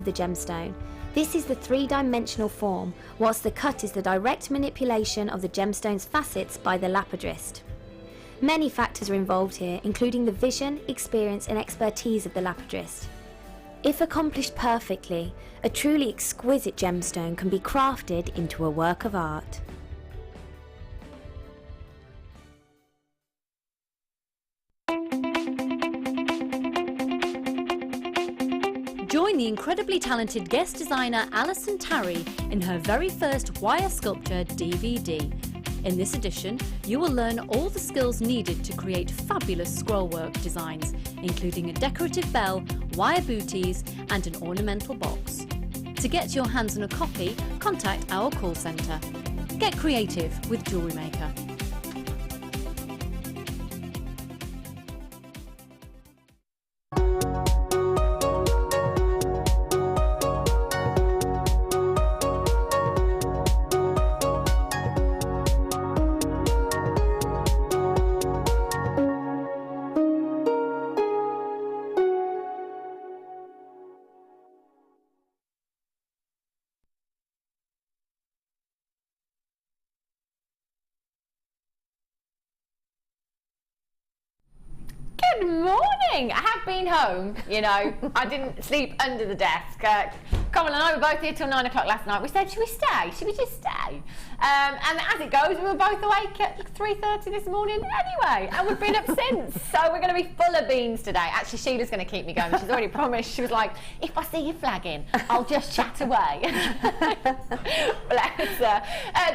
the gemstone. This is the three-dimensional form, whilst the cut is the direct manipulation of the gemstone's facets by the lapidrist. Many factors are involved here, including the vision, experience and expertise of the lapidrist. If accomplished perfectly, a truly exquisite gemstone can be crafted into a work of art. Join the incredibly talented guest designer Alison Tarry in her very first wire sculpture DVD. In this edition, you will learn all the skills needed to create fabulous scrollwork designs, including a decorative bell, wire booties and an ornamental box. To get your hands on a copy, contact our call centre. Get creative with JewelleryMaker. Good morning! I have been home, you know. I didn't sleep under the desk. Colin and I were both here till 9 o'clock last night. We said, should we stay? Should we just stay? And as it goes, we were both awake at 3:30 this morning anyway, and we've been up since. So we're going to be full of beans today. Actually, Sheila's going to keep me going. She's already promised. She was like, if I see you flagging, I'll just chat away.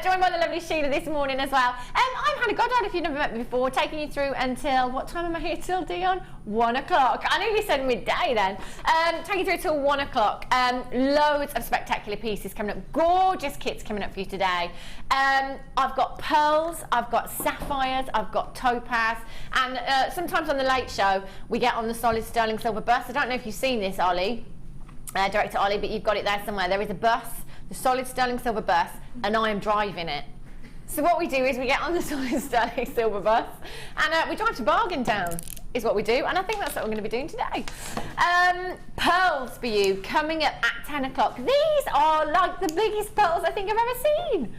Joined by the lovely Sheila this morning as well. I'm Hannah Goddard, if you've never met me before, taking you through until, what time am I here till, Dion? 1 o'clock. I nearly said midday then. Take you through till 1 o'clock. Loads of spectacular pieces coming up. Gorgeous kits coming up for you today. I've got pearls, I've got sapphires, I've got topaz, and sometimes on the late show we get on the solid sterling silver bus. I don't know if you've seen this, Ollie, Director Ollie, but you've got it there somewhere. There is a bus, the solid sterling silver bus, and I am driving it. So what we do is we get on the solid sterling silver bus and we drive to Bargain Town, is what we do, and I think that's what we're going to be doing today. Pearls for you coming up at 10 o'clock. These are like the biggest pearls I think I've ever seen.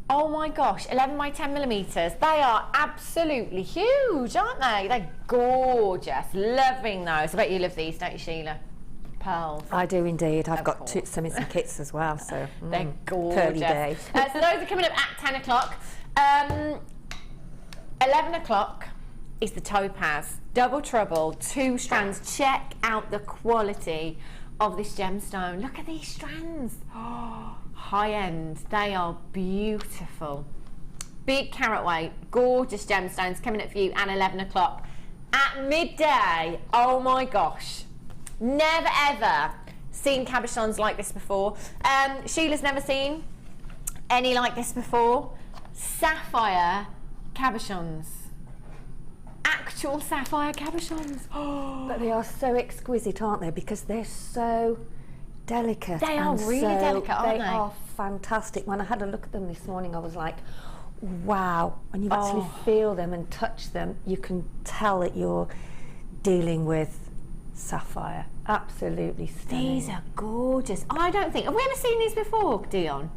Oh my gosh, 11 by 10 millimeters. They are absolutely huge, aren't they? They're gorgeous. Loving those. I bet you love these, don't you, Sheila? Pearls. I do indeed. I've got some in some kits as well, so they're gorgeous. Curly day. So those are coming up at 10 o'clock. 11 o'clock is the topaz. Double trouble, 2 strands. Check out the quality of this gemstone. Look at these strands. Oh, high end. They are beautiful. Big carat weight, gorgeous gemstones coming up for you at 11 o'clock. At midday, oh my gosh. Never ever seen cabochons like this before. Sheila's never seen any like this before. Sapphire cabochons. Actual sapphire cabochons. But they are so exquisite, aren't they? Because they're so delicate. They are really delicate, aren't they? They are fantastic. When I had a look at them this morning, I was like, wow. When you actually feel them and touch them, you can tell that you're dealing with sapphire. Absolutely stunning. These are gorgeous. I don't think, have we ever seen these before, Dion?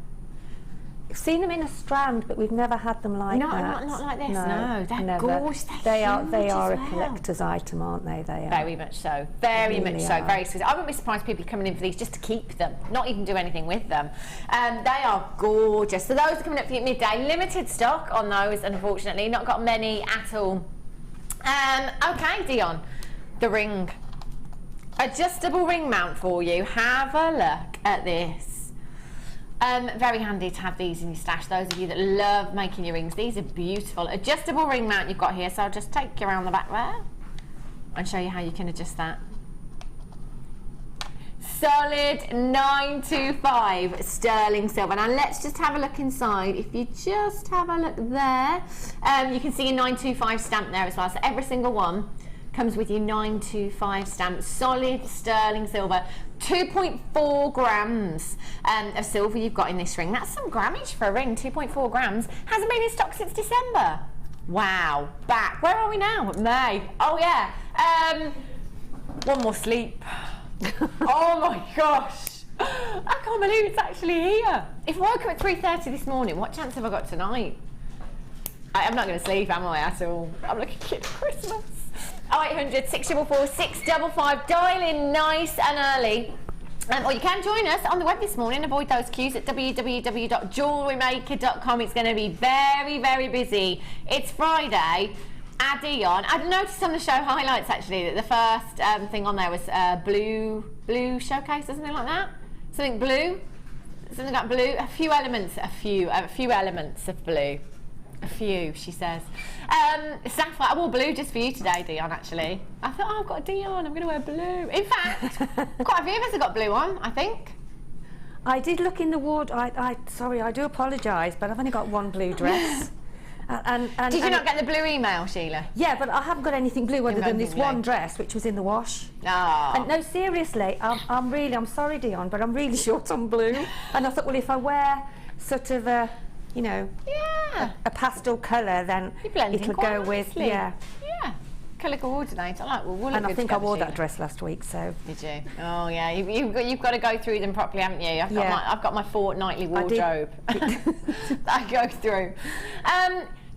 We've seen them in a strand, but we've never had them like that. Not like this. No, they're never. gorgeous. They are a well. collector's item, aren't they? They are. Very much so. Very Really much so. are. Very exquisite. I wouldn't be surprised people coming in for these just to keep them, not even do anything with them. They are gorgeous. So those are coming up for you at midday. Limited stock on those, unfortunately. Not got many at all. Okay, Dion. The ring. Adjustable ring mount for you. Have a look at this. Very handy to have these in your stash. Those of you that love making your rings, these are beautiful. Adjustable ring mount you've got here, so I'll just take you around the back there and show you how you can adjust that. Solid 925 sterling silver. Now let's just have a look inside. If you just have a look there, you can see a 925 stamp there as well. So every single one comes with your 925 stamp. Solid sterling silver. 2.4 grams of silver you've got in this ring. That's some grammage for a ring. 2.4 grams. Hasn't been in stock since December. Wow. Back. Where are we now? May. Oh yeah. One more sleep. Oh my gosh. I can't believe it's actually here. If I woke up at 3:30 this morning, what chance have I got tonight? I'm not going to sleep, am I, at all? I'm looking cute for Christmas. 0800 644 655. Dial in nice and early. Or you can join us on the web this morning. Avoid those queues at www.JewelleryMaker.com. It's going to be very, very busy. It's Friday. Add Dion. I've noticed on the show highlights actually that the first thing on there was blue showcase or something like that. Something blue. Something like blue. A few elements of blue. A few, she says. Sapphire, I wore blue just for you today, Dion, actually. I thought, oh, I've got a Dion, I'm going to wear blue. In fact, quite a few of us have got blue on, I think. I did look in the ward. Sorry, I do apologise, but I've only got one blue dress. Did you not get the blue email, Sheila? Yeah, but I haven't got anything blue other than this one dress, which was in the wash. Oh. And no, seriously, I'm sorry, Dion, but I'm really short on blue. And I thought, well, if I wear sort of a, you know, a pastel colour, then it would go with, Yeah. Colour coordinate. I like. Well, we'll and I think I wore Sheila. that dress last week. So did you? Oh yeah, you've got to go through them properly, haven't you? I've got my fortnightly wardrobe that I go through.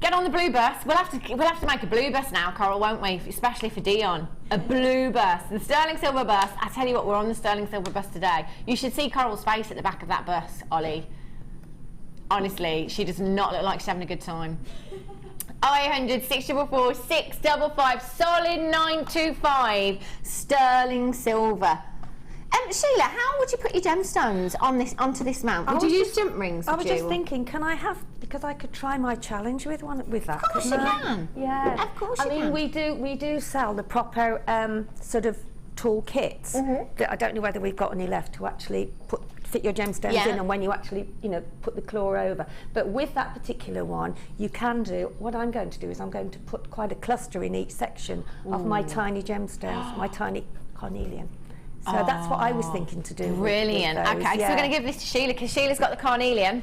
Get on the blue bus. We'll have to make a blue bus now, Coral, won't we? Especially for Dion. A blue bus, the sterling silver bus. I tell you what, we're on the sterling silver bus today. You should see Coral's face at the back of that bus, Ollie. Honestly, she does not look like she's having a good time. 0800 644 655, solid 925, sterling silver. Sheila, how would you put your gemstones onto this mount? Would you use jump rings? I was just thinking, can I have, because I could try my challenge with that. Of course you can. Yeah. Of course you can. I mean, we do sell the proper sort of tool kits. That I don't know whether we've got any left to actually fit your gemstones in, and when you actually, put the claw over. But with that particular one, you can do, what I'm going to do is I'm going to put quite a cluster in each section of my tiny gemstones, my tiny carnelian. So that's what I was thinking to do. Brilliant. With those, okay, so we're going to give this to Sheila because Sheila's got the carnelian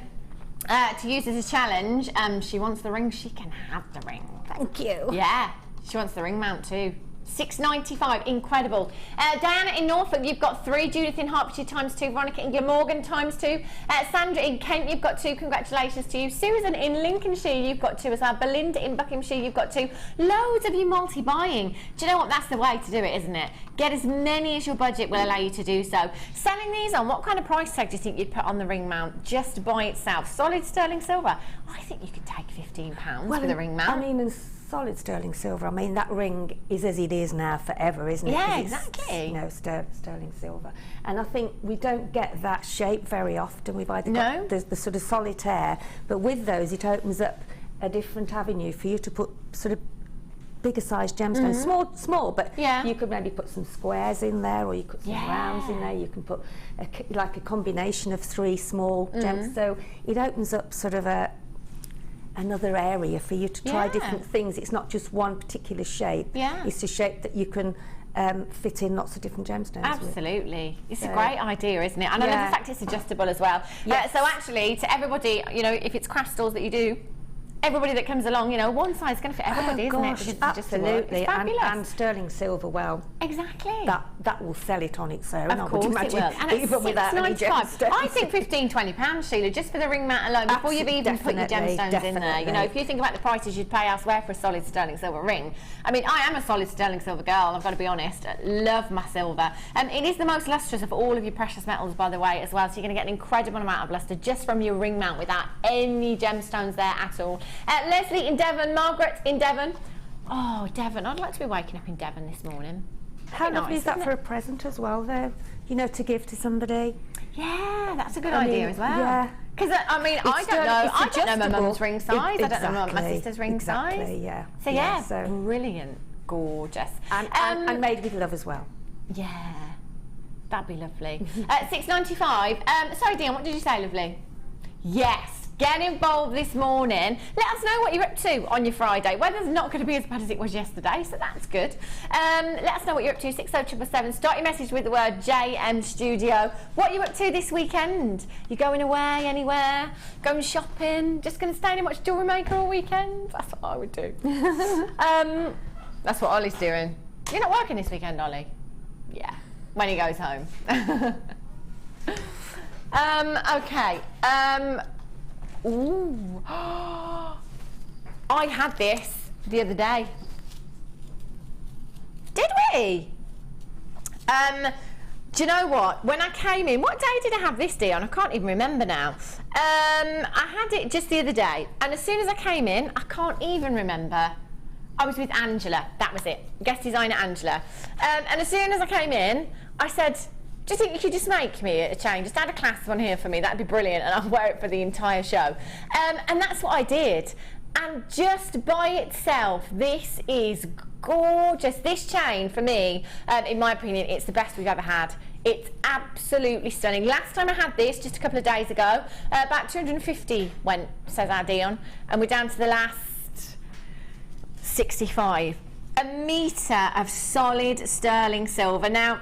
to use as a challenge. She wants the ring. She can have the ring. Thank you. Yeah, she wants the ring mount too. $6.95, incredible. Diana in Norfolk, you've got 3. Judith in Hertfordshire ×2. Veronica in Glamorgan ×2. Sandra in Kent, you've got 2. Congratulations to you. Susan in Lincolnshire, you've got 2 as well. Belinda in Buckinghamshire, you've got 2. Loads of you multi-buying. Do you know what? That's the way to do it, isn't it? Get as many as your budget will allow you to do so. Selling these on, what kind of price tag do you think you'd put on the ring mount just by itself? Solid sterling silver. I think you could take £15 for the ring mount. I mean, solid sterling silver. I mean, that ring is as it is now forever, isn't it? Yeah, exactly. Sterling silver. And I think we don't get that shape very often. We've either got the sort of solitaire, but with those, it opens up a different avenue for you to put sort of bigger sized gemstones. Small, but you could maybe put some squares in there, or you could put some rounds in there. You can put like a combination of 3 small gems. So it opens up sort of another area for you to try different things. It's not just one particular shape. It's a shape that you can fit in lots of different gemstones. Absolutely. It's a great idea, isn't it? And I love the fact it's adjustable as well. So actually, to everybody, if it's crystals that you do, everybody that comes along, one size is going to fit everybody, isn't it? Because absolutely. It's fabulous. And sterling silver, well, exactly. That will sell it on its own. Of course it will. And even without any gemstones. I think £15-20, Sheila, just for the ring mount alone, before you've even put your gemstones in there. If you think about the prices you'd pay elsewhere for a solid sterling silver ring. I mean, I am a solid sterling silver girl, I've got to be honest. Love my silver. It is the most lustrous of all of your precious metals, by the way, as well. So you're going to get an incredible amount of lustre just from your ring mount without any gemstones there at all. Leslie in Devon, Margaret in Devon. Oh, Devon, I'd like to be waking up in Devon this morning. How lovely is that for a present as well, though? To give to somebody. Yeah, that's a good idea as well. Yeah. Because, I don't know my mum's ring size. I don't know my sister's ring size. Exactly, yeah. So, brilliant. Gorgeous. And made with love as well. Yeah. That'd be lovely. $6.95. Sorry, Dion, what did you say, lovely? Yes. Get involved this morning. Let us know what you're up to on your Friday. Weather's not going to be as bad as it was yesterday, so that's good. Let us know what you're up to. 60777. Start your message with the word JM Studio. What are you up to this weekend? You going away anywhere? Going shopping? Just going to stay and watch JewelleryMaker all weekend? That's what I would do. That's what Ollie's doing. You're not working this weekend, Ollie? Yeah. when he goes home. Okay. Ooh. I had this the other day. Did we? Do you know what? When I came in, what day did I have this, Dion? I can't even remember now. I had it just the other day, and as soon as I came in, I can't even remember. I was with Angela, that was it, guest designer Angela. And as soon as I came in, I said, do you think you could just make me a chain? Just add a clasp on here for me, that'd be brilliant, and I'll wear it for the entire show. And that's what I did. And just by itself, this is gorgeous. This chain, for me, in my opinion, it's the best we've ever had. It's absolutely stunning. Last time I had this, just a couple of days ago, about 250 went, says our Dion, and we're down to the last 65. A metre of solid sterling silver. Now,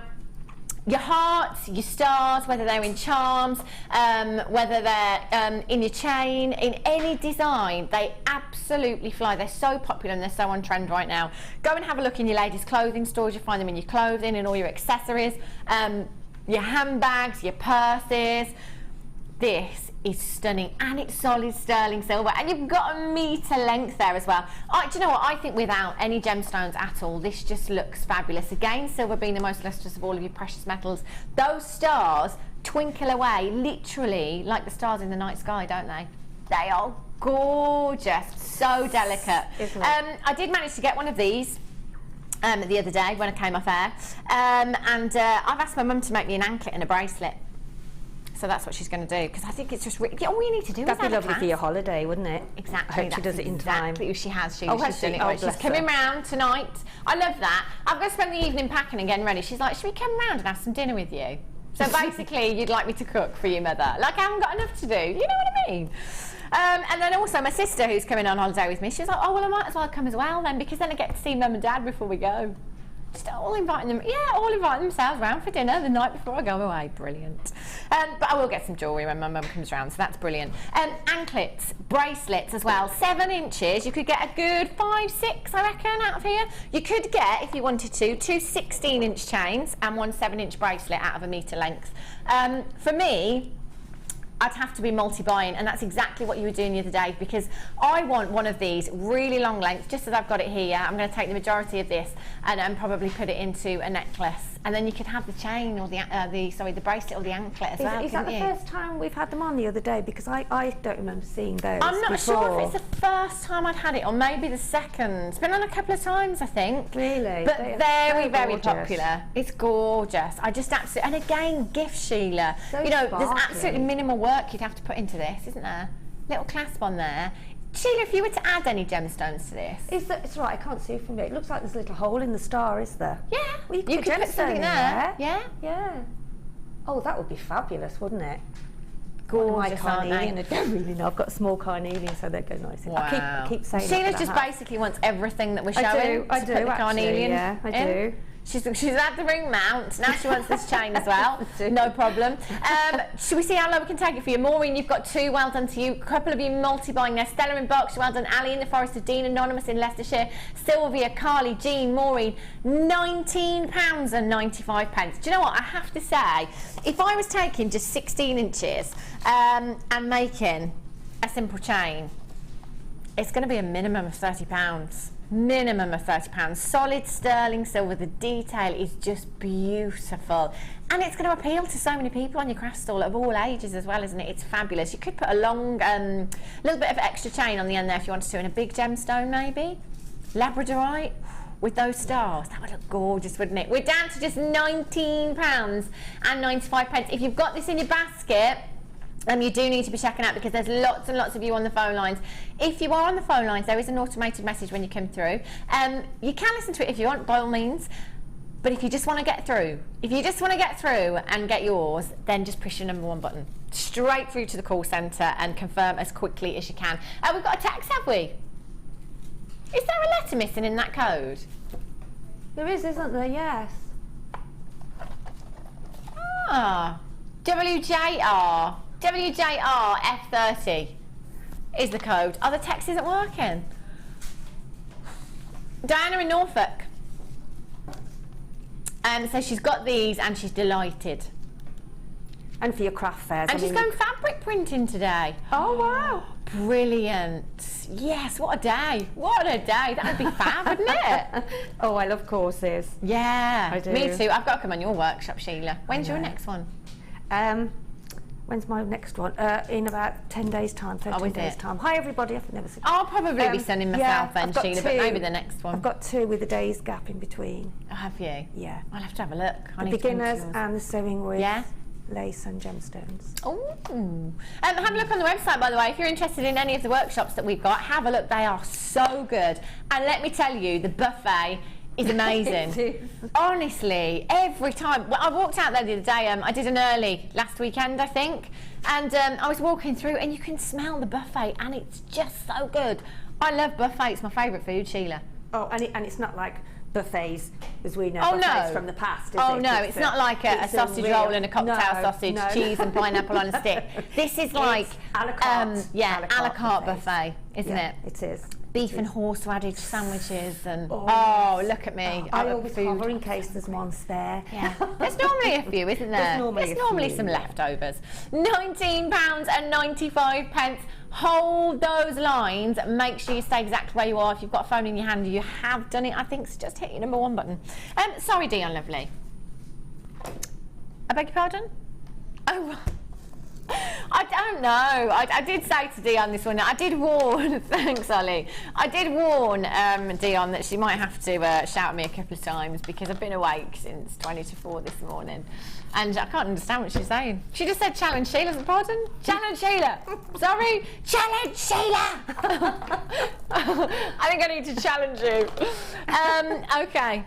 your hearts, your stars, whether they're in charms, whether they're in your chain, in any design, they absolutely fly. They're so popular and they're so on trend right now. Go and have a look in your ladies' clothing stores. You'll find them in your clothing and all your accessories, your handbags, your purses. This is stunning, and it's solid sterling silver, and you've got a metre length there as well. Do you know what? I think without any gemstones at all, this just looks fabulous. Again, silver being the most lustrous of all of your precious metals. Those stars twinkle away literally like the stars in the night sky, don't they? They are gorgeous, so delicate. Isn't it? I did manage to get one of these the other day when I came off air, and I've asked my mum to make me an anklet and a bracelet. So that's what she's going to do, because I think it's just really, all you need to do is That'd be lovely for your holiday, wouldn't it? Exactly. I hope she does it in time. Exactly. She has. Oh, she's done it. Oh, She's coming round tonight. I love that. I'm going to spend the evening packing and getting ready. She's like, should we come round and have some dinner with you? So basically, you'd like me to cook for your mother. Like, I haven't got enough to do. You know what I mean? And then also my sister, who's coming on holiday with me, she's like, oh, well, I might as well come as well then, because then I get to see mum and dad before we go. Just all inviting them, all inviting themselves round for dinner the night before I go away. Brilliant. But I will get some jewellery when my mum comes round, so that's brilliant. Anklets, bracelets as well, 7 inches. You could get a good 5, 6, I reckon, out of here. You could get, if you wanted to, 2 16-inch chains and 1 7-inch bracelet out of a metre length. For me, I'd have to be multi-buying, and that's exactly what you were doing the other day, because I want one of these really long lengths, just as I've got it here. I'm going to take the majority of this and probably put it into a necklace, and then you could have the chain or the bracelet or the anklet as well. Is that the first time we've had them on the other day? Because I don't remember seeing those. I'm not before. sure if it's the first time I'd had it, or maybe the second. It's been on a couple of times, I think. Really? But very, very gorgeous. popular. It's gorgeous. I just absolutely, and again, gift, Sheila. So you know, sparkly. there's absolutely minimal work you'd have to put into this, isn't there? Little clasp on there. Sheila, if you were to add any gemstones to this. It's right, I can't see from it. It looks like there's a little hole in the star, is there? Yeah. Well, you could put gemstone something in there. there. Yeah. Yeah. Oh, that would be fabulous, wouldn't it? Gorgeous, aren't they? carnelian. I don't really know. I've got small carnelian, so they go nice. Wow. I keep saying Sheila that just basically wants everything that we're I showing. do, I to do, put the actually, carnelian yeah, I in. do. She's had the ring mount, now she wants this chain as well. No problem. Should we see how low we can take it for you? Maureen, you've got 2, well done to you. A couple of you multi-buying there. Stella in Berkshire, well done. Ali in the Forest of Dean, Anonymous in Leicestershire, Sylvia, Carly, Jean, Maureen, £19.95. Do you know what? I have to say, if I was taking just 16 inches and making a simple chain, it's going to be a minimum of £30. Minimum of £30. Solid sterling silver. The detail is just beautiful, and it's going to appeal to so many people on your craft stall of all ages as well, isn't it? It's fabulous. You could put a long little bit of extra chain on the end there if you wanted to, and a big gemstone maybe, labradorite with those stars. That would look gorgeous, wouldn't it? We're down to just £19.95. If you've got this in your basket, you do need to be checking out, because there's lots and lots of you on the phone lines. If you are on the phone lines, there is an automated message when you come through. You can listen to it if you want, by all means. But if you just want to get through, and get yours, then just push your number 1 button straight through to the call centre and confirm as quickly as you can. We've got a text, have we? Is there a letter missing in that code? There is, isn't there? Yes. WJR F30 is the code. The text isn't working. Diana in Norfolk. So she's got these and she's delighted. And for your craft fairs. And she's going fabric printing today. Oh, wow. Brilliant. Yes, what a day. What a day. That would be fab, wouldn't it? Oh, I love courses. Yeah. I do. Me too. I've got to come on your workshop, Sheila. When's your next one? When's my next one? In about 10 days' time, 13 days' time. Hi, everybody. I've never seen. I'll probably be sending myself then, Sheila, but maybe the next one. I've got 2 with a day's gap in between. Oh, have you? Yeah. I'll have to have a look. The beginners and the sewing with lace and gemstones. Oh. Have a look on the website, by the way. If you're interested in any of the workshops that we've got, have a look. They are so good. And let me tell you, the buffet is amazing. It is. Honestly, every time. Well, I walked out there the other day. I did an early last weekend, I think, and I was walking through, and you can smell the buffet, and it's just so good. I love buffet. It's my favourite food, Sheila. Oh, and it's not like buffets as we know. Oh, buffets no. From the past. Oh no, it's not like a sausage roll and a cocktail sausage, cheese and pineapple on a stick. This is like a la carte. a la carte buffet, isn't it? It is. Beef and horseradish sandwiches and look at me. I always hover in case there's one spare. Yeah, there's normally a few, isn't there? There's normally some leftovers. £19.95. Hold those lines. Make sure you stay exactly where you are. If you've got a phone in your hand, you have done it. I think so just hit your number 1 button. Sorry, Dion, lovely. I beg your pardon? Oh. I don't know. I did say to Dion this morning, I did warn, thanks Ollie, I did warn Dion that she might have to shout at me a couple of times because I've been awake since 20 to 4 this morning and I can't understand what she's saying. She just said challenge Sheila, pardon? Challenge Sheila. Sorry, challenge Sheila. I think I need to challenge you. Okay.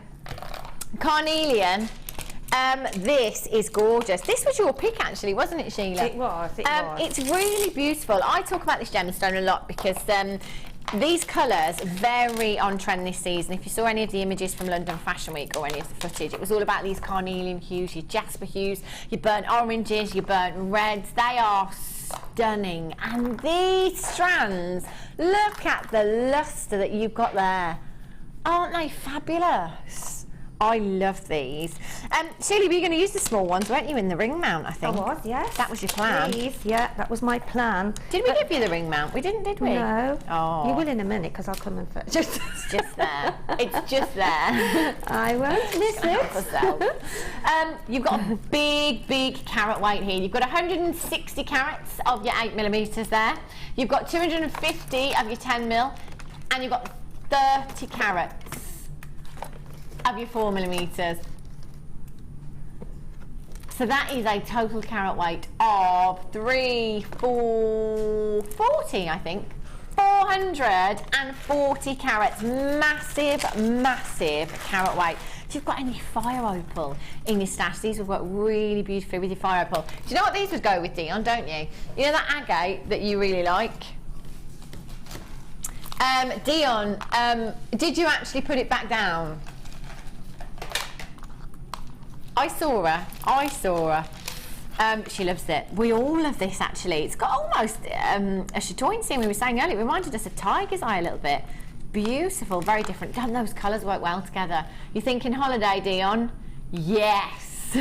Carnelian. This is gorgeous. This was your pick actually, wasn't it, Sheila? It was, It's really beautiful. I talk about this gemstone a lot because these colours very on trend this season. If you saw any of the images from London Fashion Week or any of the footage, it was all about these carnelian hues, your jasper hues, your burnt oranges, your burnt reds. They are stunning. And these strands, look at the lustre that you've got there. Aren't they fabulous? I love these. Sheila, you were going to use the small ones, weren't you, in the ring mount, I think? I was, yes. That was your plan. Please, yeah, that was my plan. Did we give you the ring mount? We didn't, did we? No. Oh. You will in a minute, because I'll come and fetch it. It's just there. It's just there. I won't miss it. You've got a big, big carat weight here. You've got 160 carats of your 8mm there. You've got 250 of your 10mm, and you've got 30 carats of your 4mm. So that is a total carat weight of 440, I think. 440 carats. Massive, massive carat weight. If you've got any fire opal in your stash, these would work really beautifully with your fire opal. Do you know what these would go with, Dion, don't you? You know that agate that you really like? Dion, did you actually put it back down? I saw her. She loves it. We all love this actually. It's got almost a chatoyan seam we were saying earlier. It reminded us of tiger's eye a little bit. Beautiful, very different. Don't those colours work well together? You thinking holiday, Dion? Yes.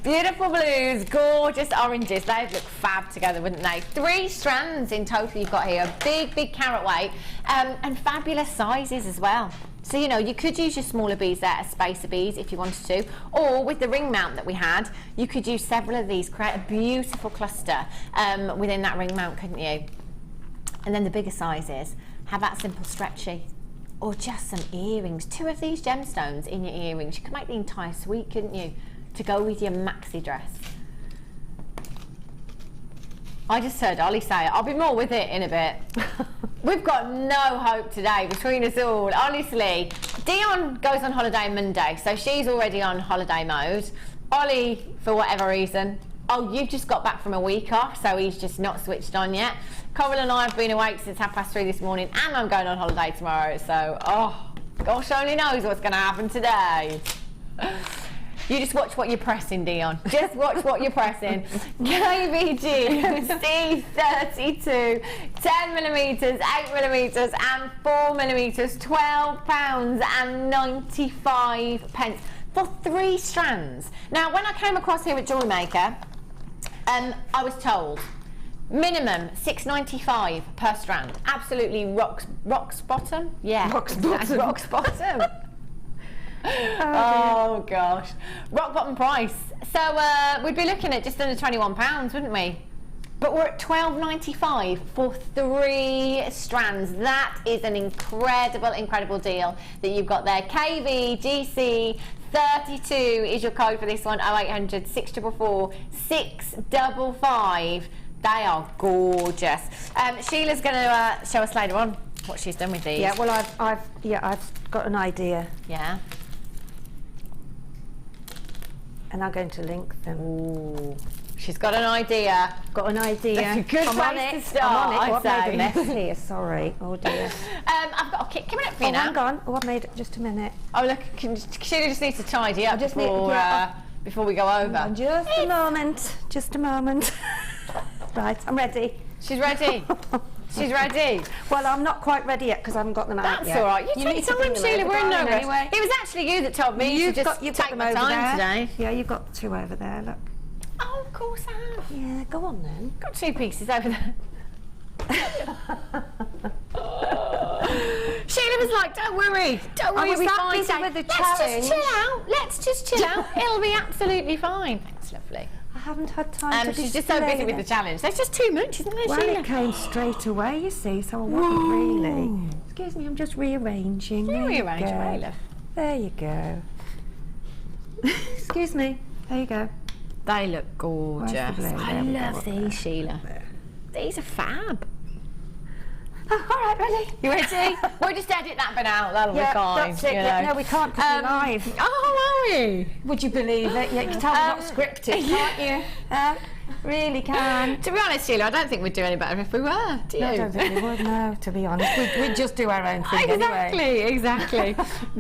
Beautiful blues, gorgeous oranges. They'd look fab together, wouldn't they? 3 strands in total you've got here. Big, big carat weight and fabulous sizes as well. So, you know, you could use your smaller beads there as spacer beads if you wanted to, or with the ring mount that we had, you could use several of these, create a beautiful cluster within that ring mount, couldn't you? And then the bigger sizes, have that simple stretchy, or just some earrings. 2 of these gemstones in your earrings. You could make the entire suite, couldn't you, to go with your maxi dress. I just heard Ollie say it. I'll be more with it in a bit. We've got no hope today between us all. Honestly, Dion goes on holiday Monday, so she's already on holiday mode. Ollie, for whatever reason, you've just got back from a week off, so he's just not switched on yet. Coral and I have been awake since 3:30 this morning, and I'm going on holiday tomorrow, so, gosh only knows what's going to happen today. You just watch what you're pressing, Dion. Just watch what you're pressing. KVG C32, 10mm, 8mm, and 4mm, £12.95. for 3 strands. Now, when I came across here at JewelleryMaker, I was told minimum $6.95 per strand. Absolutely rocks bottom. Yeah, rocks bottom. Rocks bottom. Oh gosh, rock bottom price. So we'd be looking at just under £21, wouldn't we? But we're at $12.95 for 3 strands. That is an incredible deal that you've got there. KVGC 32 is your code for this one. 0800 644 655. They are gorgeous. Sheila's going to show us later on what she's done with these. Yeah, well, I've got an idea. Yeah. And I'm going to link them. Ooh. She's got an idea. Got an idea. That's a good place to start. I'm on it. What I'd made a say. mess here? Sorry. Oh dear. I've got a kit coming up for you now. Hang on. Oh, I've made it. Just a minute. Oh look, Sheila just needs to tidy up just before we go over. Just a moment. Just a moment. Right, I'm ready. She's ready. She's ready. Well, I'm not quite ready yet because I haven't got them out That's yet. all right. You take time, Sheila. We're in no rush. Anyway. It was actually you that told me to just take my time today. Yeah, you've got 2 over there. Look. Oh, of course I have. Yeah, go on then. Got 2 pieces over there. Sheila was like, don't worry, was we'll be that fine. busy with the Let's just challenge. chill out. Let's just chill out. It'll be absolutely fine. Thanks, lovely. I haven't had time to she's just so busy with the challenge. There's just too much, isn't there, Well, Sheila? it came straight away, you see, so I wasn't really. Excuse me, I'm just rearranging. You There you rearrange go. away, love. There you go. Excuse me. There you go. They look gorgeous. Where's the blue? I There we go, love up these, there. Sheila. These are fab. Oh, all right, ready? You ready? We'll just edit that bit out. That'll be fine. That's it. you Yeah, know. no, we can't because we're live. Oh, are we? Would you believe it? Yeah, you can tell we're not scripted, can't you? Really can. To be honest, Sheila, I don't think we'd do any better if we were. Do you? No, I don't think we would, no, to be honest. We'd just do our own thing anyway. Exactly.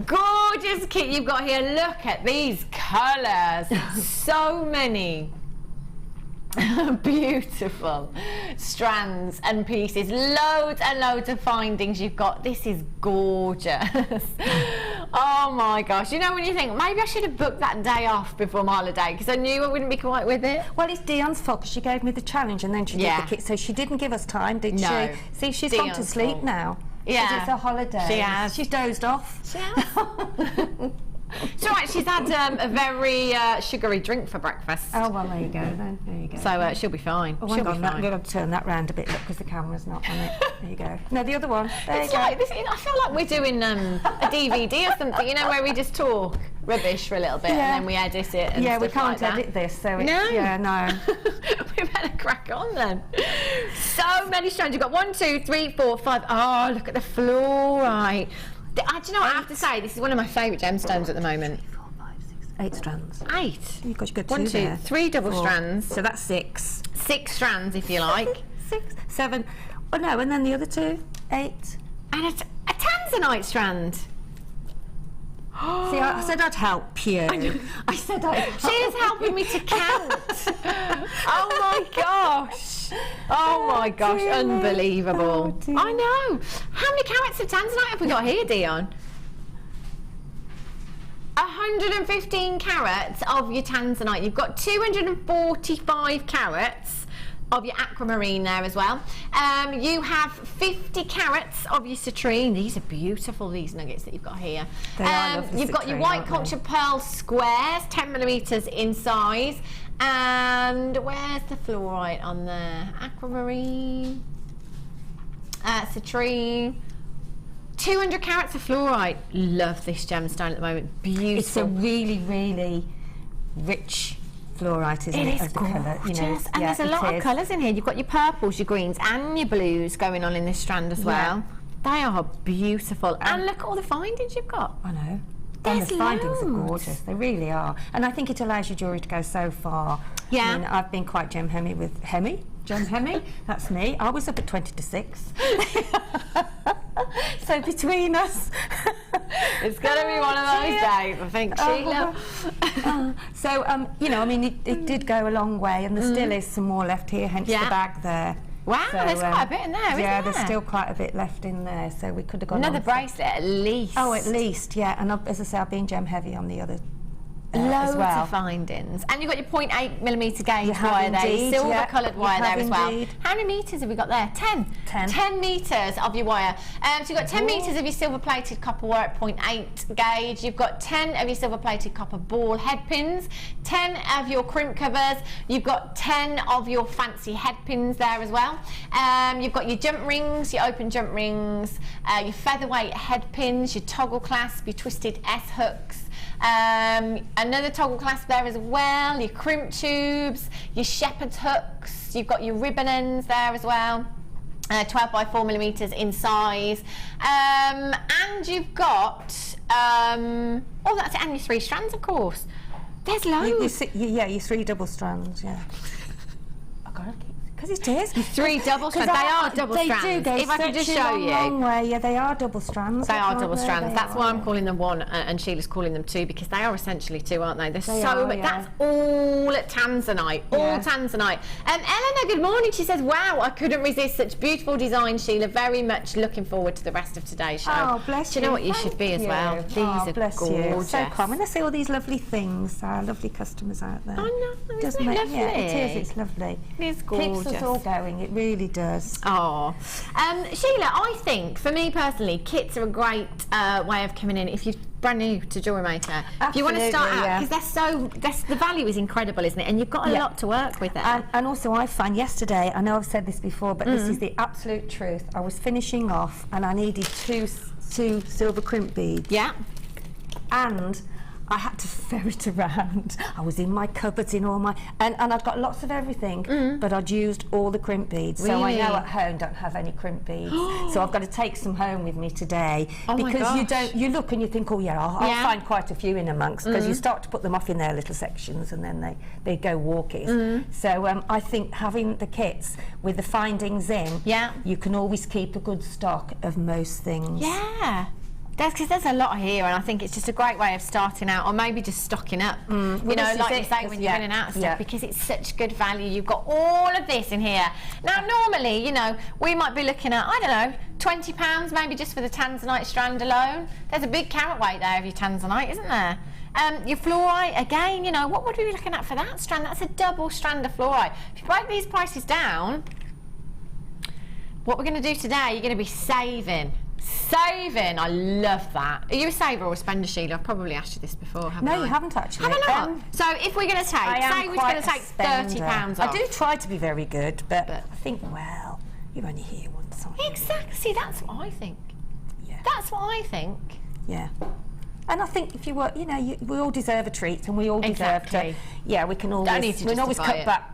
Gorgeous kit you've got here. Look at these colours. So many. Beautiful strands and pieces, loads and loads of findings you've got. This is gorgeous. Oh my gosh, you know when you think maybe I should have booked that day off before my holiday because I knew I wouldn't be quite with it. Well, it's Dion's fault because she gave me the challenge and then she did the kit, so she didn't give us time, did No. she? See, she's gone to Dion's sleep fault. now. Yeah. 'Cause it's a holiday. She has. She's dozed off. She has. It's all right, she's had a very sugary drink for breakfast. Oh, well, there you go then. There you go. So she'll be fine. Oh, she'll hang be on, fine. I'm going to turn that round a bit, look, because the camera's not on it. There you go. No, the other one. There It's you go. like this. I feel like we're doing a DVD or something, you know, where we just talk rubbish for a little bit and then we edit it. And Yeah, we stuff can't like edit this, so it's, No. yeah, no. We better crack on then. So many strands. You've got 1, 2, 3, 4, 5. Oh, look at the fluorite. Do you know what I have to say? This is one of my favourite gemstones at the moment. 4, 5, 6, 8 strands. 8. You've got your good 1, 2, there. 3 double 4. strands. So that's 6. 6 strands, if you like. 6, 7. Oh, no, and then the other 2. 8. And a tanzanite strand. See, I said I'd help you. I said I'd help. She is helping me to count. Oh my gosh. Oh my gosh, dear. unbelievable. Oh, dear. I know. How many carats of tanzanite have we got here, Dion? 115 carats of your tanzanite. You've got 245 carats of your aquamarine there as well. You have 50 carats of your citrine. These are beautiful, these nuggets that you've got here. They are lovely You've got your citrine, white aren't culture pearl squares, 10mm in size. And where's the fluorite on there? Aquamarine, citrine. 200 carats of fluorite. Love this gemstone at the moment. Beautiful. It's a really, really rich fluorite, isn't it? It is of the colour, gorgeous, you know. and there's a lot of colours in here. You've got your purples, your greens, and your blues going on in this strand as well. They are beautiful, and look at all the findings you've got. I know. There's And the findings are loads. gorgeous. They really are. And I think it allows your jewellery to go so far. Yeah. I mean, I've been quite gem hemmy with Gem hemmy? That's me. I was up at 20 to 6. So between us. It's going to be one of those days, I think, Sheila. So, you know, I mean, it did go a long way, and there still is some more left here, hence the bag there. Wow, So, there's quite a bit in there, isn't yeah, there? there's still quite a bit left in there, so we could have gone Another on for- bracelet at least. Oh, at least, yeah. And as I say, I've been gem heavy on the other Loads as well. of findings. And you've got your 0.8mm gauge You have wire there, your indeed, silver yeah. coloured You wire there have as well. indeed. How many metres have we got there? 10. 10 metres of your wire. So you've got 10 metres of your silver plated copper wire at 0.8 gauge. You've got 10 of your silver plated copper ball head pins, 10 of your crimp covers. You've got 10 of your fancy head pins there as well. You've got your jump rings, your open jump rings, your featherweight head pins, your toggle clasp, your twisted S hooks, another toggle clasp there as well, your crimp tubes, your shepherd's hooks, you've got your ribbon ends there as well. 12 by 4mm in size, and you've got oh, that's it, and your 3 strands, of course. There's loads. Yeah, your 3 double strands. Yeah. I got it. Because it is. 3 double strands. They are double strands. They do go if I could just show you. long way. Yeah, they are double strands. They are double strands. They That's are, why I'm calling them 1 and Sheila's calling them 2, because they are essentially 2, aren't they? There's They so are, much. yeah. That's all tanzanite. All Yeah. tanzanite. Eleanor, good morning. She says, wow, I couldn't resist such beautiful design, Sheila. Very much looking forward to the rest of today's show. Oh, bless Do you know what you Thank should be as well? you. These are bless gorgeous. You. So common. I see all these lovely things. Our lovely customers out there. I know, isn't Doesn't it it? lovely? Yeah, it is. It's lovely. It is Keeps gorgeous. us all going. It really does. Oh, Sheila, I think for me personally, kits are a great way of coming in if you're brand new to JewelleryMaker. If you want to start Absolutely, out, yeah. because the value is incredible, isn't it? And you've got a Yeah. lot to work with there. And also I found yesterday, I know I've said this before, but this is the absolute truth. I was finishing off and I needed two silver crimp beads. Yeah. And I had to ferret around. I was in my cupboards, in all my... And I'd got lots of everything, but I'd used all the crimp beads. So I Really? now at home don't have any crimp beads. So I've got to take some home with me today. Oh my because you gosh. don't... You look and you think, oh yeah, I'll find quite a few in amongst, because you start to put them off in their little sections and then they go walkies. So I think having the kits with the findings in, you can always keep a good stock of most things. Yeah. Because there's a lot here, and I think it's just a great way of starting out, or maybe just stocking up. You know, this is like you it, say, when you're yeah, running out of stuff, yeah. because it's such good value. You've got all of this in here. Now, normally, you know, we might be looking at, I don't know, £20 maybe just for the tanzanite strand alone. There's a big carat weight there of your tanzanite, isn't there? Your fluorite, again, you know, what would we be looking at for that strand? That's a double strand of fluorite. If you break these prices down, what we're going to do today, you're going to be saving. I love that. Are you a saver or a spender, Sheila? I've probably asked you this before, haven't I? No, you haven't actually. Have I not? So if we're going to take, say we're going to take £30 off. I do try to be very good, but I think, well, you're only here once. Aren't you? Exactly. See, that's what I think. Yeah. That's what I think. Yeah. And I think if you were, you know, we all deserve a treat, and we all deserve to. Yeah, we can always. Don't need to we can always justify cut it. back.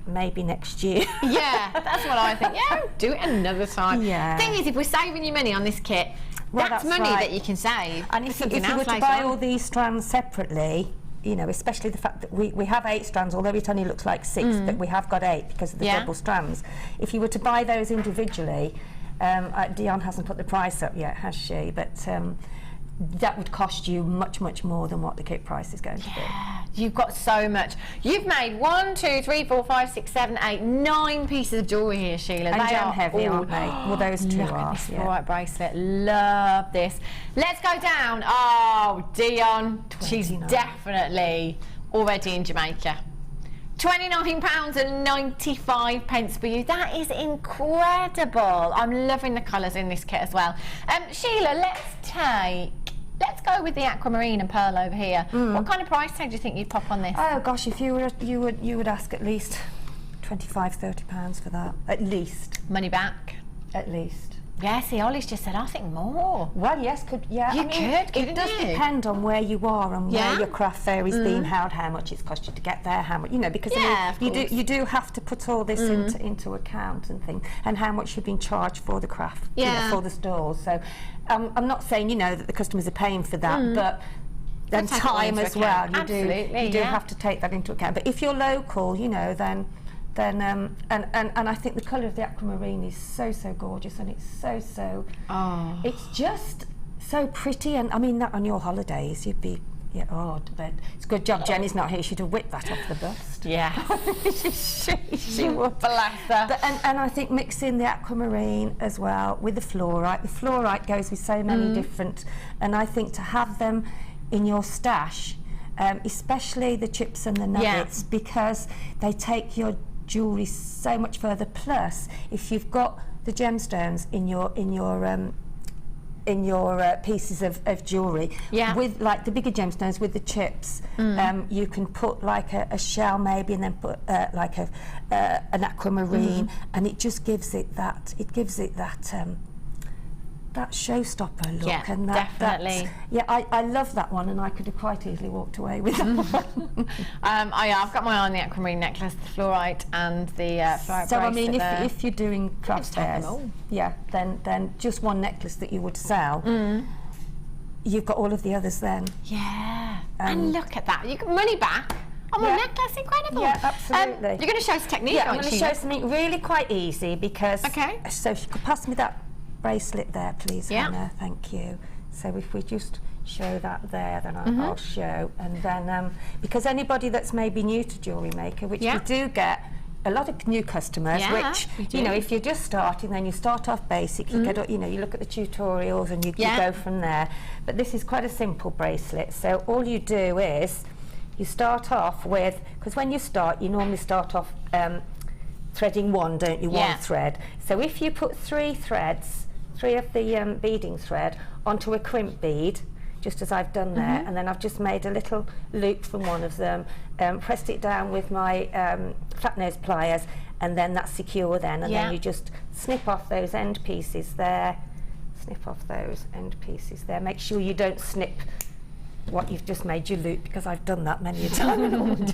Maybe next year. Yeah, that's what I think. Yeah, do it another time. Yeah. Thing is, if we're saving you money on this kit, Well, that's that's money right. that you can save. And for if something you were else to later buy on. all these strands separately, you know, especially the fact that we have 8 strands, although it only looks like 6, but we have got 8 because of the double strands. If you were to buy those individually, Dion hasn't put the price up yet, has she? But that would cost you much, much more than what the kit price is going to be. You've got so much. You've made 1, 2, 3, 4, 5, 6, 7, 8, 9 pieces of jewellery here, Sheila. And they gem are heavy, all, aren't they? Well, those two look are. at this yeah. fluorite bracelet. Love this. Let's go down. Oh, Dion. She's 29. definitely already in Jamaica. £29.95 for you. That is incredible. I'm loving the colours in this kit as well. Sheila, let's go with the aquamarine and pearl over here. What kind of price tag do you think you'd pop on this? Oh gosh, if you would ask at least £25–30 for that, at least. Money back. At least. Yeah, see, Ollie's just said, I think more. Well, yes, You could, it does depend on where you are and where your craft fair is being held, how much it's cost you to get there, how much, you know, because you do have to put all this into account and things, and how much you've been charged for the craft, you know, for the stalls. So I'm not saying, you know, that the customers are paying for that, but then time as well. You do have to take that into account. But if you're local, you know, then and I think the colour of the aquamarine is so gorgeous, and it's it's just so pretty. And I mean, that on your holidays you'd be but it's a good job Jenny's not here. She'd have whipped that off the bust. Yeah. she would, bless her. And I think mixing the aquamarine as well with the fluorite goes with so many different, and I think to have them in your stash especially the chips and the nuggets, because they take your jewellery so much further. Plus, if you've got the gemstones in your pieces of jewellery, with like the bigger gemstones with the chips, you can put like a shell maybe, and then put like an aquamarine, and it just gives it that. It gives it that showstopper look. Yeah, and definitely. I love that one, and I could have quite easily walked away with that one. I've got my eye on the aquamarine necklace, the fluorite, and the fluorite So I mean, bracelet if you're doing craft fairs, then just one necklace that you would sell, you've got all of the others then. Yeah, and look at that, you get money back. Oh, my necklace, incredible. Yeah, absolutely. You're going to show us a technique, Yeah, I'm aren't going to you? show something really quite easy, because Okay. So if you could pass me that bracelet there, please, Yeah. Hannah, thank you. So if we just show that there, then I'll show, and then because anybody that's maybe new to JewelleryMaker, which we do get a lot of new customers, which you know, if you're just starting, then you start off basic, you get, you know, you look at the tutorials and you go from there. But this is quite a simple bracelet. So all you do is you start off with, because when you start, you normally start off threading one, don't you? One thread. So if you put 3 threads, 3 of the beading thread onto a crimp bead, just as I've done there, and then I've just made a little loop from one of them, pressed it down with my flat nose pliers, and then that's secure then, and then you just snip off those end pieces there, make sure you don't snip what you've just made your loop, because I've done that many a time.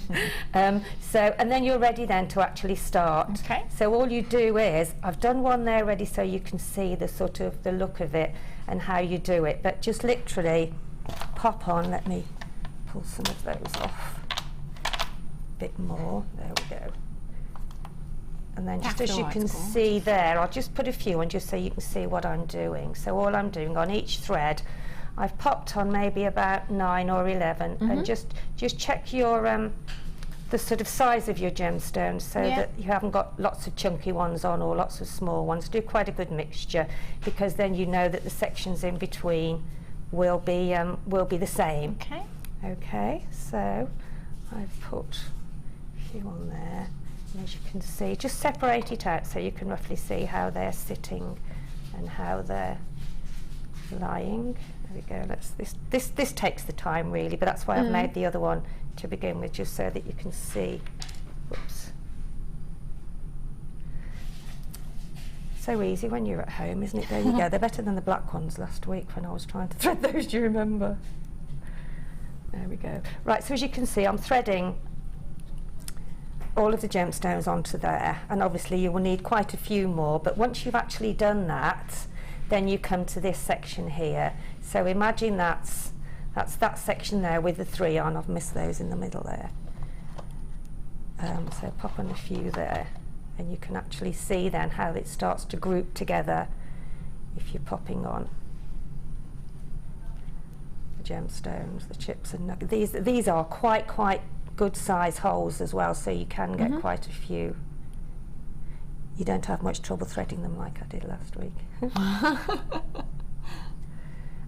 So, and then you're ready then to actually start. Okay. So all you do is, I've done one there ready so you can see the sort of the look of it and how you do it, but just literally pop on, let me pull some of those off, a bit more, there we go. And then just as you can see there, I'll just put a few on just so you can see what I'm doing. So all I'm doing on each thread, I've popped on maybe about 9 or 11, and just check your the sort of size of your gemstones, so that you haven't got lots of chunky ones on or lots of small ones. Do quite a good mixture, because then you know that the sections in between will be the same. Okay. Okay. So I've put a few on there, and as you can see, just separate it out so you can roughly see how they're sitting and how they're lying. There we go. This takes the time really, but that's why I've made the other one to begin with, just so that you can see. Whoops. So easy when you're at home, isn't it? There you go. They're better than the black ones last week when I was trying to thread those. Do you remember? There we go. Right. So as you can see, I'm threading all of the gemstones onto there, and obviously you will need quite a few more. But once you've actually done that, then you come to this section here. So imagine that's that section there with the 3 on. I've missed those in the middle there. So pop on a few there, and you can actually see then how it starts to group together if you're popping on the gemstones, the chips and nuggets. These are quite good size holes as well, so you can get quite a few. You don't have much trouble threading them like I did last week.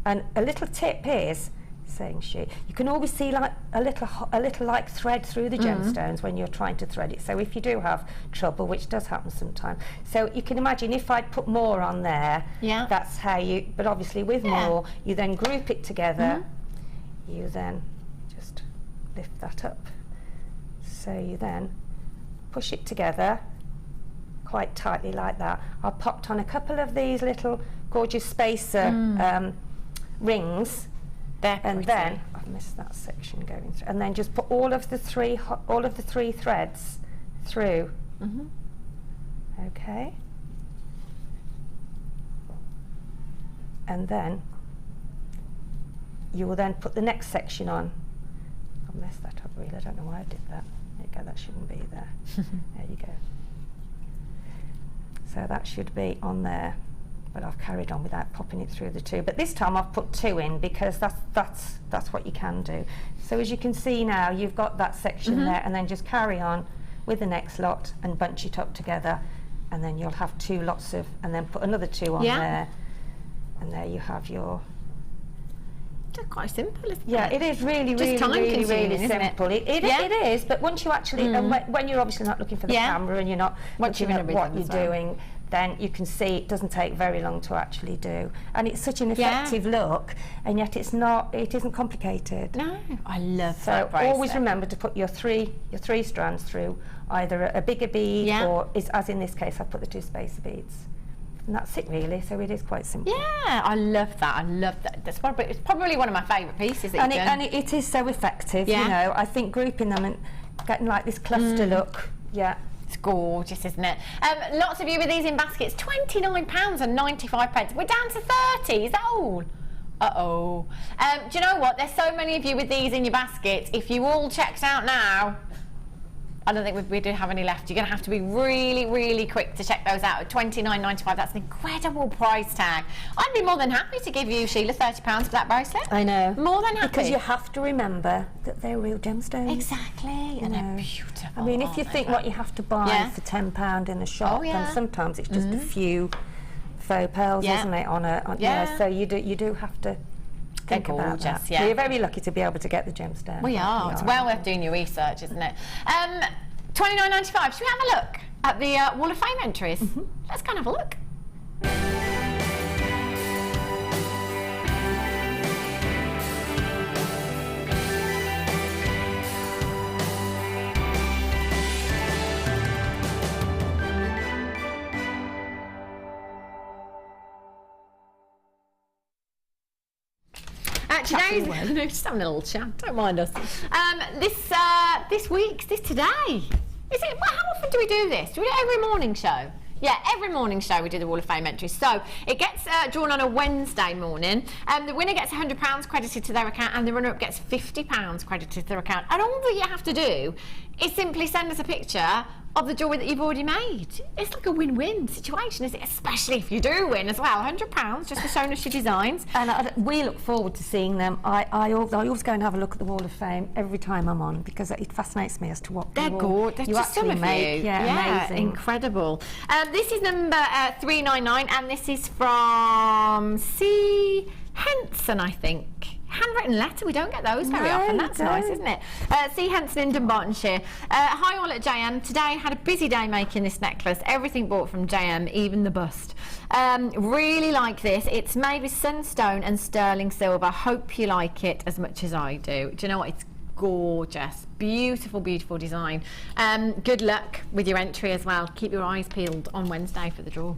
And a little tip is, saying she, you can always see like a little like thread through the gemstones when you're trying to thread it. So if you do have trouble, which does happen sometimes, so you can imagine if I'd put more on there, that's how you, but obviously with more, you then group it together, you then just lift that up. So you then push it together quite tightly like that. I've popped on a couple of these little gorgeous spacer rings, and then I've missed that section going through, and then just put all of the three threads through. Okay, and then you will then put the next section on. I've messed that up really, I don't know why I did that. There you go, that shouldn't be there. There you go. So that should be on there, but I've carried on without popping it through the 2. But this time I've put 2 in because that's what you can do. So as you can see now, you've got that section there, and then just carry on with the next lot and bunch it up together, and then you'll have 2 lots of, and then put another 2 on there, and there you have your Just quite simple, isn't Yeah, it? it is really, Just really time-consuming, simple. It is, but once you actually, and when you're obviously not looking for the camera and you're not looking at what you're doing, then you can see it doesn't take very long to actually do. And it's such an effective look, and yet it isn't complicated. No, I love that bracelet. So always remember to put your three strands through, either a bigger bead or, as in this case, I've put the 2 spacer beads. And that's it really, so it is quite simple. Yeah, I love that, I love that. It's probably one of my favourite pieces that you've done. And it is so effective, you know. I think grouping them and getting like this cluster look, it's gorgeous, isn't it? Lots of you with these in baskets, £29.95. We're down to 30, is that all? Uh-oh. Do you know what? There's so many of you with these in your baskets. If you all checked out now, I don't think we do have any left. You're going to have to be really, really quick to check those out at £29.95. That's an incredible price tag. I'd be more than happy to give you, Sheila, £30 for that bracelet. I know. More than happy. Because you have to remember that they're real gemstones. Exactly. And they're beautiful. I mean, if you think what you have to buy for £10 in a shop, and sometimes it's just a few faux pearls, isn't it? So you do have to think about that. So you're very lucky to be able to get the gemstone. We are. It's well worth doing your research, isn't it? £29.95. Should we have a look at the Wall of Fame entries? Let's go and have a look. Today's just having a little chat. Don't mind us. This today. Is it? Well, how often do we do this? Do we do it every morning show? Yeah, every morning show we do the Wall of Fame entries. So it gets drawn on a Wednesday morning. The winner gets £100 credited to their account, and the runner-up gets £50 credited to their account. And all that you have to do is simply send us a picture of the jewellery that you've already made. It's like a win-win situation, isn't it? Especially if you do win as well. £100 just for showing us your designs. And we look forward to seeing them. I always go and have a look at the Wall of Fame every time I'm on, because it fascinates me as to what they're gorgeous. you actually make. Yeah, amazing. Incredible. This is number 399, and this is from C. Henson, I think. Handwritten letter, we don't get those very often. That's nice, isn't it? C. Henson in Dunbartonshire. Hi all at JM. Today had a busy day making this necklace. Everything bought from JM, even the bust. Really like this. It's made with sunstone and sterling silver. Hope you like it as much as I do. Do you know what? It's gorgeous. Beautiful, beautiful design. Good luck with your entry as well. Keep your eyes peeled on Wednesday for the draw.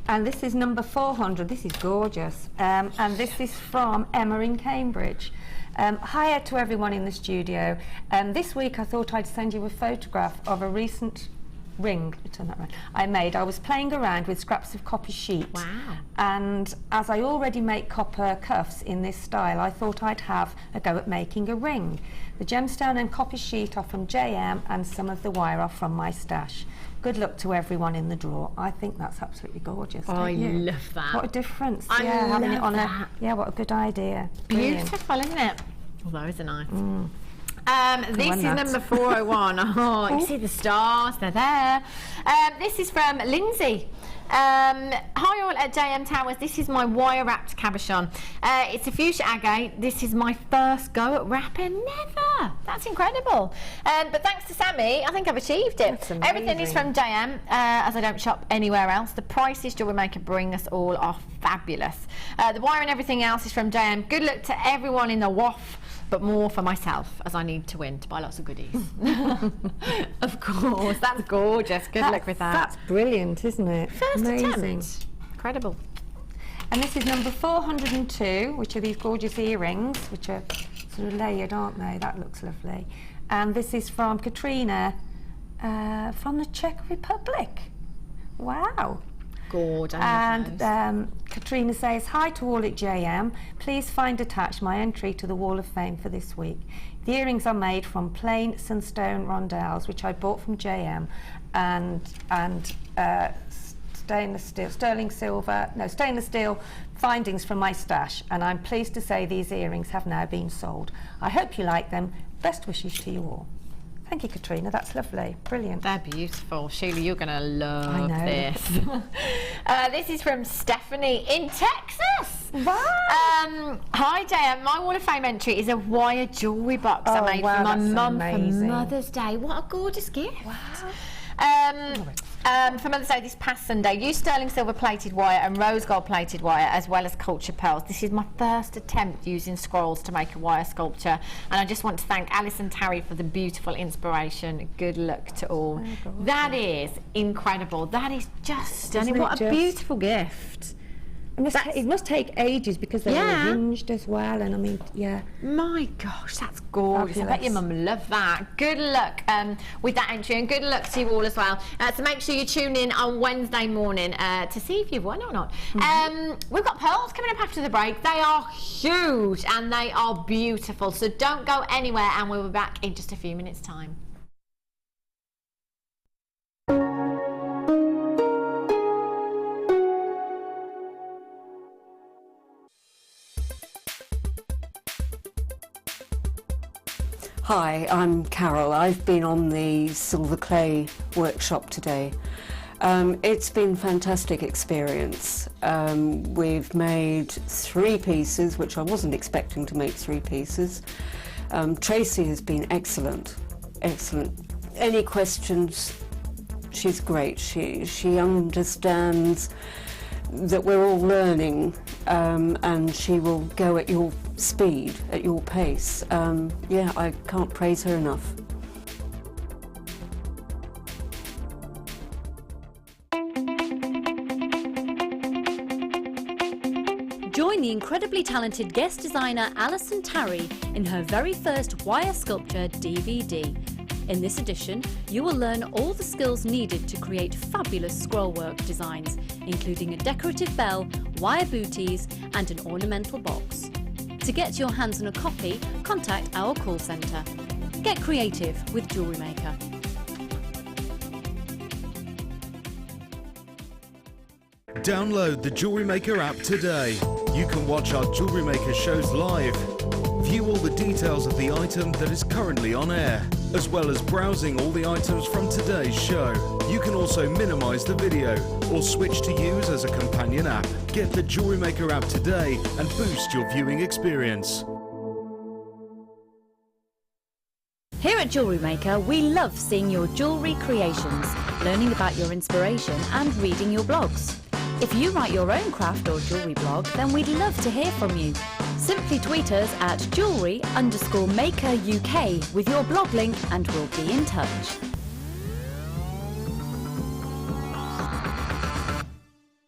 And this is number 400. This is gorgeous. And this is from Emma in Cambridge. Hi to everyone in the studio. This week I thought I'd send you a photograph of a recent ring, turn that around, I made. I was playing around with scraps of copper sheet. Wow. And as I already make copper cuffs in this style, I thought I'd have a go at making a ring. The gemstone and copper sheet are from JM, and some of the wire are from my stash. Good luck to everyone in the draw. I think that's absolutely gorgeous. I love that. What a difference. I having love it on that. what a good idea. Brilliant. Beautiful, isn't it? Oh, those are nice. This is number 401. Oh, you see the stars, they're there. This is from Lindsay. Hi all at JM Towers, this is my wire wrapped cabochon. It's a fuchsia agate. This is my first go at wrapping. Never! That's incredible. But thanks to Sammy, I think I've achieved it. Everything is from JM, as I don't shop anywhere else. The prices JewelleryMaker bring us all are fabulous. The wire and everything else is from JM. Good luck to everyone in the WOF, but more for myself, as I need to win to buy lots of goodies. Of course, that's gorgeous. Good luck with that. That's brilliant, isn't it? First Amazing. attempt. Incredible. And this is number 402, which are these gorgeous earrings, which are sort of layered, aren't they? That looks lovely. And this is from Katrina, from the Czech Republic. Wow. Gorgeous. And Katrina says, hi to all at JM. Please find attached my entry to the Wall of Fame for this week. The earrings are made from plain sunstone rondelles, which I bought from JM, and stainless steel findings from my stash, and I'm pleased to say these earrings have now been sold. I hope you like them. Best wishes to you all. Thank you, Katrina. That's lovely. Brilliant. They're beautiful. Sheila, you're going to love I know. this. This is from Stephanie in Texas. Wow. Hi JM, my Wall of Fame entry is a wire jewellery box I made for my mum for Mother's Day. What a gorgeous gift. Wow. For Mother's Day this past Sunday, used sterling silver plated wire and rose gold plated wire, as well as culture pearls. This is my first attempt using scrolls to make a wire sculpture, and I just want to thank Alice and Terry for the beautiful inspiration. Good luck to all. That is incredible. That is just stunning. What a beautiful gift. It must take ages because they're all hinged as well, and I mean, yeah. My gosh, that's gorgeous. Fabulous. I bet your mum will love that. Good luck with that entry, and good luck to you all as well. So make sure you tune in on Wednesday morning to see if you've won or not. We've got pearls coming up after the break. They are huge and they are beautiful, so don't go anywhere, and we'll be back in just a few minutes' time. Hi, I'm Carol. I've been on the silver clay workshop today. It's been a fantastic experience. We've made 3 pieces, which I wasn't expecting to make 3 pieces. Tracy has been excellent, excellent. Any questions, she's great. She understands that we're all learning, and she will go at your speed, at your pace. Yeah, I can't praise her enough. Join the incredibly talented guest designer Alison Tarry in her very first wire sculpture DVD. In this edition, you will learn all the skills needed to create fabulous scrollwork designs, including a decorative bell, wire booties and an ornamental box. To get your hands on a copy, contact our call centre. Get creative with JewelleryMaker. Download the JewelleryMaker app today. You can watch our JewelleryMaker shows live, view all the details of the item that is currently on air, as well as browsing all the items from today's show. You can also minimize the video or switch to use as a companion app. Get the JewelleryMaker app today and boost your viewing experience. Here at JewelleryMaker, we love seeing your jewellery creations, learning about your inspiration and reading your blogs. If you write your own craft or jewellery blog, then we'd love to hear from you. Simply tweet us at jewellery_maker UK with your blog link and we'll be in touch.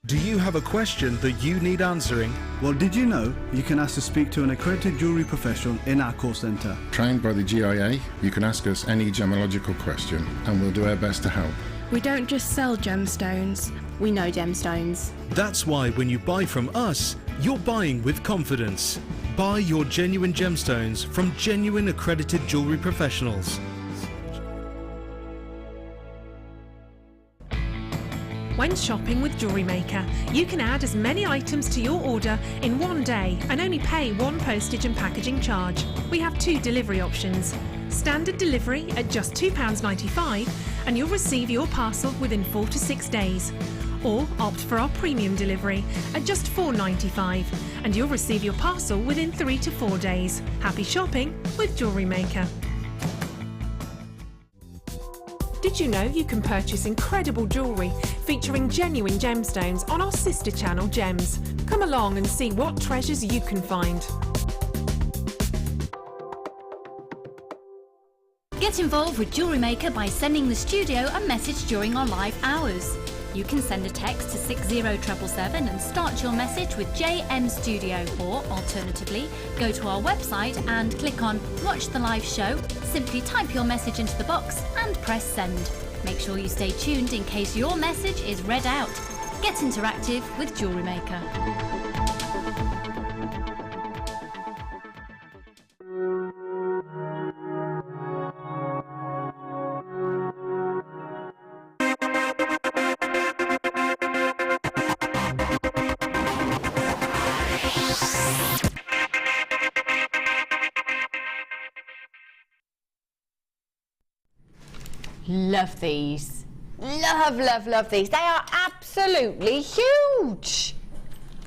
Do you have a question that you need answering? Well, did you know you can ask to speak to an accredited jewellery professional in our call centre? Trained by the GIA, you can ask us any gemological question and we'll do our best to help. We don't just sell gemstones, we know gemstones. That's why when you buy from us, you're buying with confidence. Buy your genuine gemstones from genuine accredited jewellery professionals. When shopping with JewelleryMaker, you can add as many items to your order in one day and only pay 1 postage and packaging charge. We have 2 delivery options. Standard delivery at just £2.95 and you'll receive your parcel within 4 to 6 days. Or opt for our premium delivery at just £4.95 and you'll receive your parcel within 3 to 4 days. Happy shopping with JewelleryMaker. Did you know you can purchase incredible jewellery featuring genuine gemstones on our sister channel Gems? Come along and see what treasures you can find. Get involved with JewelleryMaker by sending the studio a message during our live hours. You can send a text to 60777 and start your message with JM Studio, or alternatively, go to our website and click on Watch the Live Show. Simply type your message into the box and press send. Make sure you stay tuned in case your message is read out. Get interactive with JewelleryMaker. Love these. Love, love, love these. They are absolutely huge,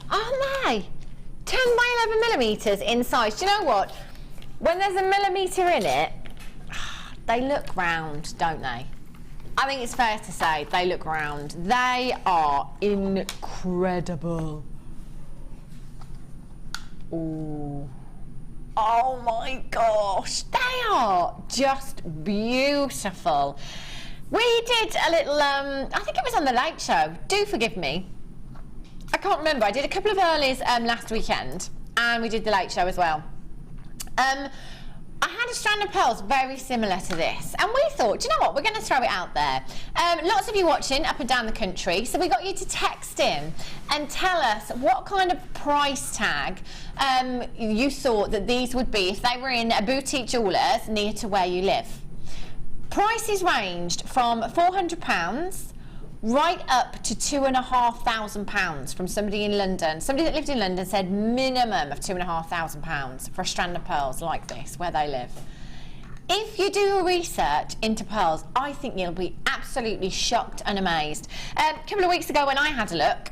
aren't they? 10 by 11 millimetres in size. Do you know what? When there's a millimetre in it, they look round, don't they? I think it's fair to say they look round. They are incredible. Ooh. Oh my gosh, they are just beautiful. We did a little, I think it was on the Late Show. Do forgive me. I can't remember. I did a couple of earlies last weekend, and we did the Late Show as well. I had a strand of pearls very similar to this, and we thought, do you know what, we're going to throw it out there. Lots of you watching up and down the country, so we got you to text in and tell us what kind of price tag you thought that these would be if they were in a boutique jeweller's near to where you live. Prices ranged from £400 right up to £2,500 from somebody in London. Somebody that lived in London said minimum of £2,500 for a strand of pearls like this where they live. If you do your research into pearls, I think you'll be absolutely shocked and amazed. A couple of weeks ago when I had a look,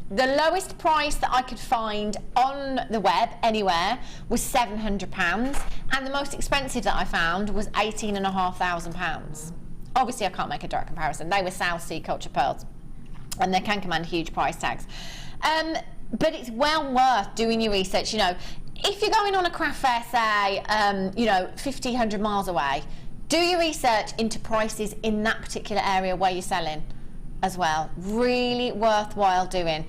the lowest price that I could find on the web anywhere was £700, and the most expensive that I found was £18,500. Obviously, I can't make a direct comparison. They were South Sea culture pearls, and they can command huge price tags. But it's well worth doing your research. You know, if you're going on a craft fair, say, you know, 50, 100 miles away, do your research into prices in that particular area where you're selling as well. Really worthwhile doing.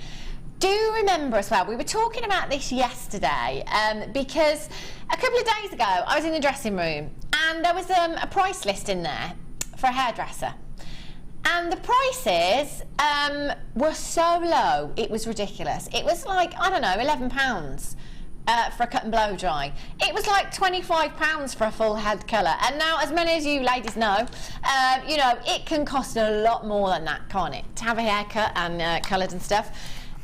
Do remember as well, we were talking about this yesterday because a couple of days ago I was in the dressing room and there was a price list in there for a hairdresser, and the prices were so low it was ridiculous. It was like, I don't know, £11 for a cut and blow dry. It was like £25 for a full head colour, and now, as many as you ladies know, you know, it can cost a lot more than that, can't it, to have a haircut and coloured and stuff.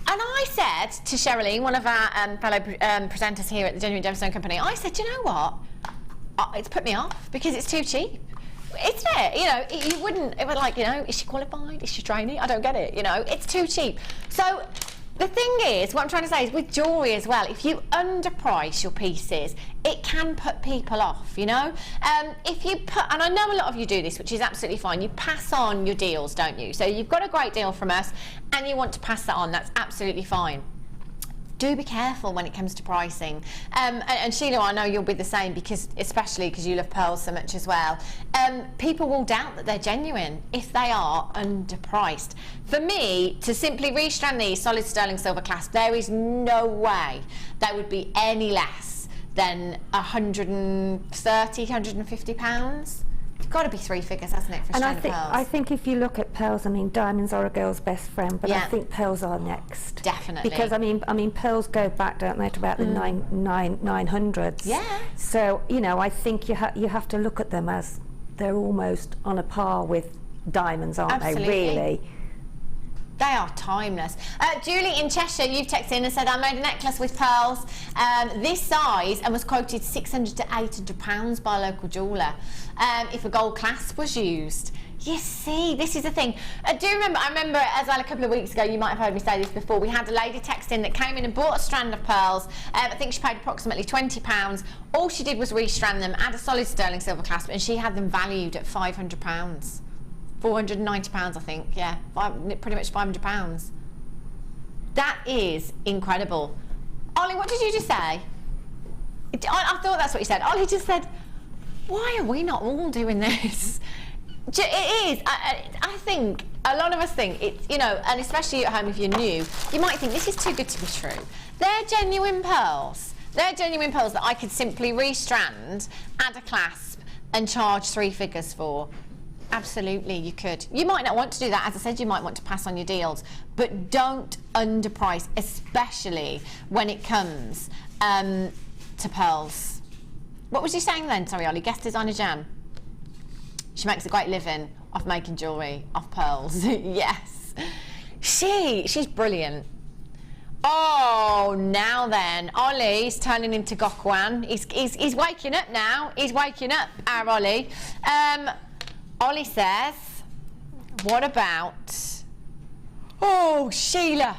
And I said to Sheila, one of our fellow presenters here at the Genuine Gemstone Company, I said, you know what, it's put me off because it's too cheap. Isn't it? You know, you wouldn't, it would like, you know, is she qualified? Is she trainee? I don't get it, you know, it's too cheap. So the thing is, what I'm trying to say is with jewellery as well, if you underprice your pieces, it can put people off, you know. If you put, and I know a lot of you do this, which is absolutely fine, you pass on your deals, don't you? So you've got a great deal from us and you want to pass that on, that's absolutely fine. Do be careful when it comes to pricing. And Sheila, I know you'll be the same, because especially because you love pearls so much as well. People will doubt that they're genuine if they are underpriced. For me, to simply restrand these solid sterling silver clasp, there is no way they would be any less than £130, £150. It's got to be three figures, hasn't it, for a strand of pearls? I think if you look at pearls, I mean, diamonds are a girl's best friend, but Yeah. I think pearls are next. Definitely. Because I mean, pearls go back, don't they, to about the 900s. Yeah. So you know, I think you have to look at them as they're almost on a par with diamonds, aren't Absolutely. they? Really. They are timeless. Julie in Cheshire, you've texted in and said, I made a necklace with pearls this size and was quoted £600 to £800 by a local jeweller if a gold clasp was used. You see, this is the thing. I remember as well a couple of weeks ago, you might have heard me say this before, we had a lady text in that came in and bought a strand of pearls. I think she paid approximately £20. All she did was restrand them, add a solid sterling silver clasp, and she had them valued at £500. £490, I think, yeah, pretty much £500. That is incredible. Ollie, what did you just say? I thought that's what you said. Ollie just said, why are we not all doing this? It is. I think a lot of us think it's, you know, and especially at home if you're new, you might think this is too good to be true. They're genuine pearls. They're genuine pearls that I could simply restrand, add a clasp, and charge three figures for. Absolutely, you could. You might not want to do that. As I said, you might want to pass on your deals, but don't underprice, especially when it comes to pearls. What was you saying then? Sorry, Ollie. Guest designer Jan. She makes a great living off making jewellery off pearls. Yes. She's brilliant. Oh, now then, Ollie's turning into Gokwan. He's waking up now. He's waking up, our Ollie. Ollie says, what about... Oh, Sheila,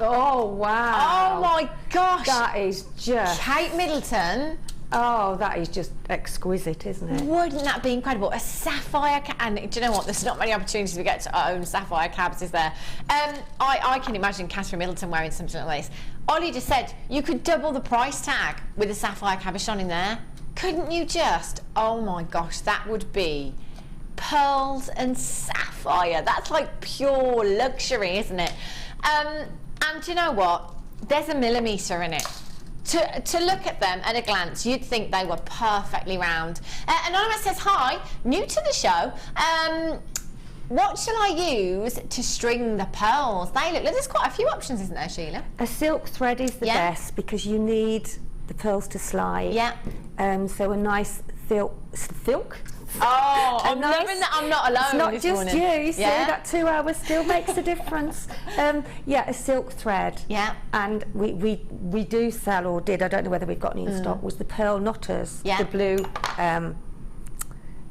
Oh, wow. Oh my gosh. That is just... Kate Middleton. Oh, that is just exquisite, isn't it? Wouldn't that be incredible? A sapphire and do you know what? There's not many opportunities we get to own sapphire cabs, is there? I can imagine Catherine Middleton wearing something like this. Ollie just said you could double the price tag with a sapphire cabochon in there. Couldn't you just? Oh my gosh, that would be pearls and sapphire. That's like pure luxury, isn't it? And do you know what? There's a millimetre in it. To look at them at a glance, you'd think they were perfectly round. Anonymous says, hi, new to the show. What shall I use to string the pearls? They look, there's quite a few options, isn't there, Sheila? A silk thread is the best because you need the pearls to slide. Yeah. So a nice silk. Oh, I'm loving that I'm not alone. It's not this just morning. you see, that 2 hours still makes a difference. Yeah, a silk thread. Yeah. And we do sell, or did, I don't know whether we've got any in stock, was the pearl knotters. Yeah. The blue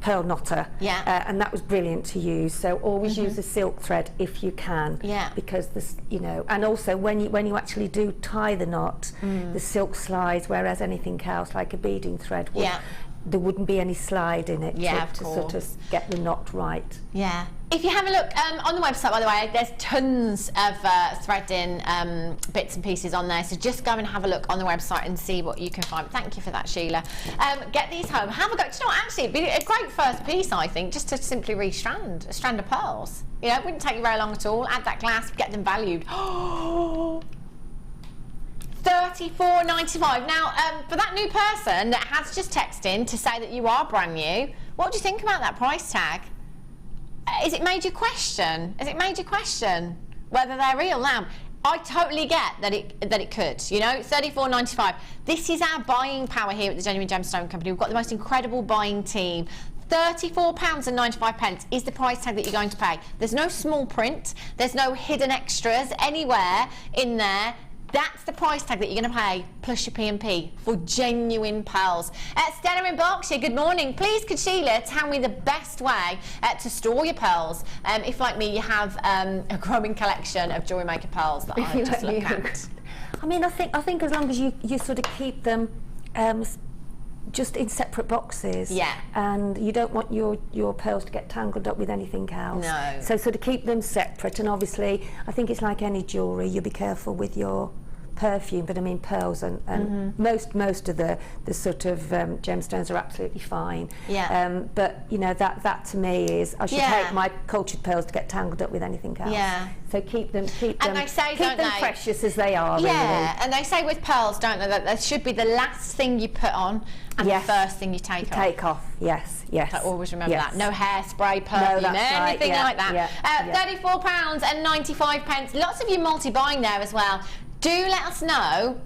pearl knotter. Yeah. And that was brilliant to use. So always use a silk thread if you can. Yeah. Because this, you know, and also when you actually do tie the knot, the silk slides, whereas anything else like a beading thread would. Yeah. There wouldn't be any slide in it to sort of get the knot right. Yeah. If you have a look on the website, by the way, there's tons of threading bits and pieces on there, so just go and have a look on the website and see what you can find. Thank you for that, Sheila. Get these home, have a go. Do you know what, actually, it'd be a great first piece, I think, just to simply restrand a strand of pearls. You know, it wouldn't take you very long at all. Add that glass, get them valued. $34.95. Now, for that new person that has just texted in to say that you are brand new, what do you think about that price tag? Has it made you question? Has it made you question whether they're real? Now, I totally get that it could. You know, $34.95. This is our buying power here at the Genuine Gemstone Company. We've got the most incredible buying team. £34.95 is the price tag that you're going to pay. There's no small print. There's no hidden extras anywhere in there. That's the price tag that you're going to pay, plus your P&P, for genuine pearls. Stella in Berkshire, good morning. Please, could Sheila tell me the best way to store your pearls? If, like me, you have a growing collection of JewelleryMaker pearls that I just look at. I mean, I think as long as you sort of keep them just in separate boxes. Yeah. And you don't want your pearls to get tangled up with anything else. No. So sort of keep them separate, and obviously I think it's like any jewellery, you be careful with your perfume, but I mean pearls and most of the sort of gemstones are absolutely fine. Yeah. But you know that to me is I should hate my cultured pearls to get tangled up with anything else. Yeah. So keep them they say, keep them precious as they are. Yeah. Really. And they say with pearls, don't they, that they should be the last thing you put on and the first thing you take off. Take off. Yes. Yes. I always remember that. No hairspray, No, perfume, that's anything right. like that. £34.95. Lots of you multi-buying there as well. Do let us know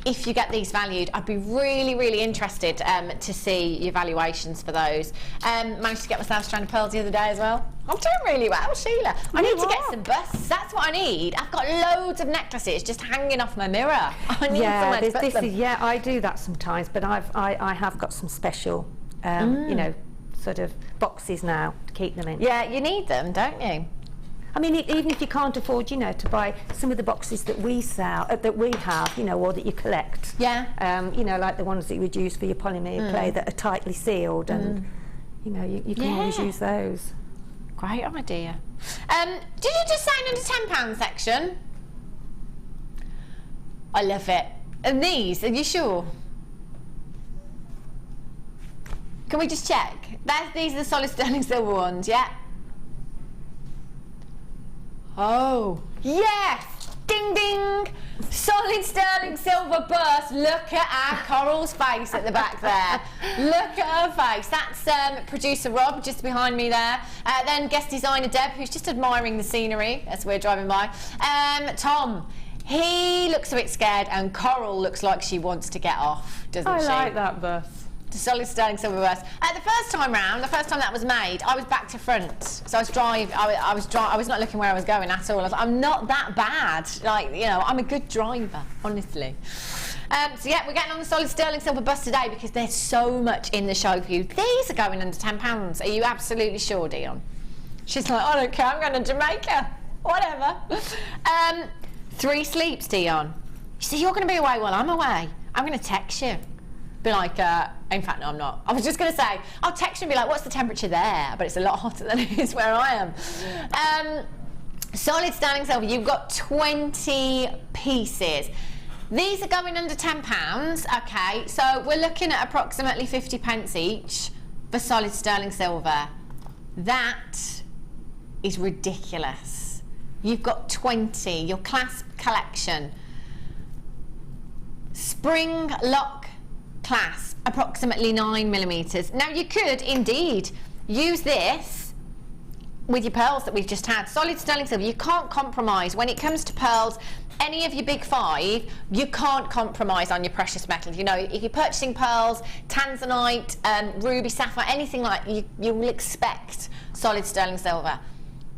if you get these valued. I'd be really, really interested to see your valuations for those. Managed to get myself a strand of pearls the other day as well. I'm doing really well, Sheila. I need to get some busts. That's what I need. I've got loads of necklaces just hanging off my mirror. I need somewhere to put them. I do that sometimes, but I have got some special, you know, sort of boxes now to keep them in. Yeah, you need them, don't you? I mean, even if you can't afford, you know, to buy some of the boxes that we sell, that we have, you know, or that you collect. Yeah. You know, like the ones that you would use for your polymer clay that are tightly sealed, and you know, you can always use those. Great idea. Did you just say an under £10 section? I love it. And these, are you sure? Can we just check? These are the solid sterling silver ones, yeah? Oh, yes! Ding, ding! Solid sterling silver burst. Look at our Coral's face at the back there. Look at her face. That's producer Rob just behind me there. Then guest designer Deb, who's just admiring the scenery as we're driving by. Tom, he looks a bit scared, and Coral looks like she wants to get off, doesn't she? I like that burst. The solid sterling silver burst. The first time round, the first time that was made, I was back to front. So I was not looking where I was going at all. I was like, I'm not that bad. Like, you know, I'm a good driver, honestly. So yeah, we're getting on the solid sterling silver bust today because there's so much in the show for you. These are going under £10. Are you absolutely sure, Dion? She's like, I don't care, I'm going to Jamaica. Whatever. 3 sleeps, Dion. You see, you're going to be away while I'm away. I'm going to text you. Be like, in fact, no, I'm not. I was just going to say, I'll text you and be like, what's the temperature there? But it's a lot hotter than it is where I am. Solid sterling silver, you've got 20 pieces. These are going under £10, okay, so we're looking at approximately 50 pence each for solid sterling silver. That is ridiculous. You've got 20, your clasp collection. Spring lock clasp, approximately 9mm. Now you could indeed use this with your pearls that we've just had. Solid sterling silver, you can't compromise when it comes to pearls. Any of your big 5, you can't compromise on your precious metals. You know, if you're purchasing pearls, tanzanite, ruby, sapphire, anything like that, you will expect solid sterling silver.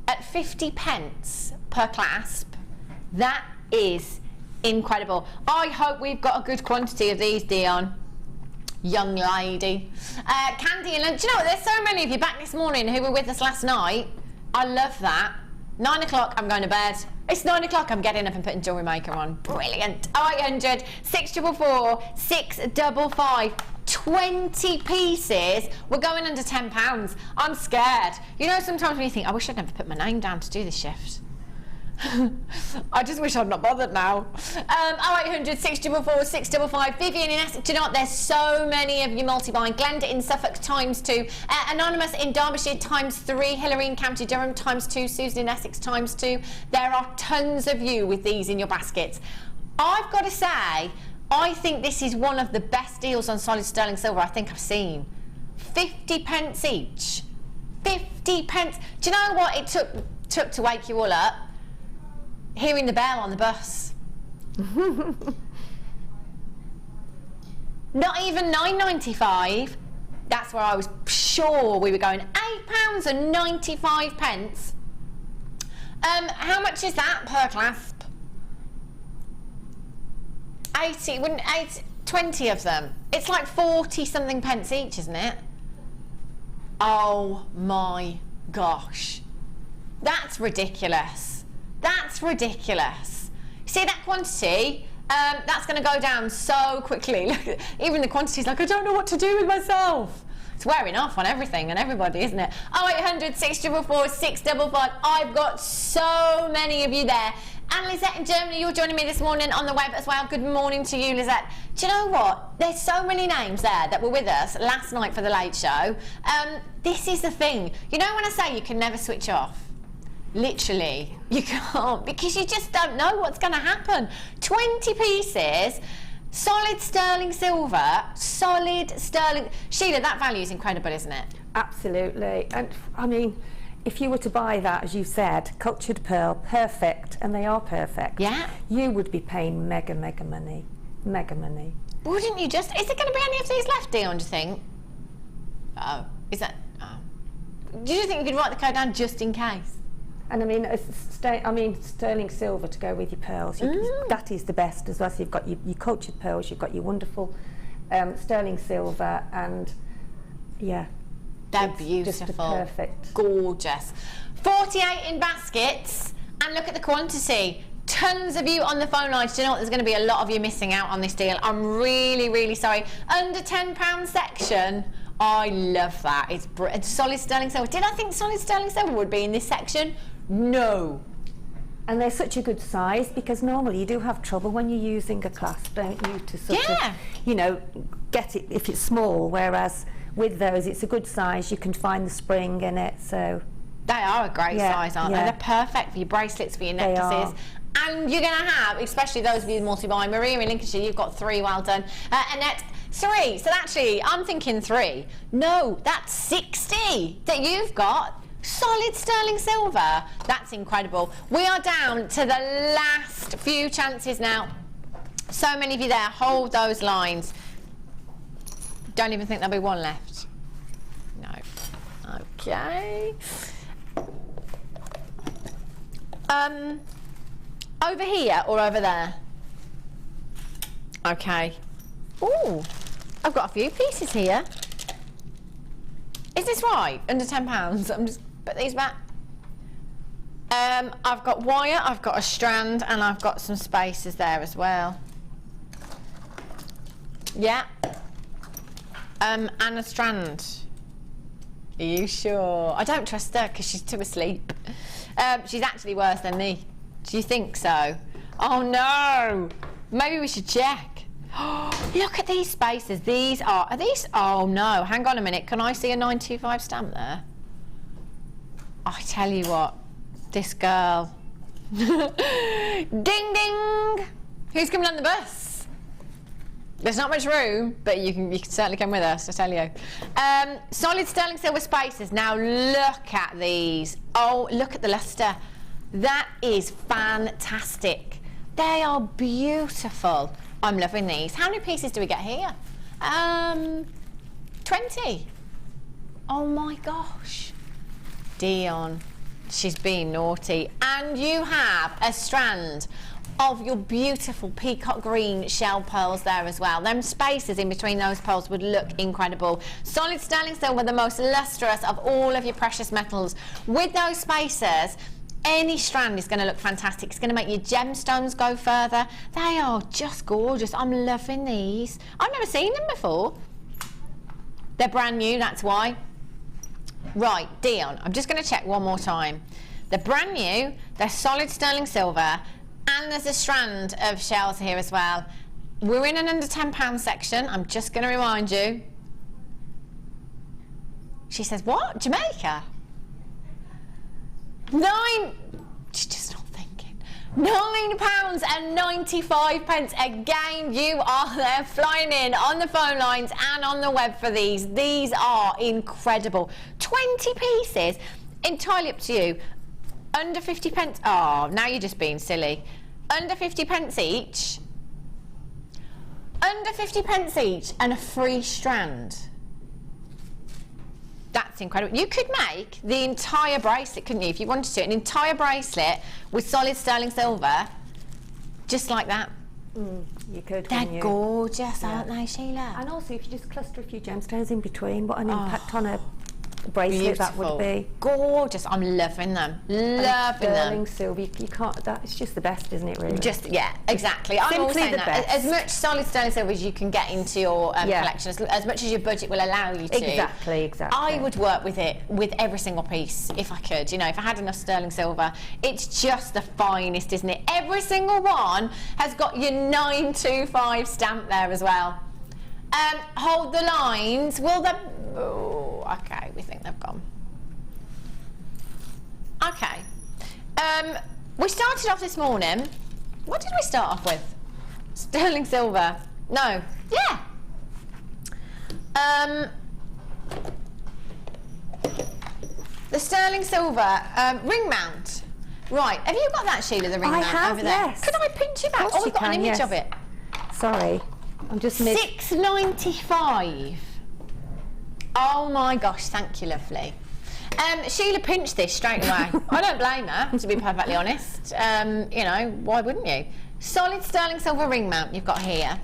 At 50 pence per clasp, that is incredible. I hope we've got a good quantity of these, Dion. Young lady. Candy and lunch. Do you know what? There's so many of you back this morning who were with us last night. I love that. 9 o'clock, I'm going to bed. It's 9 o'clock, I'm getting up and putting JewelleryMaker on. Brilliant. 0800 644 655. 20 pieces. We're going under £10. I'm scared. You know, sometimes when you think, I wish I'd never put my name down to do this shift. I just wish I'd not bothered now. 0800 644 655. Vivian in Essex. Do you know what? There's so many of you multi-buying. Glenda in Suffolk ×2. Anonymous in Derbyshire ×3. Hilary in County Durham ×2. Susan in Essex ×2. There are tons of you with these in your baskets. I've got to say, I think this is one of the best deals on solid sterling silver I think I've seen. 50 pence each. 50 pence. Do you know what it took to wake you all up? Hearing the bell on the bus. Not even £9.95. That's where I was sure we were going. £8.95. How much is that per clasp? 20 of them. It's like 40 something pence each, isn't it? Oh my gosh. That's ridiculous. That's ridiculous. See that quantity? That's going to go down so quickly. Look, even the quantity's like, I don't know what to do with myself. It's wearing off on everything and everybody, isn't it? 0800 644 655. I've got so many of you there. And Lizette in Germany, you're joining me this morning on the web as well. Good morning to you, Lizette. Do you know what? There's so many names there that were with us last night for the late show. This is the thing. You know when I say you can never switch off? Literally, you can't, because you just don't know what's going to happen. 20 pieces, solid sterling silver, solid sterling... Sheila, that value is incredible, isn't it? Absolutely. And, I mean, if you were to buy that, as you said, cultured pearl, perfect, and they are perfect, yeah, you would be paying mega money. Mega money. Wouldn't you just... Is there going to be any of these left, Dion, do you think? Oh, is that... Oh. Do you think you could write the code down just in case? And I mean, sterling silver to go with your pearls, that is the best as well. So you've got your cultured pearls, you've got your wonderful sterling silver, and yeah, they're beautiful, just perfect, gorgeous. 48 in baskets, and look at the quantity. Tons of you on the phone lines. Do you know what? There's going to be a lot of you missing out on this deal. I'm really sorry. Under £10 section. I love that. It's solid sterling silver. Did I think solid sterling silver would be in this section? No. And they're such a good size, because normally you do have trouble when you're using a clasp, don't you, to sort of, you know, get it if it's small, whereas with those it's a good size, you can find the spring in it, so... They are a great size, aren't they? They're perfect for your bracelets, for your necklaces. And you're going to have, especially those of you multi-buy, Maria in Lincolnshire, you've got 3, well done. Annette, 3, so actually I'm thinking 3. No, that's 60 that you've got. Solid sterling silver. That's incredible. We are down to the last few chances now. So many of you there. Hold those lines. Don't even think there'll be one left. No. Okay. Over here or over there? Okay. Ooh, I've got a few pieces here. Is this right? Under £10? I'm just put these back. I've got wire, I've got a strand, and I've got some spacers there as well. Yeah. And a strand. Are you sure? I don't trust her because she's too asleep. She's actually worse than me. Do you think so? Oh no! Maybe we should check. Look at these spacers. These are these? Oh no! Hang on a minute. Can I see a 925 stamp there? I tell you what, this girl. Ding ding! Who's coming on the bus? There's not much room, but you can certainly come with us, I tell you. Solid sterling silver spacers. Now look at these. Oh, look at the luster. That is fantastic. They are beautiful. I'm loving these. How many pieces do we get here? 20. Oh my gosh. Dion, she's being naughty. And you have a strand of your beautiful peacock green shell pearls there as well. Them spaces in between those pearls would look incredible. Solid sterling silver, the most lustrous of all of your precious metals. With those spacers, any strand is going to look fantastic. It's going to make your gemstones go further. They are just gorgeous. I'm loving these. I've never seen them before. They're brand new, that's why. Right, Dion, I'm just going to check one more time. They're brand new, they're solid sterling silver, and there's a strand of shells here as well. We're in an under £10 section. I'm just going to remind you. She says, what? Jamaica? She's just not thinking. £9.95. Again, you are there flying in on the phone lines and on the web for these. These are incredible. 20 pieces, entirely up to you. Under 50 pence. Oh, now you're just being silly. Under 50 pence each. Under 50 pence each and a free strand. That's incredible. You could make the entire bracelet, couldn't you, if you wanted to? An entire bracelet with solid sterling silver, just like that. You could. They're gorgeous, aren't they, Sheila? And also, if you just cluster a few gemstones in between, what an impact on a bracelet that would be. Gorgeous. I'm loving them. Loving them. Sterling silver, you can't. It's just the best, isn't it? Really. Just exactly. I'm all saying the that. best. As much solid sterling silver as you can get into your collection, as much as your budget will allow you to. Exactly. I would work with it with every single piece if I could. You know, if I had enough sterling silver, it's just the finest, isn't it? Every single one has got your 925 stamp there as well. Hold the lines. Will the... Oh, okay, we think they've gone. Okay. We started off this morning. What did we start off with? Sterling silver. No. Yeah. The sterling silver ring mount. Right. Have you got that, Sheila, the ring mount over there? Yes. Could I pinch it back? Oh, we've got an image of it. Sorry. I'm just £6.95. Oh my gosh, thank you, lovely. Sheila pinched this straight away. I don't blame her, to be perfectly honest. You know, why wouldn't you? Solid sterling silver ring mount you've got here.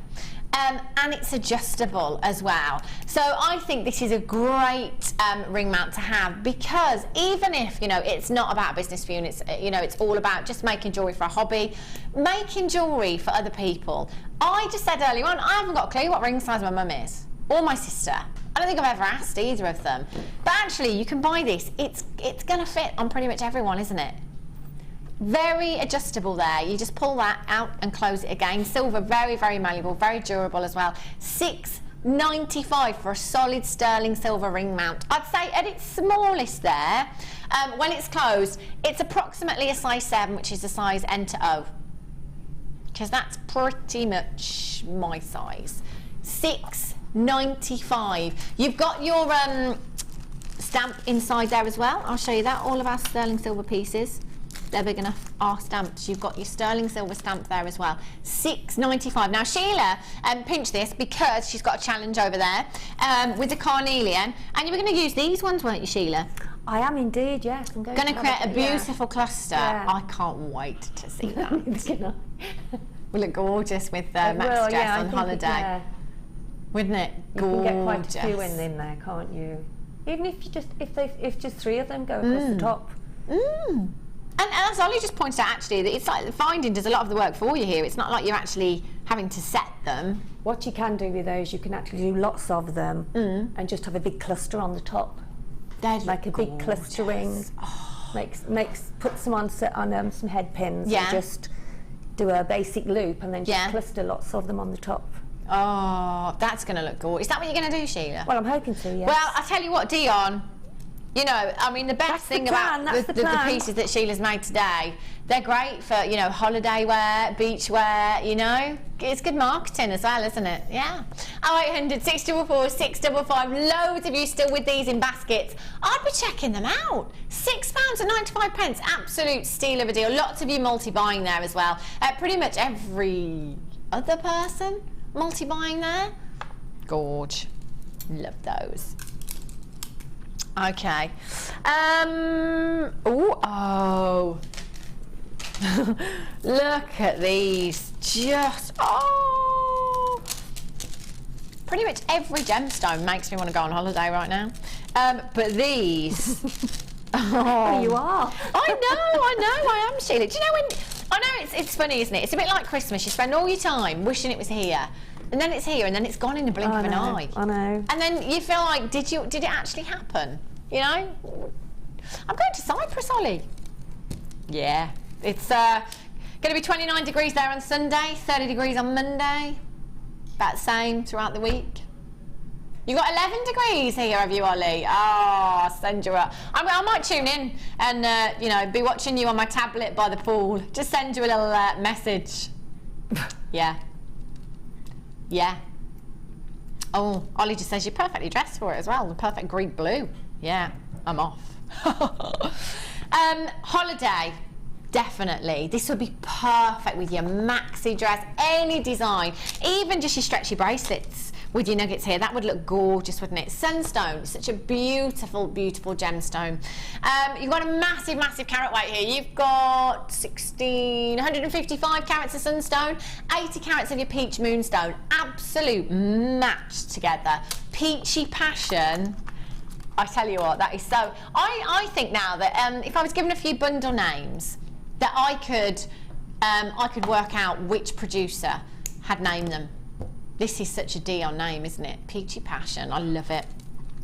And it's adjustable as well. So I think this is a great ring mount to have, because even if, you know, it's not about business for you and it's, you know, it's all about just making jewellery for a hobby, making jewellery for other people. I just said earlier on, I haven't got a clue what ring size my mum is, or my sister. I don't think I've ever asked either of them. But actually, you can buy this. It's going to fit on pretty much everyone, isn't it? Very adjustable there. You just pull that out and close it again. Silver, very, very malleable, very durable as well. £6.95 for a solid sterling silver ring mount. I'd say at its smallest there, when it's closed, it's approximately a size 7, which is a size N to O. Because that's pretty much my size. £6.95. You've got your stamp inside there as well. I'll show you that. All of our sterling silver pieces, they're big enough, are stamped. You've got your sterling silver stamp there as well. £6.95. Now Sheila pinched this because she's got a challenge over there with the carnelian, and you were going to use these ones, weren't you, Sheila? I am indeed, yes. I'm going to create a beautiful cluster. Yeah. I can't wait to see that. We'll look gorgeous with Matt's dress on holiday. Wouldn't it? Gorgeous. You can get quite a few in there, can't you? Even if you just if just 3 of them go across the top. And as Ollie just pointed out, actually, that it's like the finding does a lot of the work for you here. It's not like you're actually having to set them. What you can do with those, you can actually do lots of them and just have a big cluster on the top. They'd like a gorgeous. Big clustering. Put some on some head pins and just do a basic loop and then just cluster lots of them on the top. Oh, that's going to look gorgeous. Is that what you're going to do, Sheila? Well, I'm hoping to, yes. Well, I'll tell you what, Dion, you know, I mean, the best thing about the pieces that Sheila's made today, they're great for, you know, holiday wear, beach wear, you know. It's good marketing as well, isn't it? Yeah. 0800 644 655. Loads of you still with these in baskets. I'd be checking them out. £6.95. Absolute steal of a deal. Lots of you multi-buying there as well. Pretty much every other person multi-buying there. Gorge. Love those. Okay. Oh. Look at these. Just, pretty much every gemstone makes me want to go on holiday right now. But these. Oh, you are. I am, Sheila. Do you know when, I know it's funny, isn't it? It's a bit like Christmas. You spend all your time wishing it was here. And then it's here, and then it's gone in the blink of an eye. I know. And then you feel like, did it actually happen? You know? I'm going to Cyprus, Ollie. Yeah. It's going to be 29 degrees there on Sunday, 30 degrees on Monday. About the same throughout the week. You've got 11 degrees here, have you, Ollie? Oh, send you up. I might tune in and, you know, be watching you on my tablet by the pool. Just send you a little message. Yeah. Yeah. Oh, Ollie just says you're perfectly dressed for it as well. The perfect Greek blue. Yeah, I'm off. Holiday. Definitely. This would be perfect with your maxi dress, any design, even just your stretchy bracelets with your nuggets here. That would look gorgeous, wouldn't it? Sunstone, such a beautiful, beautiful gemstone. You've got a massive, massive carat weight here. You've got 155 carats of sunstone, 80 carats of your peach moonstone. Absolute match together. Peachy passion. I tell you what, that is so... I think now that if I was given a few bundle names, that I could work out which producer had named them. This is such a Dion name, isn't it? Peachy Passion, I love it.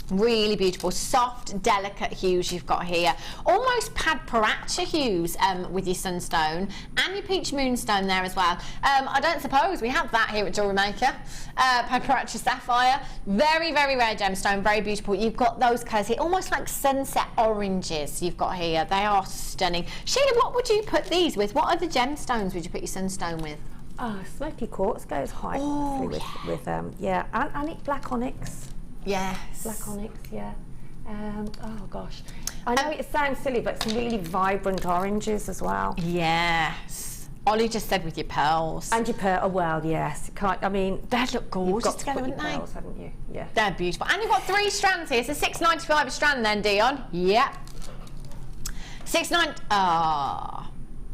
Really beautiful, soft, delicate hues you've got here. Almost Padparacha hues with your sunstone and your peach moonstone there as well. I don't suppose we have that here at JewelleryMaker. Padparacha sapphire, very, very rare gemstone, very beautiful. You've got those colours here, almost like sunset oranges you've got here. They are stunning. Sheila, what would you put these with? What other gemstones would you put your sunstone with? Oh, smoky quartz goes high with yeah, and black onyx. Yes. Black onyx, yeah. Oh gosh, I know it sounds silly, but some really vibrant oranges as well. Yes. Ollie just said with your pearls. And your pearl. Oh well, yes. I mean, they'd look gorgeous together, wouldn't they? Pearls, haven't you? Yeah. They're beautiful. And you've got 3 strands here, so £6.95 a strand then, Dion. Yep.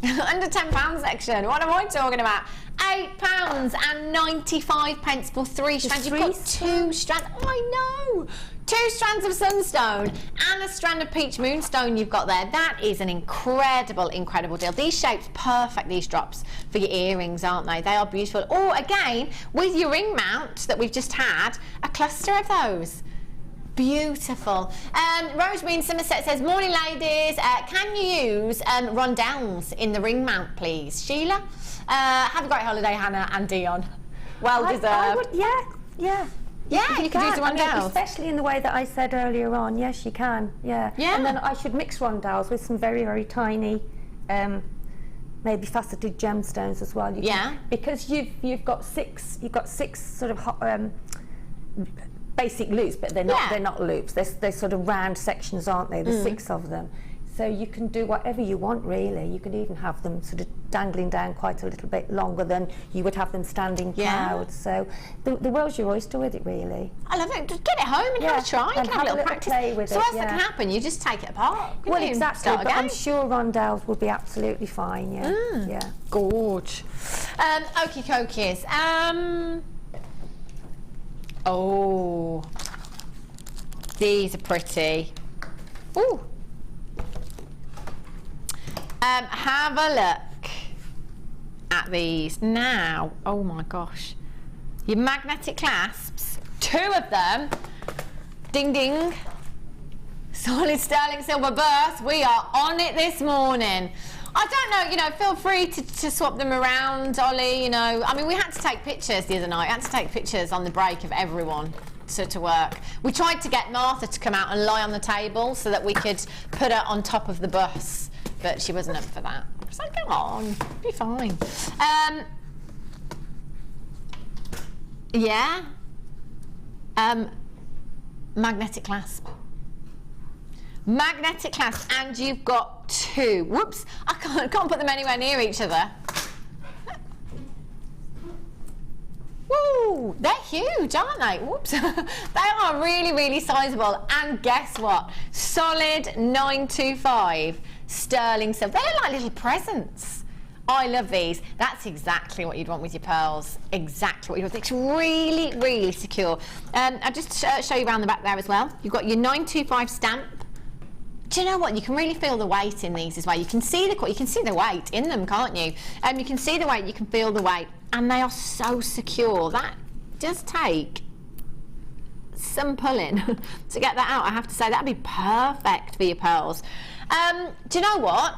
Under £10 section. What am I talking about? £8.95 for 3 strands. You've got 2 strands. Oh, I know. 2 strands of sunstone and a strand of peach moonstone you've got there. That is an incredible, incredible deal. These shapes perfect, these drops, for your earrings, aren't they? They are beautiful. Or again, with your ring mount that we've just had, a cluster of those. Beautiful. Rosemary in Somerset says, morning ladies, can you use rondelles in the ring mount please? Sheila? Have a great holiday, Hannah and Dion. Well deserved. I would, yeah. Yeah, you can use rondelles. I mean, especially in the way that I said earlier on. Yes, you can. Yeah. And then I should mix rondelles with some very, very tiny, maybe faceted gemstones as well. Because you've got six sort of basic loops, but they're not loops. They're sort of round sections, aren't they? There's 6 of them. So you can do whatever you want, really. You can even have them sort of dangling down quite a little bit longer than you would have them standing proud. So the world's your oyster with it, really. I love it. Just get it home and have a try. You can have a little practice. Play with so what's that can happen? You just take it apart. Well, exactly. But I'm sure rondelles will be absolutely fine. Yeah. Yeah. Gorge. Okie dokies. Oh, these are pretty. Ooh. Have a look at these now. Oh my gosh. Your magnetic clasps, 2 of them. Ding ding. Solid sterling silver burst. We are on it this morning. I don't know, you know, feel free to swap them around, Ollie, you know. I mean, we had to take pictures the other night. I had to take pictures on the break of everyone to work. We tried to get Martha to come out and lie on the table so that we could put her on top of the bus, but she wasn't up for that. I was like, come on, be fine. Yeah. Magnetic clasp. Magnetic clasp, and you've got 2. Whoops, I can't put them anywhere near each other. Woo, they're huge, aren't they? Whoops. They are really, really sizable. And guess what? Solid 925 sterling silver. They look like little presents. I love these. That's exactly what you'd want with your pearls. Exactly what you'd want. It's really, really secure. I'll just show you around the back there as well. You've got your 925 stamp. Do you know what? You can really feel the weight in these as well. You can see the weight in them, can't you? You can see the weight, you can feel the weight, and they are so secure. That does take some pulling to get that out, I have to say. That'd be perfect for your pearls. Do you know what?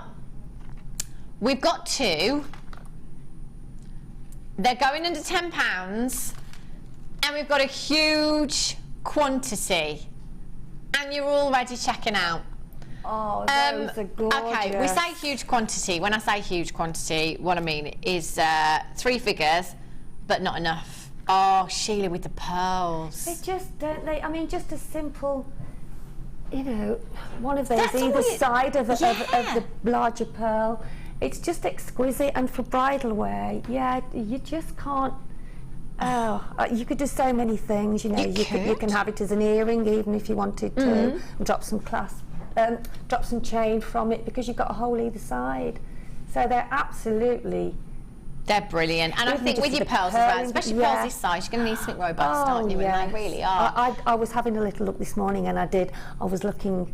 We've got 2. They're going under £10, and we've got a huge quantity, and you're already checking out. Oh, those are gorgeous. Okay, we say huge quantity. When I say huge quantity, what I mean is 3 figures, but not enough. Oh, Sheila with the pearls. They just, don't they? I mean, just a simple, you know, one of those That's either side of yeah. the larger pearl. It's just exquisite, and for bridal wear, yeah, you just can't. Oh, you could do so many things. You know, you can have it as an earring, even if you wanted to, and drop some clasp. Drop some chain from it, because you've got a hole either side. So they're absolutely... They're brilliant. And I think with your pearls as well, especially pearls this size, you're going to need something robust, aren't you? Yes. And they really are. I was having a little look this morning, and I was looking...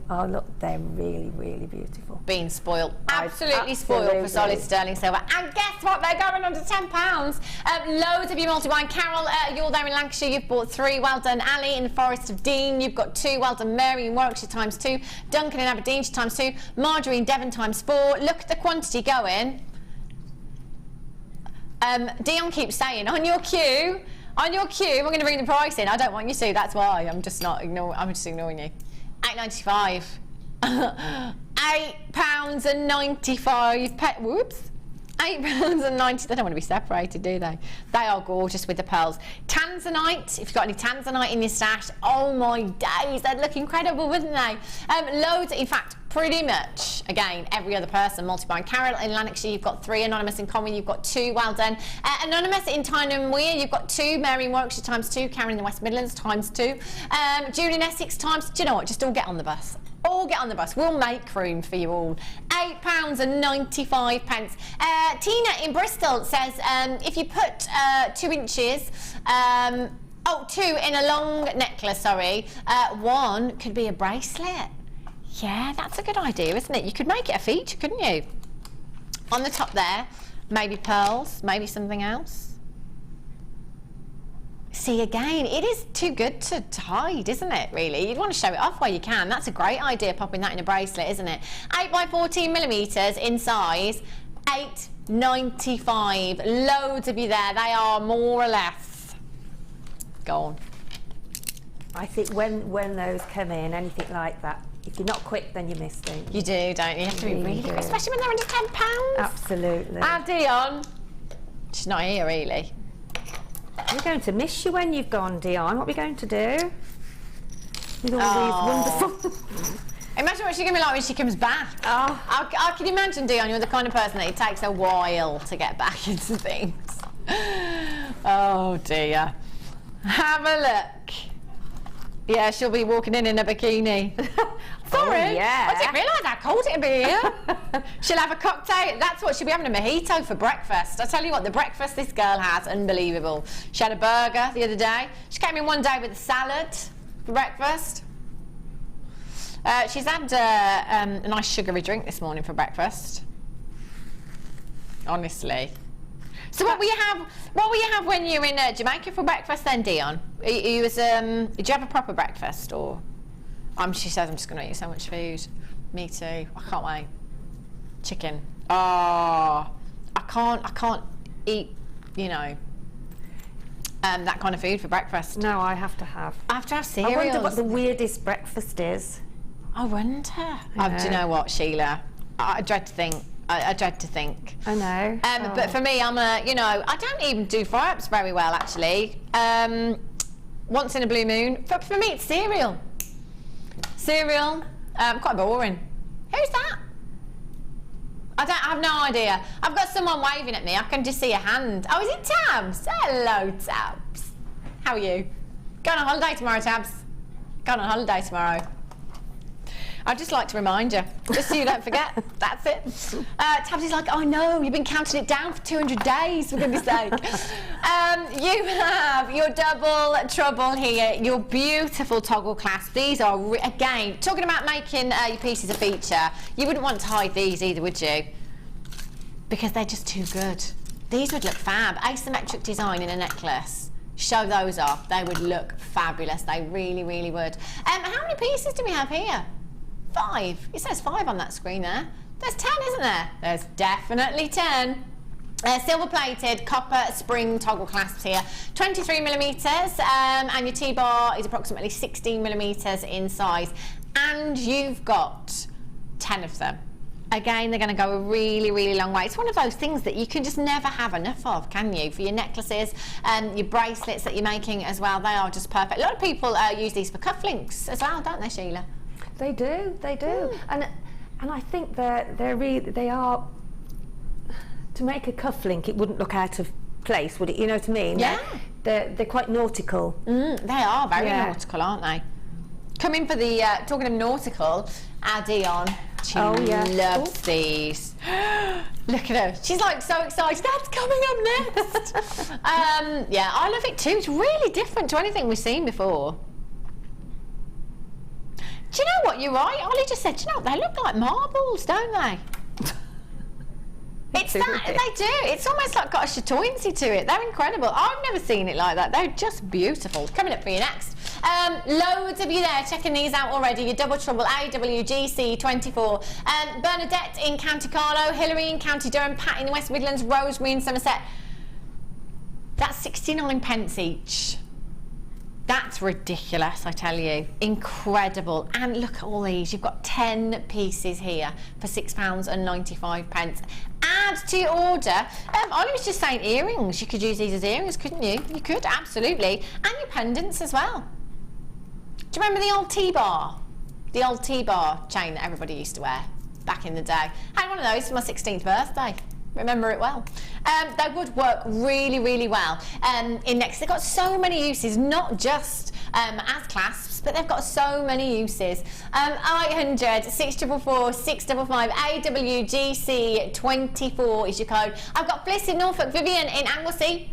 oh look, they're really, really beautiful. Being spoiled, absolutely spoiled for solid sterling silver. And guess what? They're going under £10. Loads of you multi-buying. Carol, you're there in Lancashire. You've bought 3. Well done. Ali in the Forest of Dean. You've got 2. Well done. Mary in Warwickshire ×2. Duncan in Aberdeenshire ×2. Marjorie in Devon ×4. Look at the quantity going. Dion keeps saying on your queue, we're going to bring the price in. I don't want you to. That's why I'm just ignoring you. £8.95. £8.95. Whoops. £8.90. They don't want to be separated, do they? They are gorgeous with the pearls. Tanzanite, if you've got any Tanzanite in your stash, oh my days, they'd look incredible, wouldn't they? Loads, in fact, pretty much, again, every other person multi-buying. Carol in Lanarkshire, you've got 3. Anonymous in Conwy, you've got 2. Well done. Anonymous in Tyne and Weir, you've got 2. Mary in Warwickshire ×2. Karen in the West Midlands ×2. Julie in Essex do you know what? Just all get on the bus. All get on the bus. We'll make room for you all. £8.95. Tina in Bristol says if you put 2 inches, 2 in a long necklace, sorry, 1 could be a bracelet. Yeah, that's a good idea, isn't it? You could make it a feature, couldn't you? On the top there, maybe pearls, maybe something else. See, again, it is too good to hide, isn't it, really? You'd want to show it off while you can. That's a great idea, popping that in a bracelet, isn't it? 8 by 14 millimetres in size, £8.95. Loads of you there. They are more or less. Go on. I think when those come in, anything like that, if you're not quick, then you miss, don't you? You do, don't you? You have to be really quick, especially when they're under £10. Absolutely. Dion. She's not here, really. We're going to miss you when you've gone, Dion. What are we going to do? With all these wonderful... Imagine what she's going to be like when she comes back. Oh. I can imagine, Dion, you're the kind of person that it takes a while to get back into things. Oh, dear. Have a look. Yeah, she'll be walking in a bikini. Sorry. Oh, yeah. I didn't realise how cold it'd be here. She'll have a cocktail. That's what she'll be having, a mojito for breakfast. I tell you what, the breakfast this girl has, unbelievable. She had a burger the other day. She came in one day with a salad for breakfast. She's had a nice sugary drink this morning for breakfast. Honestly. So what will you have? What will you have when you're in Jamaica for breakfast then, Dion? Did you have a proper breakfast, or? She says I'm just going to eat so much food. Me too. I can't wait. Chicken. Oh, I can't eat. You know. That kind of food for breakfast. No, I have to have. I have to have cereals. I wonder what the weirdest breakfast is. I wonder. Do you know what, Sheila? I dread to think. I dread to think. I know. But for me, I don't even do fry-ups very well, actually. Once in a blue moon. For me, it's cereal. Cereal. Quite boring. Who's that? I have no idea. I've got someone waving at me. I can just see a hand. Oh, is it Tabs? Hello, Tabs. How are you? Going on holiday tomorrow, Tabs. Going on holiday tomorrow. I'd just like to remind you, just so you don't forget. That's it. Tabs is like, oh no, you've been counting it down for 200 days, for goodness sake. You have your double trouble here, your beautiful toggle clasp. These are, again, talking about making your pieces a feature, you wouldn't want to hide these either, would you? Because they're just too good. These would look fab. Asymmetric design in a necklace. Show those off. They would look fabulous. They really, really would. How many pieces do we have here? 5. It says 5 on that screen there. There's 10, isn't there? There's definitely 10. Silver plated copper spring toggle clasps here, 23 millimeters, and your T-bar is approximately 16 millimeters in size, and you've got 10 of them. Again, they're going to go a really, really long way. It's one of those things that you can just never have enough of, can you? For your necklaces and your bracelets that you're making as well, they are just perfect. A lot of people use these for cufflinks as well, don't they, Sheila? They do, and I think they are. To make a cufflink, it wouldn't look out of place, would it? You know what I mean? Yeah. They're quite nautical. They are very nautical, aren't they? Coming for the talking of nautical, our Dion. She loves these. Look at her. She's like so excited. That's coming up next. Yeah, I love it too. It's really different to anything we've seen before. Do you know what? You're right. Ollie just said, do you know what? They look like marbles, don't they? It's that, they do. It's almost like got a chatoyancy to it. They're incredible. I've never seen it like that. They're just beautiful. Coming up for you next. Loads of you there checking these out already. Your Double Trouble AWGC 24. Bernadette in County Carlow, Hilary in County Durham, Pat in the West Midlands, Rosemary in Somerset. That's 69 pence each. That's ridiculous, I tell you. Incredible. And look at all these. You've got 10 pieces here for £6.95. Add to your order. Ollie was just saying earrings. You could use these as earrings, couldn't you? You could, absolutely. And your pendants as well. Do you remember the old T-bar? The old T-bar chain that everybody used to wear back in the day. I had one of those for my 16th birthday. Remember it well. They would work really, really well in necks. They've got so many uses, not just as clasps, but they've got so many uses. 800 644 655 AWGC 24 is your code. I've got Bliss in Norfolk, Vivian in Anglesey,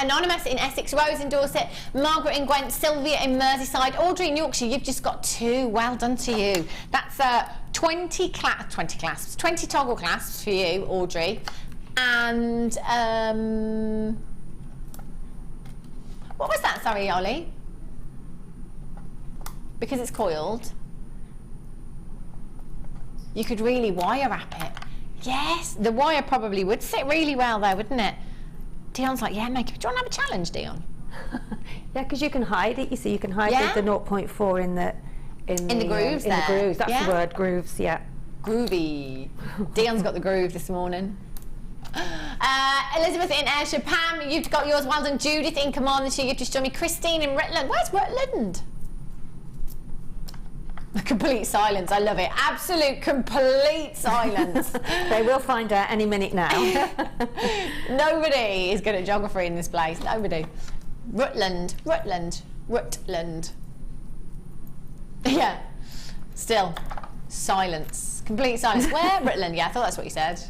Anonymous in Essex, Rose in Dorset, Margaret in Gwent, Sylvia in Merseyside, Audrey in Yorkshire. You've just got 2. Well done to you. That's 20 clasps, 20 toggle clasps for you, Audrey. And what was that? Sorry, Ollie. Because it's coiled, you could really wire wrap it. Yes, the wire probably would sit really well there, wouldn't it? Dion's like, yeah, make it. Do you want to have a challenge, Dion? Yeah, because you can hide it. You see, you can hide the 0.4 in the grooves. In the grooves. That's the word, grooves. Yeah. Groovy. Dion's got the groove this morning. Elizabeth in Ayrshire, Pam, you've got yours. Well done. Judith in Carmarthenshire, you've just joined me. Christine in Rutland. Where's Rutland? Complete silence. I love it. Absolute complete silence. They will find out any minute now. Nobody is good at geography in this place. Nobody. Rutland. Yeah. Still. Silence. Complete silence. Where? Rutland. Yeah, I thought that's what you said.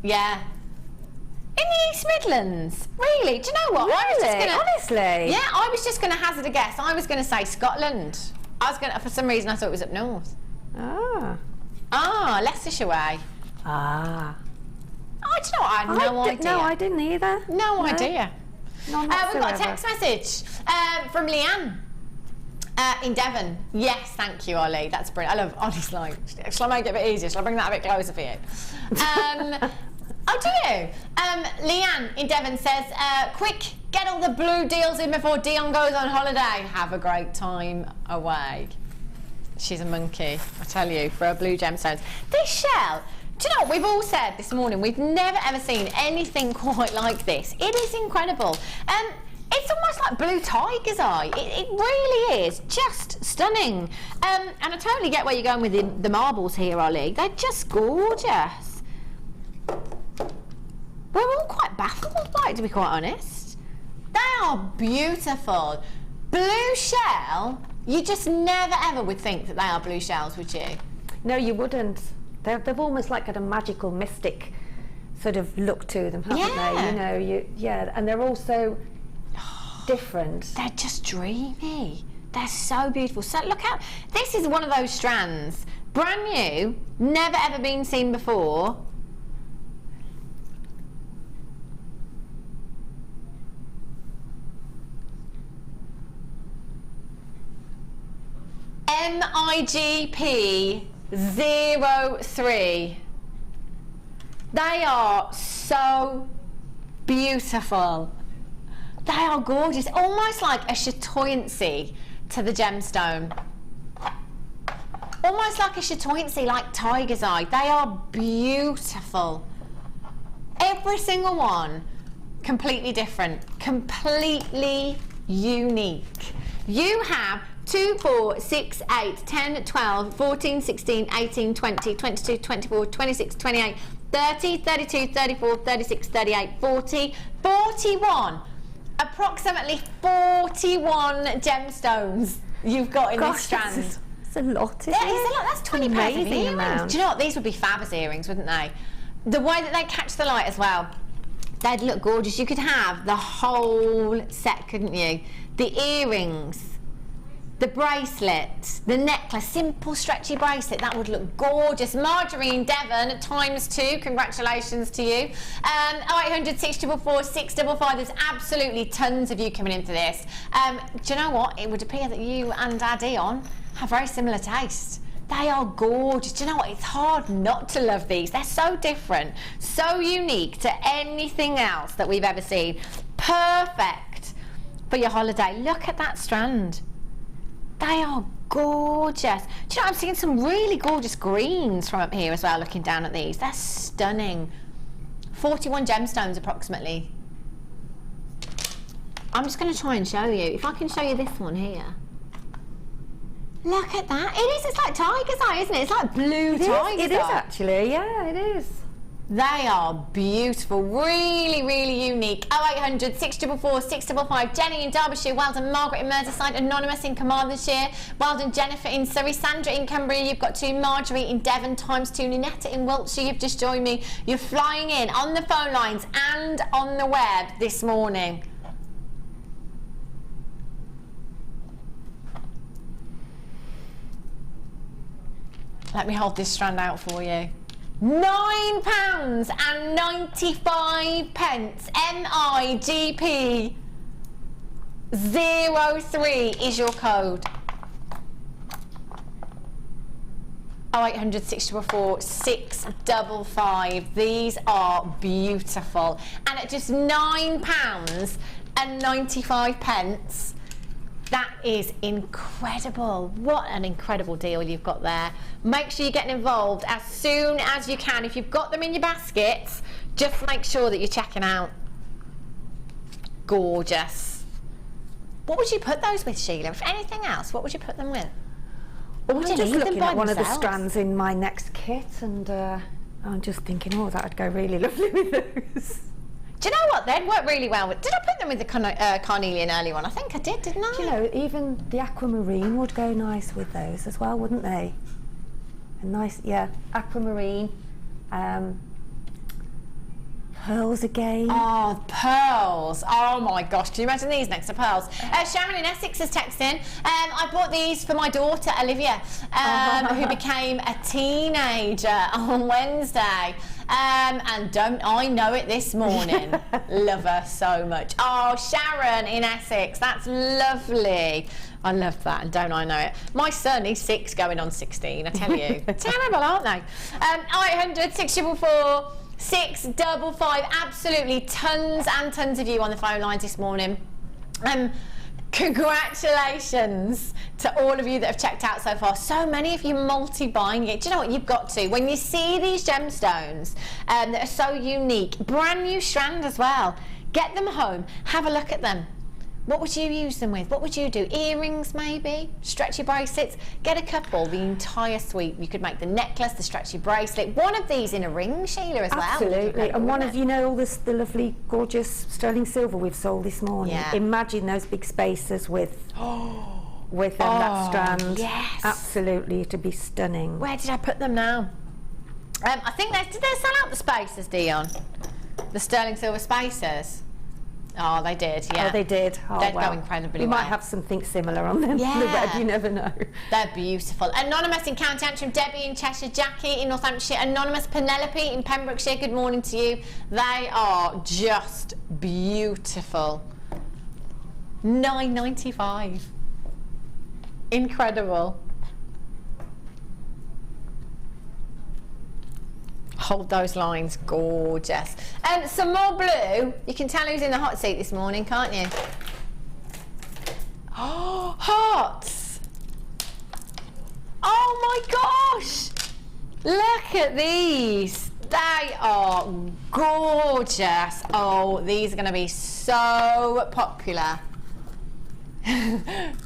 Yeah. In the East Midlands. Really? Do you know what? Really? I was just gonna, honestly? Yeah, I was just going to hazard a guess. I was going to say Scotland. I was going to, for some reason I thought it was up north. Ah. Ah, Leicestershire way. Ah. Oh, do you know what? I had no idea. No, I didn't either. No idea. None We've got a whatsoever. text message from Leanne in Devon. Yes, thank you, Ollie. That's brilliant. I love Ollie's line. Shall I make it a bit easier? Shall I bring that a bit closer for you? Oh, do you? Leanne in Devon says, quick, get all the blue deals in before Dion goes on holiday. Have a great time away. She's a monkey, I tell you, for her blue gemstones. This shell, do you know what we've all said this morning? We've never ever seen anything quite like this. It is incredible. It's almost like blue tiger's eye. It really is. Just stunning. And I totally get where you're going with the marbles here, Ollie. They're just gorgeous. We're all quite baffled by it, to be quite honest. They are beautiful. Blue shell, you just never ever would think that they are blue shells, would you? No, you wouldn't. They've almost like got a magical, mystic sort of look to them, haven't they? You know, and they're also different. They're just dreamy. They're so beautiful. So look out, this is one of those strands, brand new, never ever been seen before. MIGP 03. They are so beautiful. They are gorgeous, almost like a chatoyancy to the gemstone. Almost like a chatoyancy, like tiger's eye. They are beautiful. Every single one, completely different, completely unique. You have 2, 4, 6, 8, 10, 12, 14, 16, 18, 20, 22, 24, 26, 28, 30, 32, 34, 36, 38, 40, 41. Approximately 41 gemstones you've got in this strand. It's a lot, isn't it? It's a lot. That's 20 pairs of earrings. Amount. Do you know what? These would be fab as earrings, wouldn't they? The way that they catch the light as well, they'd look gorgeous. You could have the whole set, couldn't you? The earrings, the bracelet, the necklace, simple stretchy bracelet, that would look gorgeous. Marjorie in Devon at ×2, congratulations to you. 0800 644 655, there's absolutely tons of you coming into this. Do you know what? It would appear that you and our Dion have very similar taste. They are gorgeous. Do you know what? It's hard not to love these. They're so different, so unique to anything else that we've ever seen. Perfect for your holiday. Look at that strand. They are gorgeous. Do you know, I'm seeing some really gorgeous greens from up here as well, looking down at these. They're stunning. 41 gemstones approximately. I'm just going to try and show you. If I can show you this one here. Look at that. It is. It's like tiger's eye, isn't it? It's like blue tiger's eye. It is actually. Yeah, it is. They are beautiful, really, really unique. 0800 644 655. Jenny in Derbyshire, well done. Margaret in Merseyside, Anonymous in Carmarthenshire, well done. Jennifer in Surrey, Sandra in Cumbria, you've got 2. Marjorie in Devon, ×2. Ninetta in Wiltshire, you've just joined me. You're flying in on the phone lines and on the web this morning. Let me hold this strand out for you. £9.95. MIGP 03 is your code. 0800 644 655. These are beautiful. And at just £9.95, that is incredible. What an incredible deal you've got there. Make sure you're getting involved as soon as you can. If you've got them in your baskets, just make sure that you're checking out. Gorgeous. What would you put those with, Sheila? If anything else, what would you put them with? Or would I'm you just leave them looking by at one of the themselves? strands in my next kit, and I'm just thinking, oh, that would go really lovely with those. Do you know what? They'd work really well with... Did I put them with the carnelian earlier on? I think I did, didn't I? Do you know, even the aquamarine would go nice with those as well, wouldn't they? A nice, yeah, aquamarine. pearls again. Oh, pearls. Oh my gosh, can you imagine these next to pearls? Sharon in Essex has texted in. I bought these for my daughter, Olivia, who became a teenager on Wednesday. And don't I know it this morning. Love her so much. Oh, Sharon in Essex, that's lovely. I love that, and don't I know it. My son, he's 6 going on 16, I tell you. Terrible, aren't they? 0800 644 655. Absolutely tons and tons of you on the phone lines this morning. Congratulations to all of you that have checked out so far. So many of you multi-buying it. Do you know what you've got to? When you see these gemstones that are so unique, brand new strand as well, get them home, have a look at them. What would you use them with? What would you do? Earrings maybe? Stretchy bracelets? Get a couple, the entire suite. You could make the necklace, the stretchy bracelet. One of these in a ring, Sheila, as well. Absolutely. And one of, you know, all this, the lovely, gorgeous sterling silver we've sold this morning. Yeah. Imagine those big spaces with that strand. Yes. Absolutely, it'd be stunning. Where did I put them now? I think did they sell out the spacers, Dion? The sterling silver spacers? Oh, they did, yeah. Oh, they did. Oh, They'd wow. go incredibly We well. might have something similar on them. Yeah. The red, you never know. They're beautiful. Anonymous in County Antrim, Debbie in Cheshire, Jackie in Northamptonshire, Anonymous Penelope in Pembrokeshire, good morning to you. They are just beautiful. $9.95. Incredible. Hold those lines, gorgeous. Some more blue. You can tell who's in the hot seat this morning, can't you? Oh, hearts. Oh my gosh. Look at these. They are gorgeous. Oh, these are going to be so popular.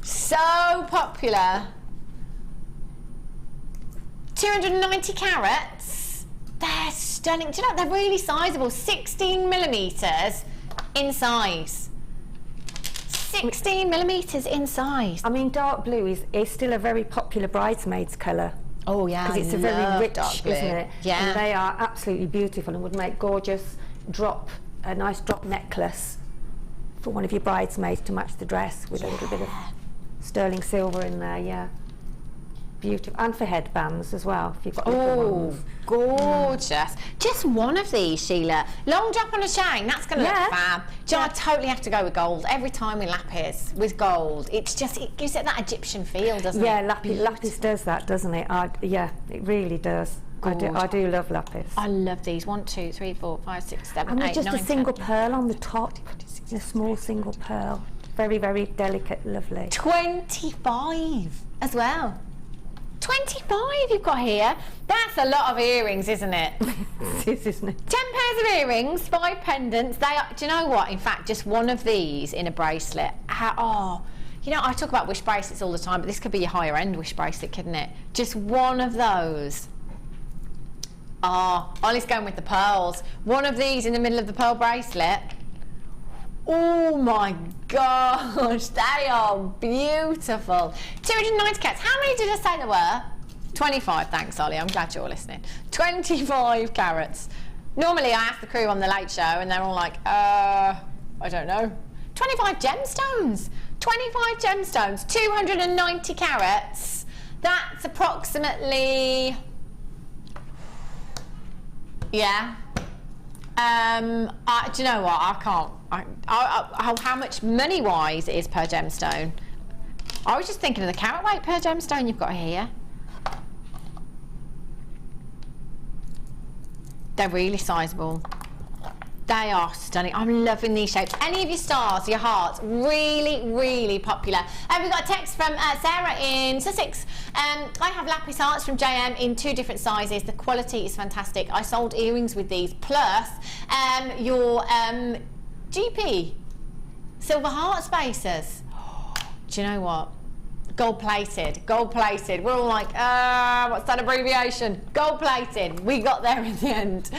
So popular. 290 carats. They're stunning. Do you know, they're really sizable. 16 millimetres in size. 16 millimetres in size. I mean, dark blue is still a very popular bridesmaid's colour. Oh yeah, because it's a love very rich, dark blue. isn't it? Yeah. And they are absolutely beautiful and would make gorgeous a nice drop necklace for one of your bridesmaids to match the dress with a little bit of sterling silver in there. Yeah. Beautiful. And for headbands as well, if you've got little ones. Gorgeous. Just one of these, Sheila. Long drop on a chain, that's going to look fab. Do you know, I totally have to go with gold. Every time we lapis with gold, it's just, it gives it that Egyptian feel, doesn't it? Yeah, lapis does that, doesn't it? Yeah, it really does. I do love lapis. I love these. 1, 2, 3, 4, 5, 6, 7, and 8, with just 9, a single 10. pearl on the top, a small single pearl. Very, very delicate, lovely. 25 as well. 25 you've got here. That's a lot of earrings, isn't it? It is, isn't it? 10 pairs of earrings, 5 pendants. They are, do you know what? In fact, just one of these in a bracelet. You know, I talk about wish bracelets all the time, but this could be your higher end wish bracelet, couldn't it? Just one of those. Ollie's going with the pearls. One of these in the middle of the pearl bracelet. Oh my gosh, they are beautiful. 290 carats. How many did I say there were? 25, thanks Ollie, I'm glad you're listening. 25 carats. Normally I ask the crew on the late show and they're all like, I don't know. 25 gemstones. 25 gemstones, 290 carats. That's approximately, yeah. Do you know what? I can't. How much money-wise it is per gemstone? I was just thinking of the carat weight per gemstone you've got here. They're really sizable. They are stunning. I'm loving these shapes. Any of your stars, your hearts, really, really popular. And we've got a text from Sarah in Sussex. I have lapis hearts from JM in 2 different sizes. The quality is fantastic. I sold earrings with these, plus your GP silver heart spacers. Do you know what? Gold plated, gold plated. We're all like, what's that abbreviation? Gold plated. We got there in the end.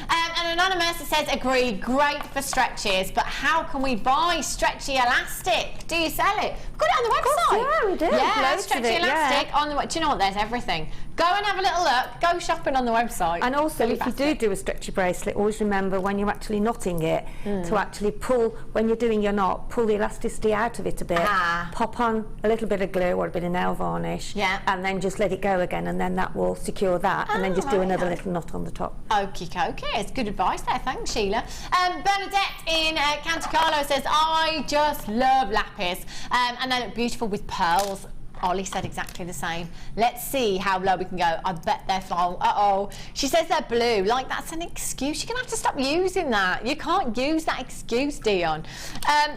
And Anonymous says, agreed, great for stretches, but how can we buy stretchy elastic? Do you sell it? We've got it on the website. Yeah, we do. Yeah, Loads of stretchy it, elastic on the. Do you know what? There's everything. Go and have a little look. Go shopping on the website. And also, if you do a stretchy bracelet, always remember when you're actually knotting it to actually pull, when you're doing your knot, pull the elasticity out of it a bit, pop on a little bit of glue or a bit of nail varnish, and then just let it go again, and then that will secure that, and then just do another little knot on the top. Okie dokie, it's good advice there, thanks Sheila. Bernadette in County Carlo says, I just love lapis, and they look beautiful with pearls. Ollie said exactly the same. Let's see how low we can go. I bet they're flying. Uh-oh. She says they're blue. Like, that's an excuse. You're going to have to stop using that. You can't use that excuse, Dion.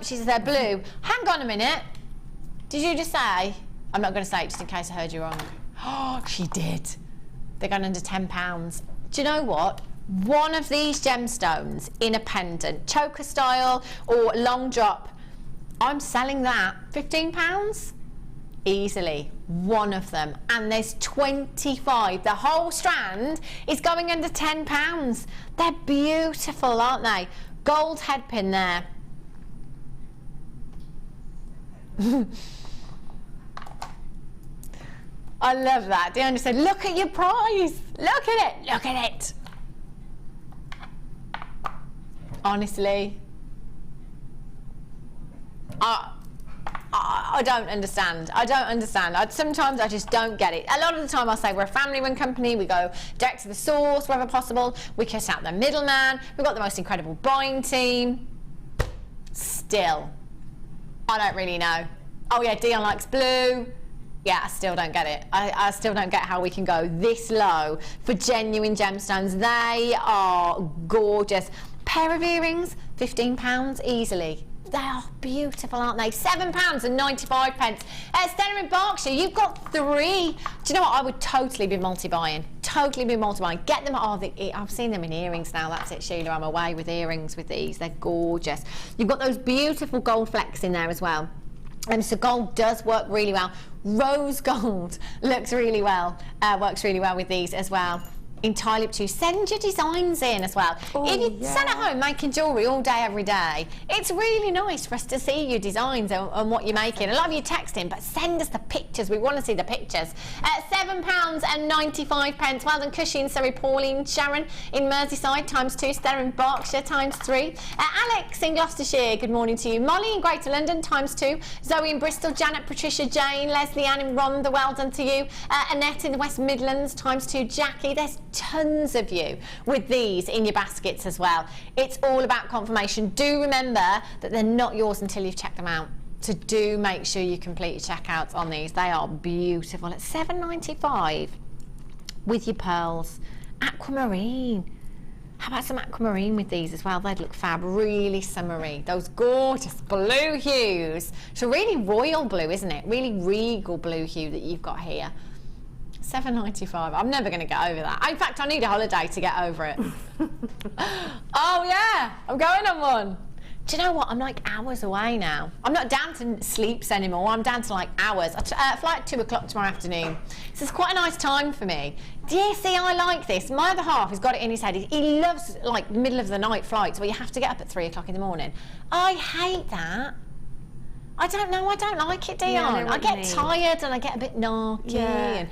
She says they're blue. Hang on a minute. Did you just say? I'm not going to say it just in case I heard you wrong. Oh, she did. They're going under £10. Do you know what? One of these gemstones in a pendant, choker style or long drop, I'm selling that £15. Easily, one of them, and there's 25. The whole strand is going under £10. They're beautiful, aren't they? Gold head pin there. I love that. Dion said, look at your prize. Look at it. Look at it. Honestly, I don't understand. I don't understand. Sometimes I just don't get it. A lot of the time I'll say we're a family-run company. We go direct to the source wherever possible. We cut out the middleman. We've got the most incredible buying team. Still, I don't really know. Oh yeah, Dion likes blue. Yeah, I still don't get it. I still don't get how we can go this low for genuine gemstones. They are gorgeous. Pair of earrings, £15 easily. They are beautiful, aren't they? £7.95. Stella in Berkshire, you've got 3. Do you know what? I would totally be multi-buying. Totally be multi-buying. Get them. Oh, I've seen them in earrings now. That's it, Sheila. I'm away with earrings with these. They're gorgeous. You've got those beautiful gold flecks in there as well. So gold does work really well. Rose gold looks really well. Works really well with these as well. Entirely up to you. Send your designs in as well. If you sit at home making jewellery all day, every day, it's really nice for us to see your designs and what you're making. A lot of you texting, but send us the pictures. We want to see the pictures. £7.95. Well done, Cushing, Surrey, Pauline, Sharon in Merseyside, ×2. Stella in Berkshire, ×3. Alex in Gloucestershire, good morning to you. Molly in Greater London, ×2. Zoe in Bristol, Janet, Patricia, Jane, Leslie Ann in Rhondda, well done to you. Annette in the West Midlands, ×2. Jackie, there's tons of you with these in your baskets as well. It's all about confirmation. Do remember that they're not yours until you've checked them out. So do make sure you complete your checkouts on these. They are beautiful at £7.95 with your pearls. Aquamarine. How about some aquamarine with these as well? They'd look fab. Really summery. Those gorgeous blue hues. So really royal blue, isn't it? Really regal blue hue that you've got here. £7.95. I'm never going to get over that. In fact, I need a holiday to get over it. Oh yeah, I'm going on one. Do you know what? I'm like hours away now. I'm not down to sleeps anymore. I'm down to like hours. I fly at 2 o'clock tomorrow afternoon. So it's quite a nice time for me. Do you see, I like this. My other half has got it in his head. He loves like middle of the night flights where you have to get up at 3 o'clock in the morning. I hate that. I don't know, I don't like it, Dion. Yeah, I get tired and I get a bit narky. And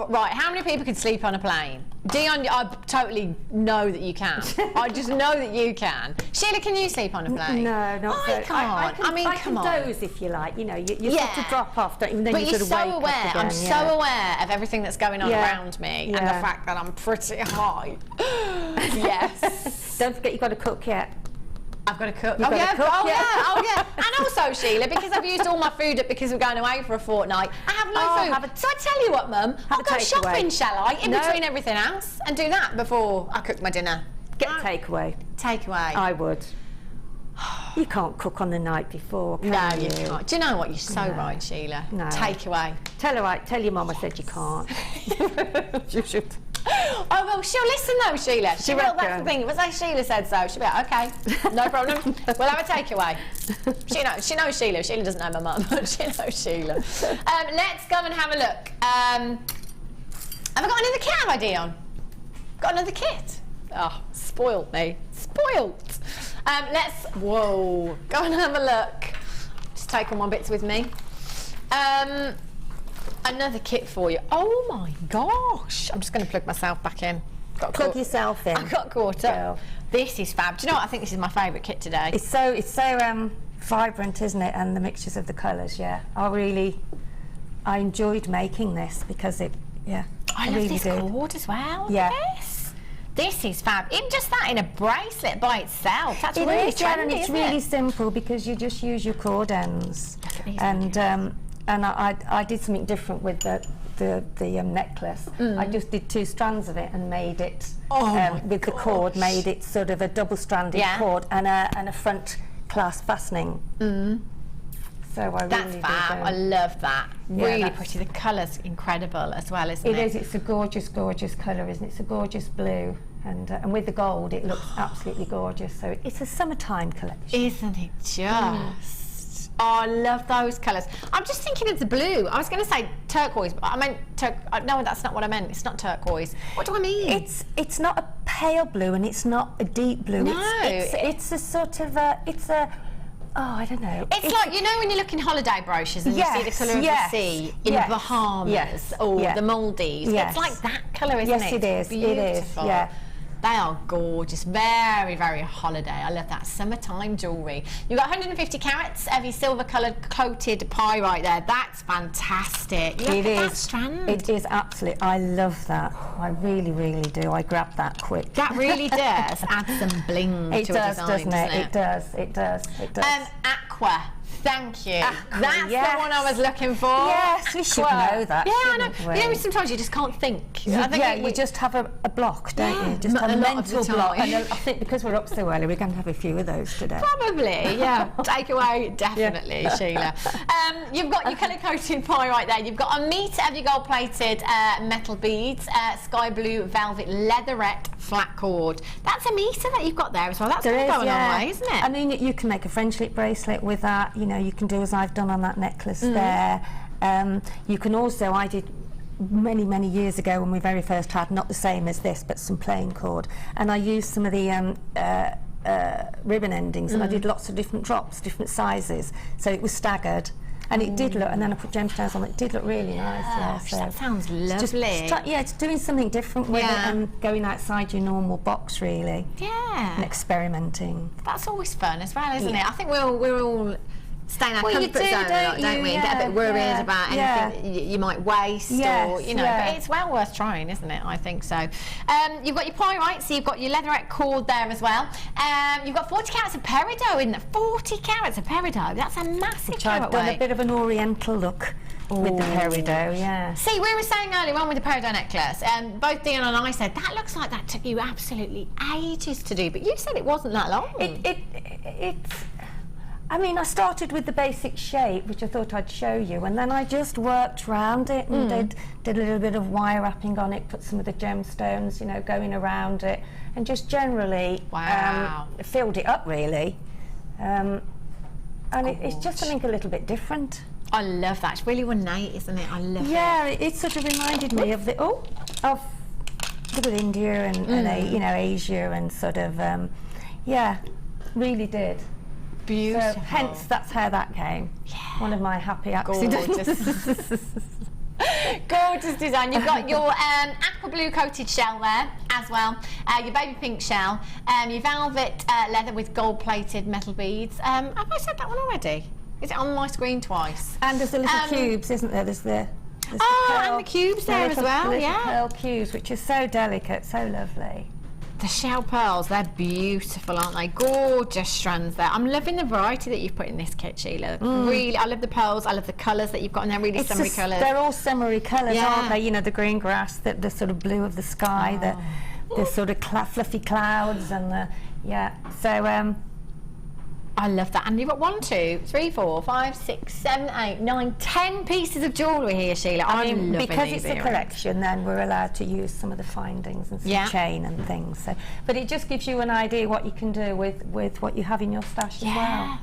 right, how many people can sleep on a plane? Dion, I totally know that you can. I just know that you can. Sheila, can you sleep on a plane? No, not I can't. I can doze if you like. You know, you sort of drop off, don't you? And then you sort of wake up again. I'm so aware of everything that's going on around me and the fact that I'm pretty high. Yes. Don't forget you've got to cook yet. I've got to cook. Oh yeah. And also, Sheila, because I've used all my food up because we're going away for a fortnight, I have no food. So I tell you what, Mum, I'll go shopping, shall I, in between everything else, and do that before I cook my dinner. Get a takeaway. Takeaway. I would. You can't cook on the night before, can No, you can't. Do you know what? You're so right, Sheila. No. Takeaway. Tell your mum I said you can't. You should. Oh, well, she'll listen though, Sheila. She will, that's the thing. It was like Sheila said so. She'll be like, okay, no problem. We'll have a takeaway. She knows Sheila. Sheila doesn't know my mum, but she knows Sheila. Let's go and have a look. Have I got another kit, have I, Dion? Got another kit? Oh, spoilt me. Spoilt. Whoa, go and have a look. Just take all my bits with me. Another kit for you. Oh my gosh. I'm just going to plug myself back in. Plug yourself in. I got caught up. This is fab. Do you know what? I think this is my favourite kit today. It's so vibrant, isn't it? And the mixtures of the colours, yeah. I enjoyed making this because I love really this do. cord as well. Yeah. Look at this. This is fab. Even just that in a bracelet by itself. That's really trendy, and it's isn't really it? simple because you just use your cord ends. And I did something different with the necklace. I just did 2 strands of it and made it with the cord, made it sort of a double-stranded cord and a front clasp fastening. So I That's really fab. did. I love that. Yeah, Really pretty. The colour's incredible as well, isn't it? It is. It's a gorgeous, gorgeous colour, isn't it? It's a gorgeous blue, and with the gold, it looks absolutely gorgeous. So it's a summertime collection, isn't it just? Oh, I love those colours. I'm just thinking of the blue. I was going to say turquoise, but I meant no, that's not what I meant. It's not turquoise. What do I mean? It's not a pale blue, and it's not a deep blue. No, it's a sort of I don't know. It's like, you know, when you look in holiday brochures and you see the colour of the sea in the Bahamas or the Maldives. It's like that colour, isn't it? Yes, it is. Beautiful. It is. Yeah. They are gorgeous, very, very holiday. I love that summertime jewellery. You've got 150 carats of your silver coloured coated pyrite there. That's fantastic. Look at that strand. It is absolutely. I love that. I really, really do. I grabbed that quick. That really does add some bling to a design, doesn't it? It does. It does. It does. Aqua. Thank you. Aqua, That's the one I was looking for. Yes, we should know that. Yeah, I know. We? You know, sometimes you just can't think. You just have a block, don't you? Just a mental block. And I think because we're up so early, we're going to have a few of those today. Probably, yeah. Take away, definitely, Sheila. You've got your colour-coated pyrite there. You've got a metre of your gold-plated metal beads, sky blue velvet leatherette flat cord. That's a metre that you've got there as well. That's going to go a long way, isn't it? I mean, you can make a French lip bracelet with that. You know, you can do as I've done on that necklace there. You can also, I did many, many years ago when we very first had, not the same as this, but some plain cord. And I used some of the ribbon endings, and I did lots of different drops, different sizes. So it was staggered. And it did look, and then I put gemstones on it. It did look really nice. So that sounds lovely. It's doing something different with it and going outside your normal box, really. Yeah. And experimenting. That's always fun as well, isn't it? I think we're all stay in our comfort zone a lot, don't we? And get a bit worried about anything you might waste or, you know, but it's well worth trying, isn't it? I think so. You've got your pyrite, so you've got your leatherette cord there as well. You've got 40 carats of peridot in there. 40 carats of peridot. That's a massive carat weight. I've done a bit of an oriental look with the peridot, See, we were saying earlier on with the peridot necklace, both Dion and I said, that looks like that took you absolutely ages to do, but you said it wasn't that long. I mean, I started with the basic shape, which I thought I'd show you, and then I just worked around it and did a little bit of wire wrapping on it, put some of the gemstones, you know, going around it, and just generally filled it up, really. And it's just something a little bit different. I love that. It's really ornate, isn't it? I love it. Yeah, it sort of reminded me of India and you know, Asia and sort of, really did. Beautiful. So, hence, that's how that came. Yeah. One of my happy accidents. Gorgeous. Gorgeous design. You've got your aqua blue coated shell there as well, your baby pink shell, your velvet leather with gold plated metal beads. Have I said that one already? Is it on my screen twice? And there's the little cubes, isn't there? There's the and the cubes there as well, pearl cubes, which is so delicate, so lovely. The shell pearls, they're beautiful, aren't they? Gorgeous strands there. I'm loving the variety that you've put in this kit, Sheila. Really, I love the pearls, I love the colours that you've got in there, really summery colours. They're all summery colours, aren't they? You know, the green grass, the sort of blue of the sky, the sort of fluffy clouds, and so I love that. And you've got 1, 2, 3, 4, 5, 6, 7, 8, 9, 10 pieces of jewellery here, Sheila. I mean, because it's a collection, then we're allowed to use some of the findings and some chain and things. So, but it just gives you an idea what you can do with what you have in your stash as well.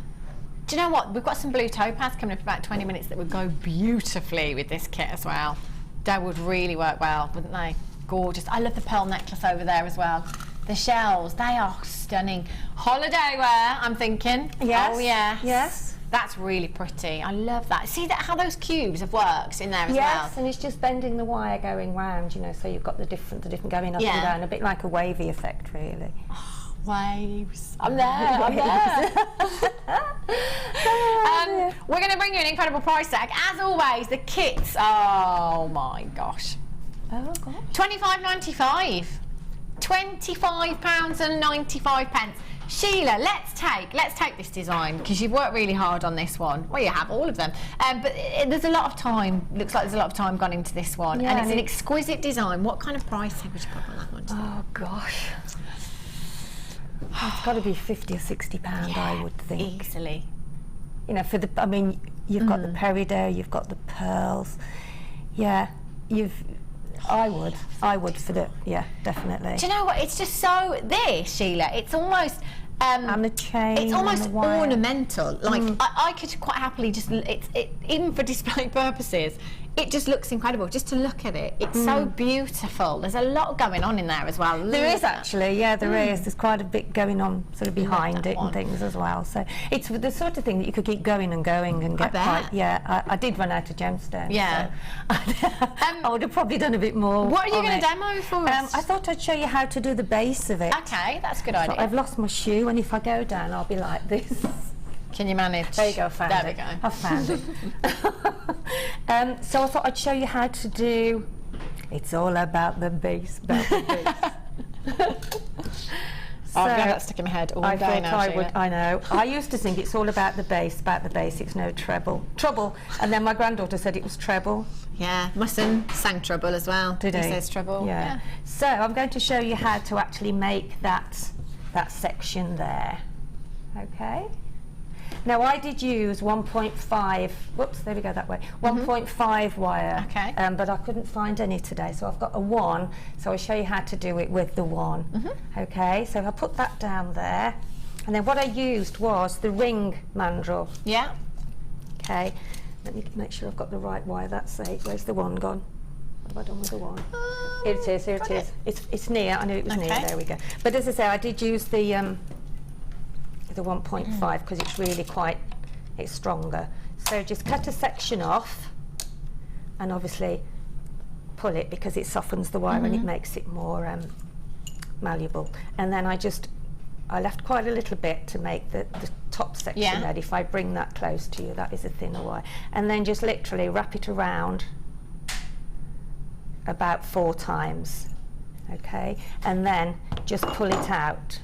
Do you know what? We've got some blue topaz coming up in about 20 minutes that would go beautifully with this kit as well. They would really work well, wouldn't they? Gorgeous. I love the pearl necklace over there as well. The shells, they are stunning. Holiday wear, I'm thinking. Yes. Oh, yes. Yes. That's really pretty. I love that. See that how those cubes have worked in there as well? Yes, and it's just bending the wire going round, you know, so you've got the different going up and down, a bit like a wavy effect, really. Oh, waves. I'm there, I'm there. We're going to bring you an incredible price tag. As always, the kits, oh my gosh. Oh, gosh. £25.95. £25.95. Sheila, let's take this design, because you've worked really hard on this one. Well, you have all of them, but there's a lot of time. Looks like there's a lot of time gone into this one, and it's an exquisite design. What kind of price tag would you put on that one? Oh gosh, it's got to be £50 or £60, I would think. Easily. You know, for the, I mean, you've got the peridot, you've got the pearls. Yeah, I would for the, definitely. Do you know what? It's just so Sheila. It's almost. And the chain. It's almost and the wire. ornamental. Like I could quite happily just even for display purposes. It just looks incredible just to look at it. It's so beautiful. There's a lot going on in there as well. There is actually, there is. There's quite a bit going on sort of behind it and things as well. So it's the sort of thing that you could keep going and going and get quite. Yeah, I did run out of gemstones. Yeah. So I would have probably done a bit more. What are you going to demo for us? I thought I'd show you how to do the base of it. Okay, that's a good idea. I've lost my shoe, and if I go down, I'll be like this. Can you manage? There you go, I found it. There we go. I found it. So I thought I'd show you how to do. It's all about the base. I've got that stuck in my head all day now. I know. I used to think it's all about the bass. It's no treble. And then my granddaughter said it was treble. Yeah, my son sang treble as well. Did he? He says treble. Yeah. So I'm going to show you how to actually make that section there. Okay. Now I did use 1.5, whoops, there we go that way, 1.5 wire, okay. But I couldn't find any today, so I've got a 1, so I'll show you how to do it with the 1. Okay, so I put that down there, and then what I used was the ring mandrel. Yeah. Okay, let me make sure I've got the right wire, that's it. Where's the 1 gone? What have I done with the 1? Here it is, here it is. It's near, I knew it was near, there we go. But as I say, I did use the 1.5 because it's really it's stronger. So just cut a section off and obviously pull it because it softens the wire and it makes it more malleable. And then I left quite a little bit to make the top section ready. If I bring that close to you, that is a thinner wire. And then just literally wrap it around about 4 times. Okay, and then just pull it out.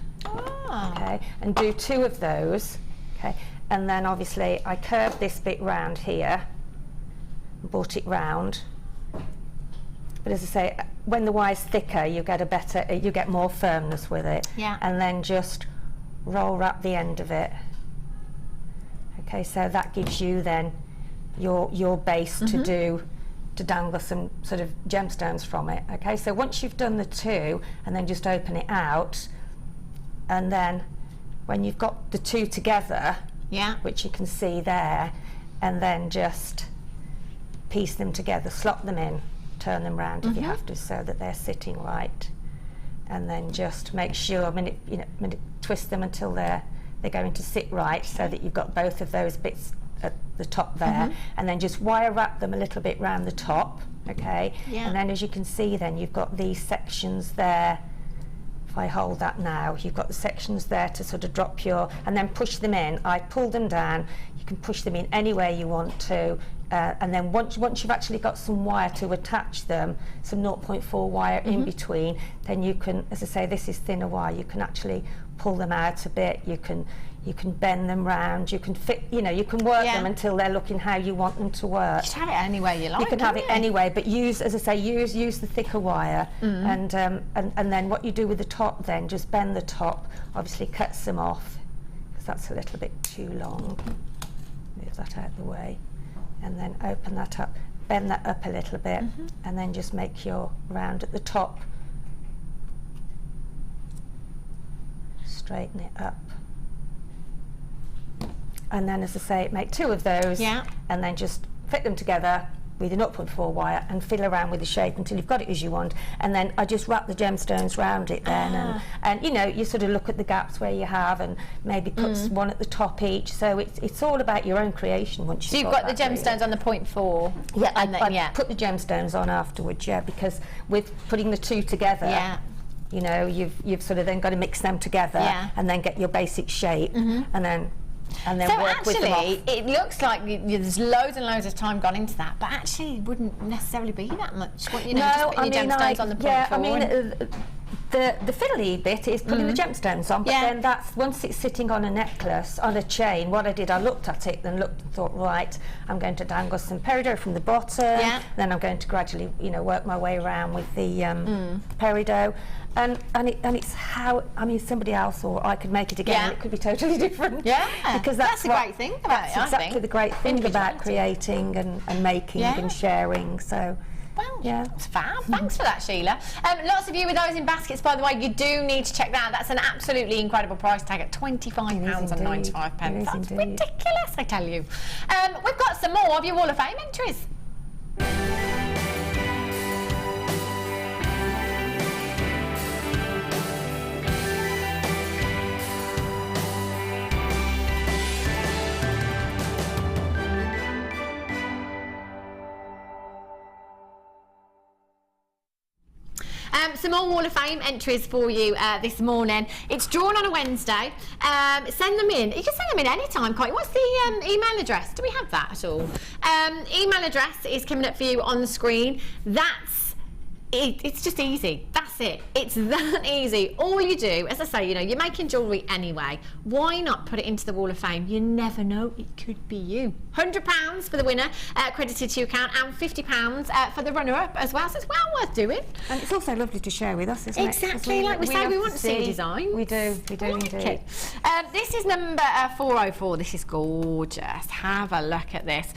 Okay, and do 2 of those. Okay, and then obviously I curved this bit round here, brought it round. But as I say, when the wire's thicker, you get more firmness with it. Yeah. And then just roll wrap the end of it. Okay, so that gives you then your base to dangle some sort of gemstones from it. Okay, so once you've done the 2, and then just open it out. And then when you've got the 2 together, which you can see there, and then just piece them together, slot them in, turn them round if you have to, so that they're sitting right, and then just make sure, twist them until they're going to sit right, so that you've got both of those bits at the top there, and then just wire wrap them a little bit round the top, okay? And then as you can see, then you've got these sections there. If I hold that now, you've got the sections there to sort of drop and then push them in. I pull them down. You can push them in any way you want to, and then once you've actually got some wire to attach them, some 0.4 wire in between, then you can, as I say, this is thinner wire, you can actually pull them out a bit. You can bend them round, you can fit, you can work them until they're looking how you want them to work. You can have it any way you like. You can have it any way, but use, as I say, use the thicker wire, and then what you do with the top, then just bend the top, obviously cut some off because that's a little bit too long. Move that out of the way, and then open that up, bend that up a little bit, and then just make your round at the top. Straighten it up. And then, as I say, make 2 of those, and then just fit them together with an 0.4 wire and fiddle around with the shape until you've got it as you want, and then I just wrap the gemstones round it then, and you know, you sort of look at the gaps where you have and maybe put one at the top each, so it's all about your own creation once you've got the gemstones on the 0.4. Yeah, I put the gemstones on afterwards, because with putting the two together, you know, you've sort of then got to mix them together and then get your basic shape, and then so work with them off. It looks like there's loads and loads of time gone into that, but actually it wouldn't necessarily be that much. You know, just put your gemstones on the 0.4. Yeah, I mean, the fiddly bit is putting the gemstones on, but then that's once it's sitting on a necklace, on a chain. What I did, I looked at it, then looked and thought, right, I'm going to dangle some peridot from the bottom. Then I'm going to gradually, you know, work my way around with the peridot. And it's how, I mean, somebody else or I could make it again and it could be totally different. Because that's the great thing about it, that's exactly the great thing about creating and making and sharing. So, well, it's fab. Thanks for that, Sheila. Lots of you with those in baskets, by the way, you do need to check that out. That's an absolutely incredible price tag at £25.95. That's ridiculous, I tell you. We've got some more of your Wall of Fame entries. Some more Wall of Fame entries for you this morning. It's drawn on a Wednesday. Send them in. You can send them in anytime, can't you? What's the email address? Do we have that at all? Email address is coming up for you on the screen. It's just easy. That's it. It's that easy. All you do, as I say, you know, you're making jewellery anyway. Why not put it into the Wall of Fame? You never know. It could be you. £100 for the winner, credited to your account, and £50 for the runner-up as well. So it's well worth doing. And it's also lovely to share with us, isn't it? Exactly. Like we say, we want to see design. We do. We do indeed. This is number 404. This is gorgeous. Have a look at this.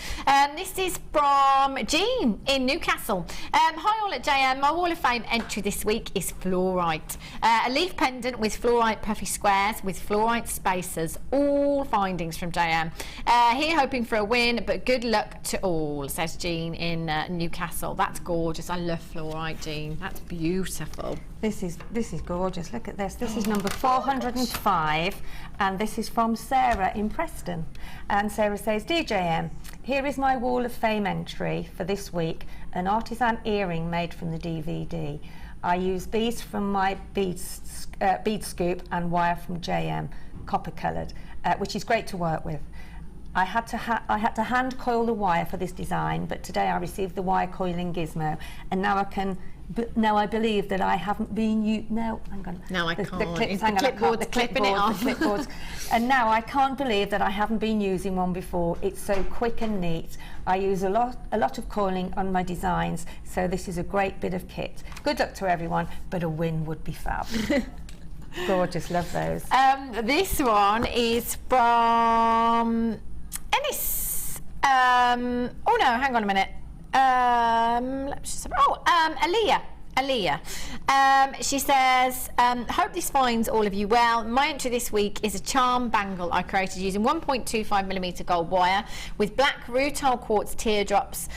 This is from Jean in Newcastle. Hi all at JM. My Wall of Fame entry this week is fluorite. A leaf pendant with fluorite puffy squares with fluorite spacers. All findings from JM. Here hoping for a win, but good luck to all, says Jean in Newcastle. That's gorgeous. I love fluorite, Jean. That's beautiful. This is gorgeous. Look at this. This is number 405, and this is from Sarah in Preston. And Sarah says, Dear JM, here is my Wall of Fame entry for this week. An artisan earring made from the DVD. I use beads from my bead scoop and wire from JM, copper coloured, which is great to work with. I had to hand coil the wire for this design, but today I received the wire coiling gizmo, and now I believe that I haven't been used. No, hang on. No, I can't. The clips, hang on, the clipping it off. The clipboards. And now I can't believe that I haven't been using one before. It's so quick and neat. I use a lot of coiling on my designs, so this is a great bit of kit. Good luck to everyone, but a win would be fab. Gorgeous, love those. This one is from Ennis. Oh no, hang on a minute. Aaliyah. She says, hope this finds all of you well. My entry this week is a charm bangle I created using 1.25mm gold wire with black rutile quartz teardrops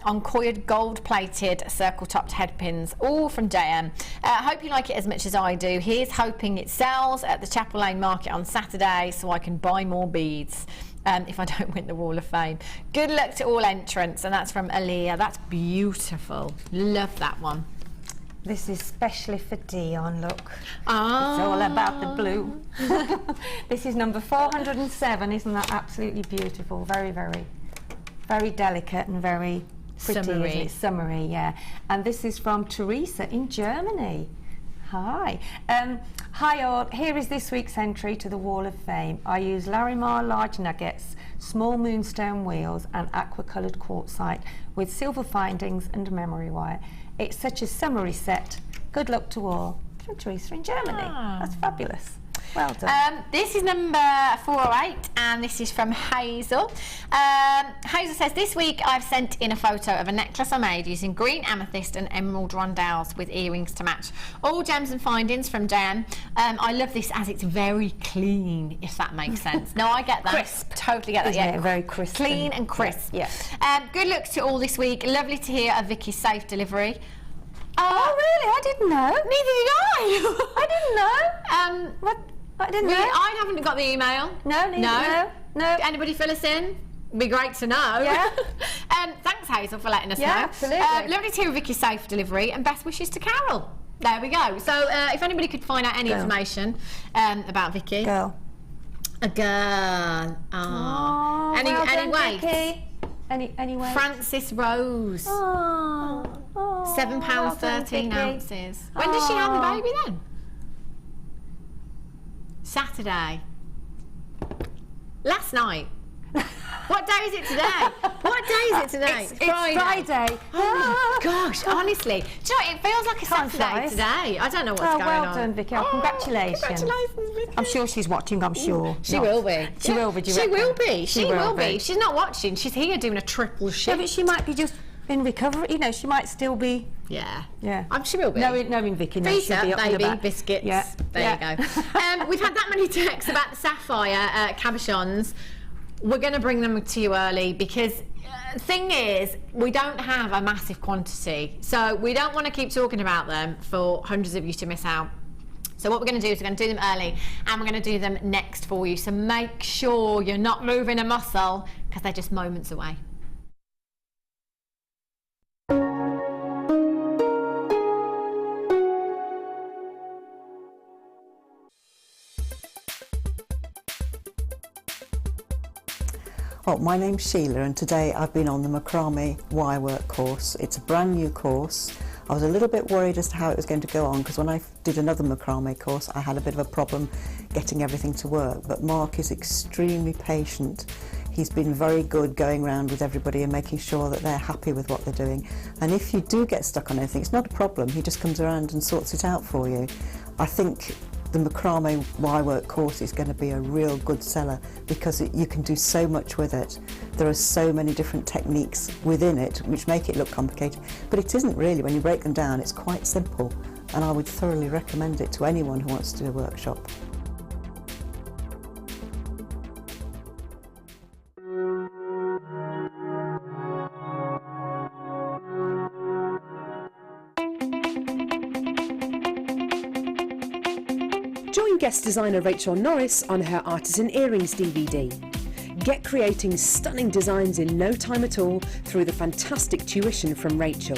on coiled gold-plated circle-topped headpins, all from JM. Hope you like it as much as I do. Here's hoping it sells at the Chapel Lane Market on Saturday so I can buy more beads. If I don't win the Wall of Fame. Good luck to all entrants, and that's from Aaliyah. That's beautiful. Love that one. This is specially for Dion, look. It's all about the blue. This is number 407, isn't that absolutely beautiful? Very, very, very delicate and very pretty, summery. Isn't it? Summery, yeah. And this is from Teresa in Germany. Hi. Hi all, here is this week's entry to the Wall of Fame. I use Larimar large nuggets, small moonstone wheels and aqua-coloured quartzite with silver findings and memory wire. It's such a summery set. Good luck to all. From Teresa in Germany. That's fabulous. Well done. This is number 408, and this is from Hazel. Hazel says, this week I've sent in a photo of a necklace I made using green amethyst and emerald rondelles with earrings to match. All gems and findings from Jan. I love this as it's very clean, if that makes sense. No, I get that. Crisp. Totally get that. Isn't Yeah, it? Very crisp. Clean and crisp. Yeah. Good luck to all this week. Lovely to hear of Vicky's safe delivery. Oh, really? I didn't know. Neither did I. I didn't know. What? I didn't know. I haven't got the email. No. Anybody fill us in? Be great to know. Yeah. Thanks, Hazel, for letting us know. Absolutely. Lovely to hear of Vicky's safe delivery, and best wishes to Carol. There we go. So, if anybody could find out any information about Vicky. Girl. A girl. Oh. Well done, Anyway. Vicky. Anyway. Frances Rose. Oh. £7, 13 ounces. When did she have the baby then? Saturday. Last night. What day is it today? What day is it today? It's Friday. Oh my gosh, honestly. Do you know what, it feels like a Time Saturday flies. today. I don't know what's going on. Well done, Vicky. Congratulations. Congratulations, Vicky. I'm sure she's watching, I'm sure. She will be. She will be, do you She reckon? will be. She will be. be. She's not watching. She's here doing a triple Yeah, shift. but she might be just in recovery. You know, she might still be. Yeah. Yeah. She will be. Knowing Vicky, no, Feet she'll up, be up and baby, about. biscuits. Yeah. There you go. We've had that many texts about the sapphire cabochons. We're going to bring them to you early because thing is, we don't have a massive quantity. So we don't want to keep talking about them for hundreds of you to miss out. So what we're going to do is we're going to do them early and we're going to do them next for you. So make sure you're not moving a muscle because they're just moments away. Oh, my name's Sheila and today I've been on the macrame wirework course. It's a brand new course. I was a little bit worried as to how it was going to go on because when I did another macrame course I had a bit of a problem getting everything to work, but Mark is extremely patient. He's been very good going around with everybody and making sure that they're happy with what they're doing, and if you do get stuck on anything it's not a problem, he just comes around and sorts it out for you. I think the macrame wirework course is going to be a real good seller because you can do so much with it. There are so many different techniques within it which make it look complicated, but it isn't really. When you break them down it's quite simple, and I would thoroughly recommend it to anyone who wants to do a workshop. Join guest designer Rachel Norris on her Artisan Earrings DVD. Get creating stunning designs in no time at all through the fantastic tuition from Rachel.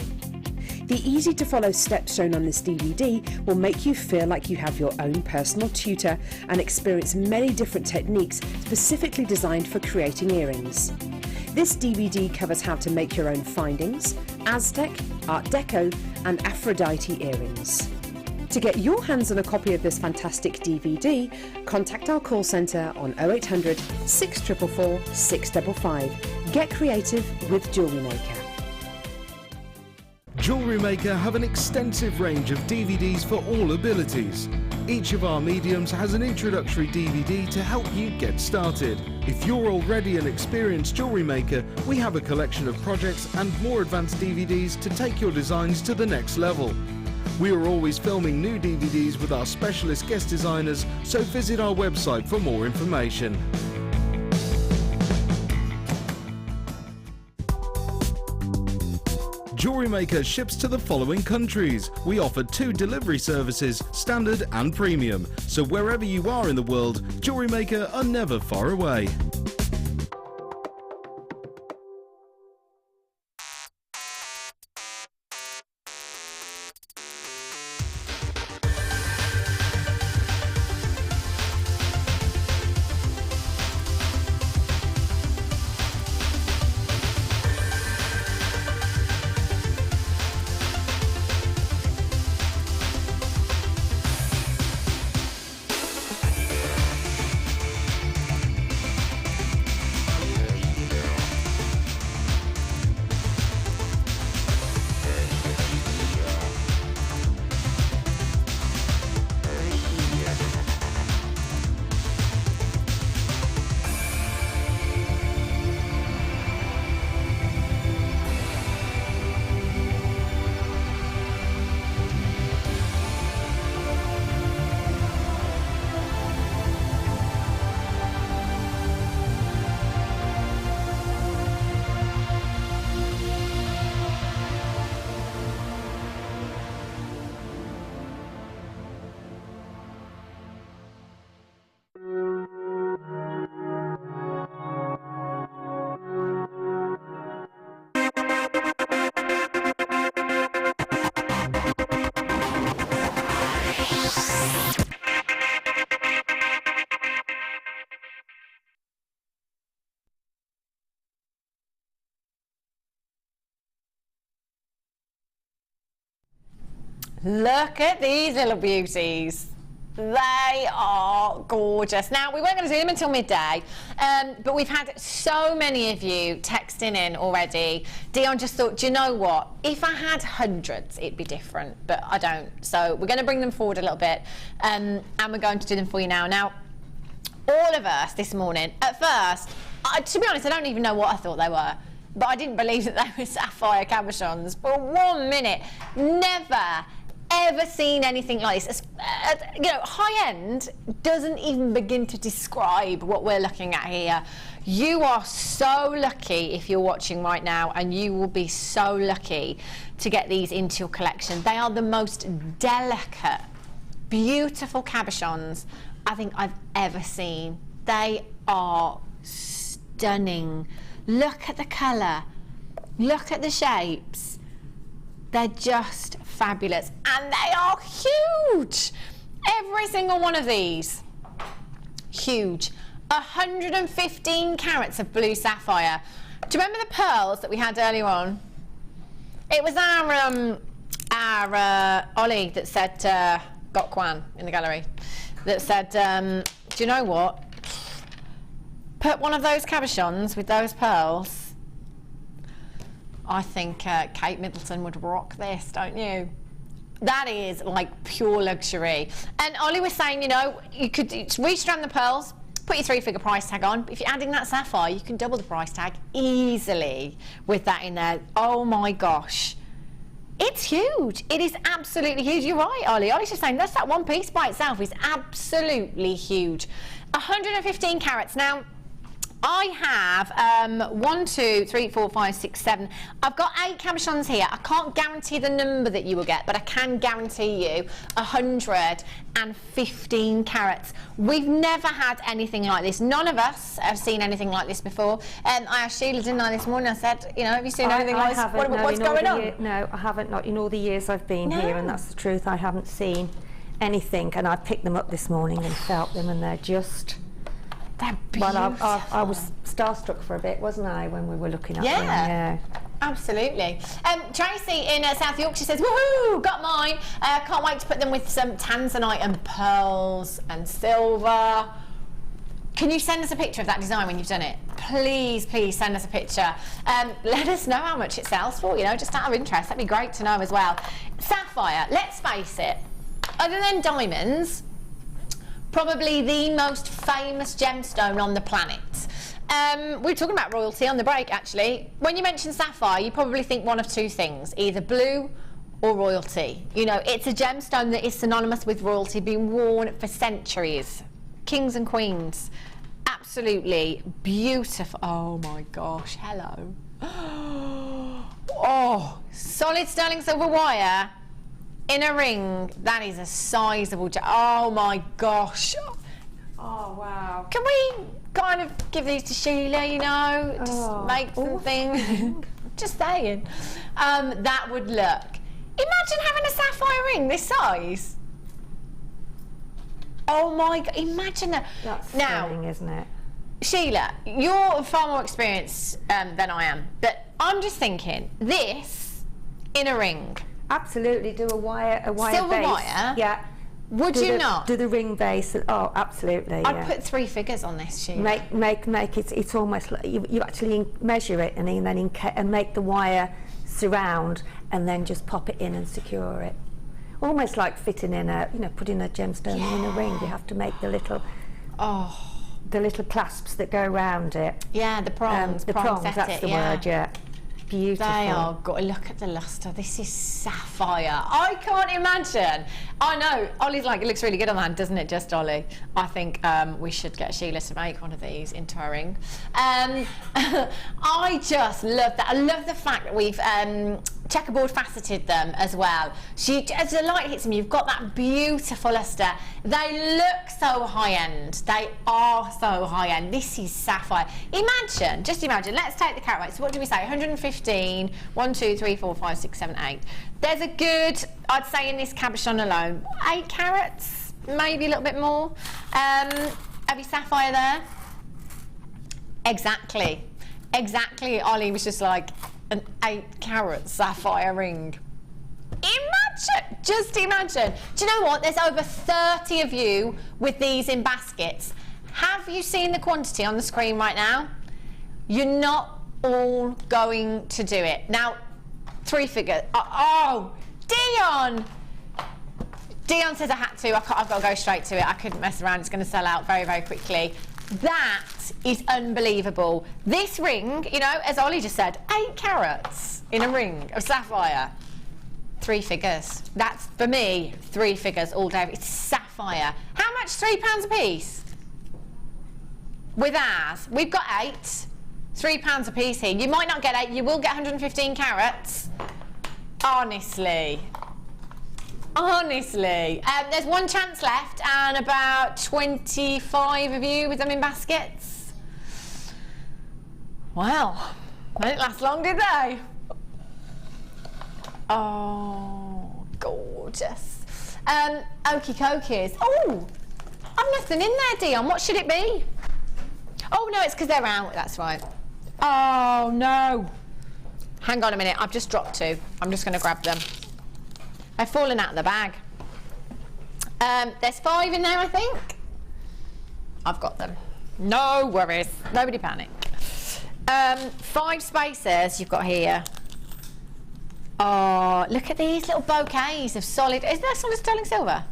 The easy to follow steps shown on this DVD will make you feel like you have your own personal tutor and experience many different techniques specifically designed for creating earrings. This DVD covers how to make your own findings, Aztec, Art Deco and Aphrodite earrings. To get your hands on a copy of this fantastic DVD, contact our call centre on 0800 644 655. Get creative with JewelleryMaker. JewelleryMaker have an extensive range of DVDs for all abilities. Each of our mediums has an introductory DVD to help you get started. If you're already an experienced jewellery maker, we have a collection of projects and more advanced DVDs to take your designs to the next level. We are always filming new DVDs with our specialist guest designers, so visit our website for more information. JewelleryMaker ships to the following countries. We offer 2 delivery services, standard and premium. So wherever you are in the world, JewelleryMaker are never far away. Look at these little beauties. They are gorgeous. Now, we weren't going to do them until midday, but we've had so many of you texting in already. Dion just thought, do you know what? If I had hundreds, it'd be different, but I don't. So we're going to bring them forward a little bit, and we're going to do them for you now. Now, all of us this morning, at first, to be honest, I don't even know what I thought they were, but I didn't believe that they were sapphire cabochons for 1 minute. Never ever seen anything like this. You know, high end doesn't even begin to describe what we're looking at here. You are so lucky if you're watching right now, and you will be so lucky to get these into your collection. They are the most delicate, beautiful cabochons I think I've ever seen. They are stunning. Look at the colour, look at the shapes. They're just fabulous, and they are huge. Every single one of these, huge. 115 carats of blue sapphire. Do you remember the pearls that we had earlier on? It was our Ollie that said, got Kwan in the gallery, that said, do you know what? Put one of those cabochons with those pearls. I think Kate Middleton would rock this, don't you? That is like pure luxury. And Ollie was saying, you know, you could restrand the pearls, put your 3-figure price tag on. But if you're adding that sapphire, you can double the price tag easily with that in there. Oh my gosh. It's huge. It is absolutely huge. You're right, Ollie. Ollie's just saying that's that one piece by itself is absolutely huge. 115 carats. Now, I have 1, 2, 3, 4, 5, 6, 7. I've got 8 cabochons here. I can't guarantee the number that you will get, but I can guarantee you 115 carats. We've never had anything like this. None of us have seen anything like this before. I asked Sheila, didn't I, this morning? I said, you know, have you seen anything like this? What's going on? No, I haven't. Not in all the years I've been here, and that's the truth. I haven't seen anything, and I picked them up this morning and felt them, and they're just... They're beautiful. Well, I was starstruck for a bit, wasn't I, when we were looking at them? Yeah, absolutely. Tracy in South Yorkshire says, woohoo, got mine. Can't wait to put them with some tanzanite and pearls and silver. Can you send us a picture of that design when you've done it? Please, please send us a picture. Let us know how much it sells for, you know, just out of interest. That'd be great to know as well. Sapphire, let's face it, other than diamonds, probably the most famous gemstone on the planet. We were talking about royalty on the break, actually. When you mention sapphire, you probably think one of two things, either blue or royalty. You know, it's a gemstone that is synonymous with royalty, been worn for centuries. Kings and queens. Absolutely beautiful. Oh my gosh, hello. Oh, solid sterling silver wire. In a ring, that is a sizable... Oh my gosh. Oh wow. Can we kind of give these to Sheila, you know? Just make something. Just saying. That would look... Imagine having a sapphire ring this size. Oh my God, imagine that. That's stunning, isn't it? Sheila, you're far more experienced than I am, but I'm just thinking, this in a ring... Absolutely, do a wire silver base. Wire? Yeah. Would you not? Do the ring base. Oh, absolutely. I'd put 3 figures on this, Sheila. Make it. It's almost like you actually measure it and then make the wire surround and then just pop it in and secure it. Almost like fitting in putting a gemstone in a ring. You have to make the little clasps that go around it. Yeah, the prongs. That's the word. Yeah. Beautiful. They are good. Look at the lustre. This is sapphire. I can't imagine. I know. Ollie's like, it looks really good on the hand, doesn't it, just Ollie? I think we should get Sheila to make one of these into her ring. I just love that. I love the fact that we've checkerboard faceted them as well. As the light hits them, you've got that beautiful lustre. They look so high-end. They are so high-end. This is sapphire. Just imagine. Let's take the carat weight. So what do we say? 115, 1, 2, 3, 4, 5, 6, 7, 8. There's a good, I'd say in this cabochon alone, 8 carats, maybe a little bit more. Have you sapphire there? Exactly. Ollie was just like an 8 carat sapphire ring. Imagine Just imagine. Do you know what? There's over 30 of you with these in baskets. Have you seen the quantity on the screen right now? You're not all going to do it. Now, 3 figures. Oh, Dion! Dion says I had to. I've got to go straight to it. I couldn't mess around. It's going to sell out very, very quickly. That is unbelievable. This ring, you know, as Ollie just said, 8 carats in a ring of sapphire. 3 figures. That's, for me, 3 figures all day. It's sapphire. How much? £3 a piece? With ours, we've got 8. £3 a piece here. You might not get 8. You will get 115 carats. Honestly. Honestly. There's 1 chance left and about 25 of you with them in baskets. Well, they didn't last long, did they? Oh, gorgeous. Okie Kokies. Oh, I've nothing in there, Dion. What should it be? Oh, no, it's because they're out. That's right. Oh, no. Hang on a minute. I've just dropped 2. I'm just going to grab them. They've fallen out of the bag. There's 5 in there, I think. I've got them. No worries. Nobody panic. 5 spacers you've got here. Oh, look at these little bouquets of solid... Is that solid sterling silver?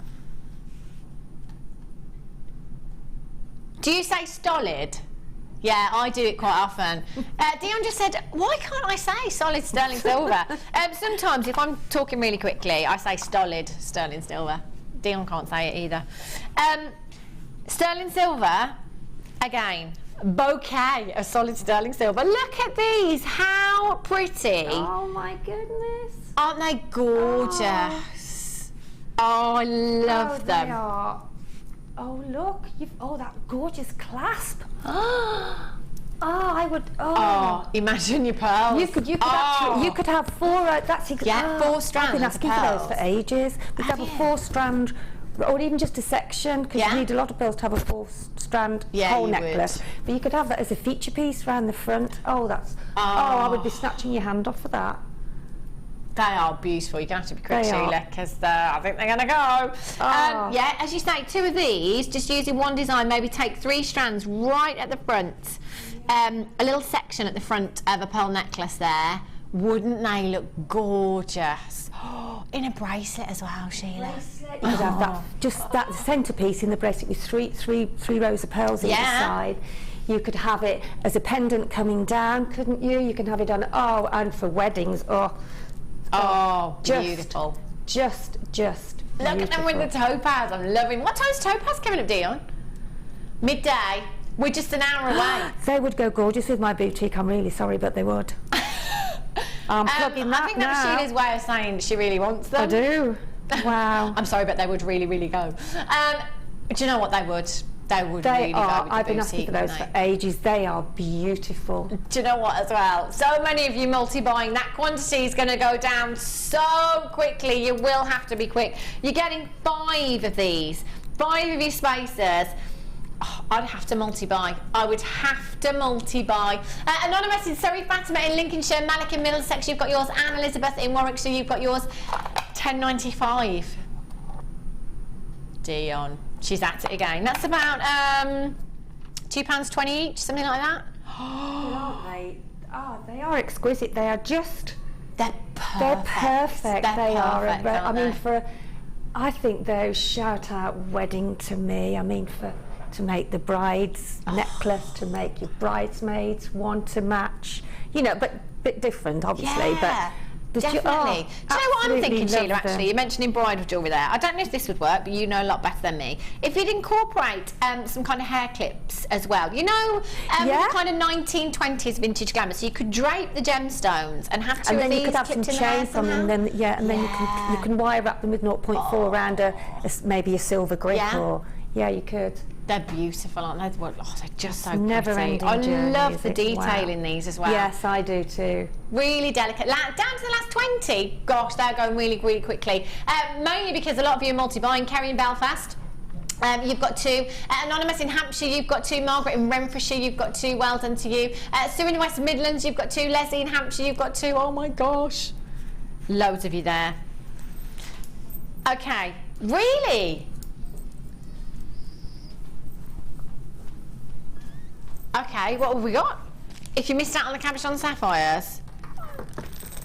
Do you say stolid? Yeah, I do it quite often. Dion just said, why can't I say solid sterling silver? Sometimes, if I'm talking really quickly, I say stolid sterling silver. Dion can't say it either. Sterling silver, again, bouquet of solid sterling silver. Look at these, how pretty. Oh my goodness. Aren't they gorgeous? Oh, I love them. They are. Oh look, that gorgeous clasp. I would. Oh, imagine your pearls. You could actually, you could have 4. That's exactly. Yeah, 4 strands. I've been asking for those for ages. We could have a 4-strand, or even just a section, because you need a lot of pearls to have a 4-strand whole necklace. But you could have that as a feature piece around the front. Oh, that's. I would be snatching your hand off for that. They are beautiful. You're going to have to be quick, Sheila, because I think they're going to go. Yeah, as you say, 2 of these, just using 1 design, maybe take 3 strands right at the front. A little section at the front of a pearl necklace there. Wouldn't they look gorgeous? In a bracelet as well, Sheila. You could have that, just that centrepiece in the bracelet with three rows of pearls either side. You could have it as a pendant coming down, couldn't you? You can have it on, and for weddings, beautiful. Just Look at them with the topaz. I'm loving. What time's topaz coming up, Dion? Midday. We're just an hour away. They would go gorgeous with my boutique. I'm really sorry, but they would. I'm plugging that I think that's now. Sheila's way of saying she really wants them. I do. Wow. I'm sorry, but they would really, really go. Do you know what they would? They would really go with the I've been asking for those for ages. They are beautiful. Do you know what as well? So many of you multi-buying, that quantity is going to go down so quickly. You will have to be quick. You're getting 5 of these. 5 of your spacers. I'd have to multi-buy. I would have to multi-buy. Anonymous in Surrey, Fatima in Lincolnshire, Malik in Middlesex, you've got yours. Anne Elizabeth in Warwickshire, you've got yours. £10.95. Dion. She's at it again. That's about £2.20 each, something like that. Aren't they? They are exquisite. They are just. They're perfect. They're perfect. They are. I mean, I think those shout out wedding to me. I mean, to make the bride's necklace, to make your bridesmaids one to match. You know, but bit different, obviously. But. Definitely. Do you know what I'm thinking, Sheila, actually? You're mentioning bridal jewellery there. I don't know if this would work, but you know a lot better than me. If you'd incorporate some kind of hair clips as well. You know, the kind of 1920s vintage glamour. So you could drape the gemstones and have 2 of these clipped in the hair. And then you could have some chain from them, and then you can wire wrap them with 0.4 around maybe a silver grip or... Yeah, you could. They're beautiful, aren't they? They're just so never-ending pretty. I love the detail in these as well. Yes, I do too. Really delicate. Down to the last 20. Gosh, they're going really, really quickly. Mainly because a lot of you are multi-buying. Kerry in Belfast. You've got 2. Anonymous in Hampshire, you've got 2. Margaret in Renfrewshire, you've got 2. Well done to you. Sue in the West Midlands, you've got 2. Leslie in Hampshire, you've got 2. Oh my gosh. Loads of you there. Okay, really? Okay, what have we got? If you missed out on the cabochon sapphires,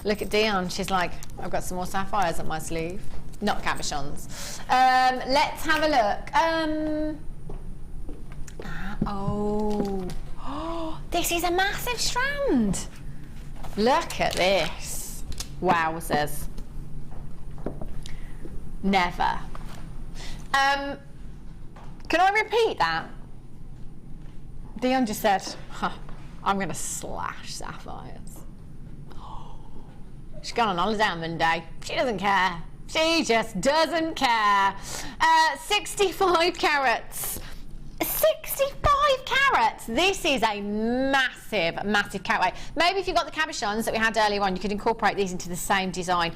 look at Dion. She's like, I've got some more sapphires up my sleeve. Not cabochons. Let's have a look. Oh, this is a massive strand. Look at this. Wowzers. Never. Can I repeat that? Dion just said, I'm going to slash sapphires. She's gone on holiday on Monday. She doesn't care. She just doesn't care. 65 carats. 65 carats. This is a massive, massive carat weight. Maybe if you've got the cabochons that we had earlier on, you could incorporate these into the same design.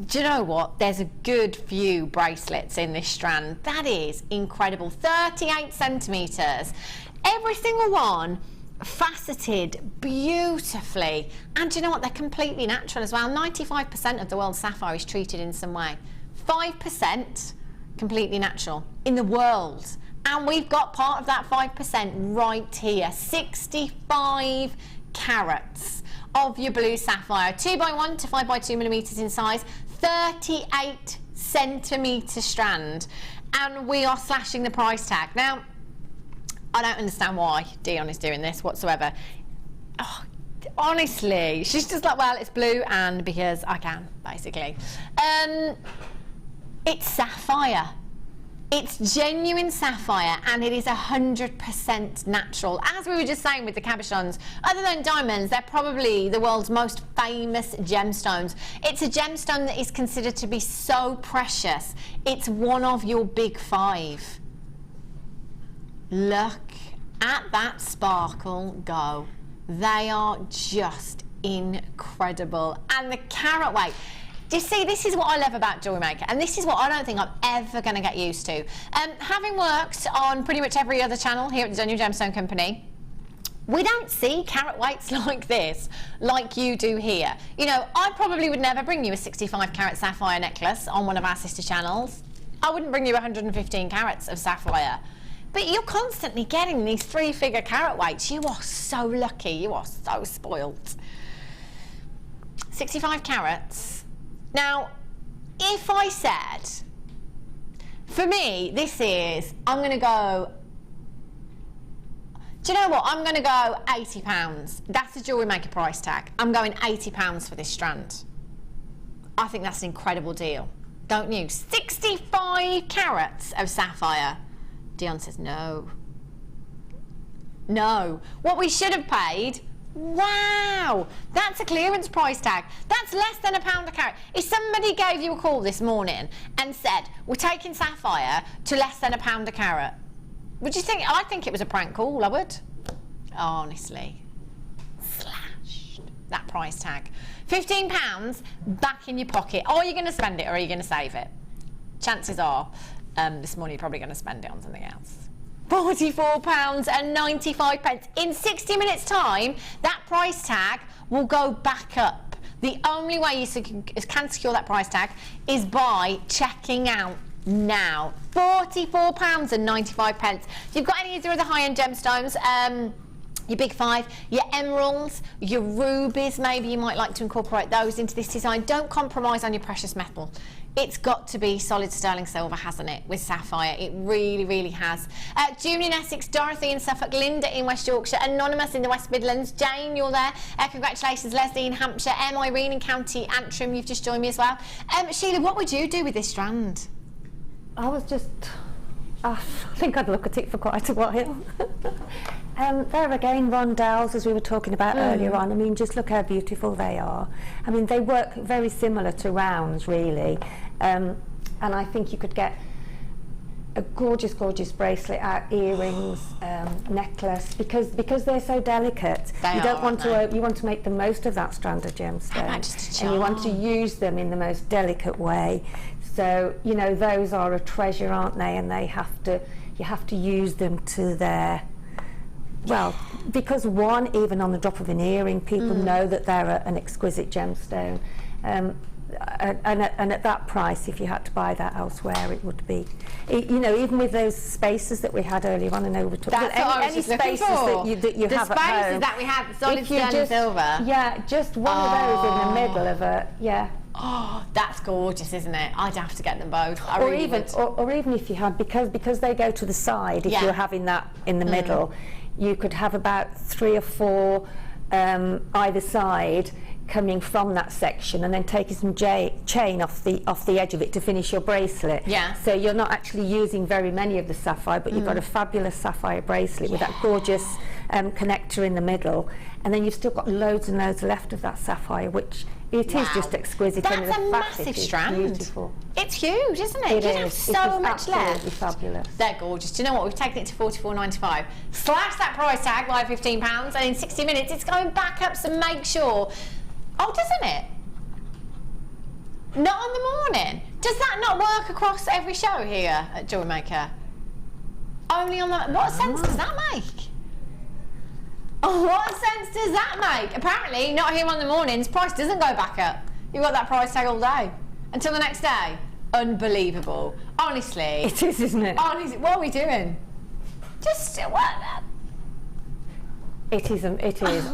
Do you know what? There's a good few bracelets in this strand. That is incredible. 38 centimetres. Every single one faceted beautifully, and do you know what, they're completely natural as well. 95% of the world's sapphire is treated in some way. 5% completely natural in the world, and we've got part of that 5% right here. 65 carats of your blue sapphire, 2x1 to 5x2 millimeters in size, 38 centimetre strand, and we are slashing the price tag. Now, I don't understand why Dion is doing this whatsoever. Oh, honestly, she's just like, well, it's blue and because I can, basically. It's sapphire. It's genuine sapphire, and it is 100% natural. As we were just saying with the cabochons, other than diamonds, they're probably the world's most famous gemstones. It's a gemstone that is considered to be so precious. It's one of your big 5. Look at that sparkle go. They are just incredible. And the carat weight. Do you see, this is what I love about JewelleryMaker, and this is what I don't think I'm ever going to get used to. Having worked on pretty much every other channel here at the Genuine Gemstone Company, we don't see carat weights like this, like you do here. You know, I probably would never bring you a 65 carat sapphire necklace on one of our sister channels. I wouldn't bring you 115 carats of sapphire. But you're constantly getting these 3-figure carat weights. You are so lucky. You are so spoilt. 65 carats. Now, if I said, for me, this is, I'm going to go, do you know what? I'm going to go £80. That's the JewelleryMaker price tag. I'm going £80 for this strand. I think that's an incredible deal. Don't you? 65 carats of sapphire. Dion says no. No. What we should have paid, wow, that's a clearance price tag. That's less than £1 a carat. If somebody gave you a call this morning and said, we're taking sapphire to less than £1 a carat, would you think? I think it was a prank call, I would. Honestly. Slashed that price tag. £15 back in your pocket. Are you going to spend it or are you going to save it? Chances are, this morning you're probably going to spend it on something else. £44.95. In 60 minutes time, that price tag will go back up. The only way you can secure that price tag is by checking out now. £44.95. If you've got any of the other high-end gemstones, your big 5, your emeralds, your rubies, maybe you might like to incorporate those into this design. Don't compromise on your precious metal. It's got to be solid sterling silver, hasn't it, with sapphire? It really, really has. June in Essex, Dorothy in Suffolk, Linda in West Yorkshire, Anonymous in the West Midlands, Jane, you're there. Congratulations, Leslie in Hampshire, Irene in County Antrim, you've just joined me as well. Sheila, what would you do with this strand? I was just, I think I'd look at it for quite a while. There again, rondelles, as we were talking about earlier on. I mean, just look how beautiful they are. I mean, they work very similar to rounds, really. And I think you could get a gorgeous, gorgeous bracelet out, earrings, necklace, because they're so delicate. You want to make the most of that strand of gemstone, and you want to use them in the most delicate way. So, you know, those are a treasure, aren't they? And you have to use them to their, well, because one, even on the drop of an earring, people know that they're an exquisite gemstone. and at that price, if you had to buy that elsewhere, it would be, you know, even with those spaces that we had earlier on, and over to any spaces that you have at home. The spaces that we had, solid sterling silver. Yeah, just one of those in the middle of a, Oh, that's gorgeous, isn't it? I'd have to get them both. Or even if you had, because they go to the side, if you're having that in the middle, you could have about 3 or 4 either side coming from that section, and then taking some chain off the edge of it to finish your bracelet. Yeah. So you're not actually using very many of the sapphire, but you've got a fabulous sapphire bracelet with that gorgeous connector in the middle, and then you've still got loads and loads left of that sapphire, which it is just exquisite. That's a massive strand. Beautiful. It's huge, isn't it? You have so much left. Fabulous. They're gorgeous. Do you know what? We've taken it to $44.95. Slash that price tag by £15, and in 60 minutes it's going back up. So make sure. Oh, doesn't it? Not on the morning. Does that not work across every show here at JewelleryMaker? Only on the. What sense does that make? Oh, what sense does that make? Apparently, not here on the mornings. Price doesn't go back up. You've got that price tag all day until the next day. Unbelievable. Honestly, it is, isn't it? Honestly, what are we doing? Just what? It is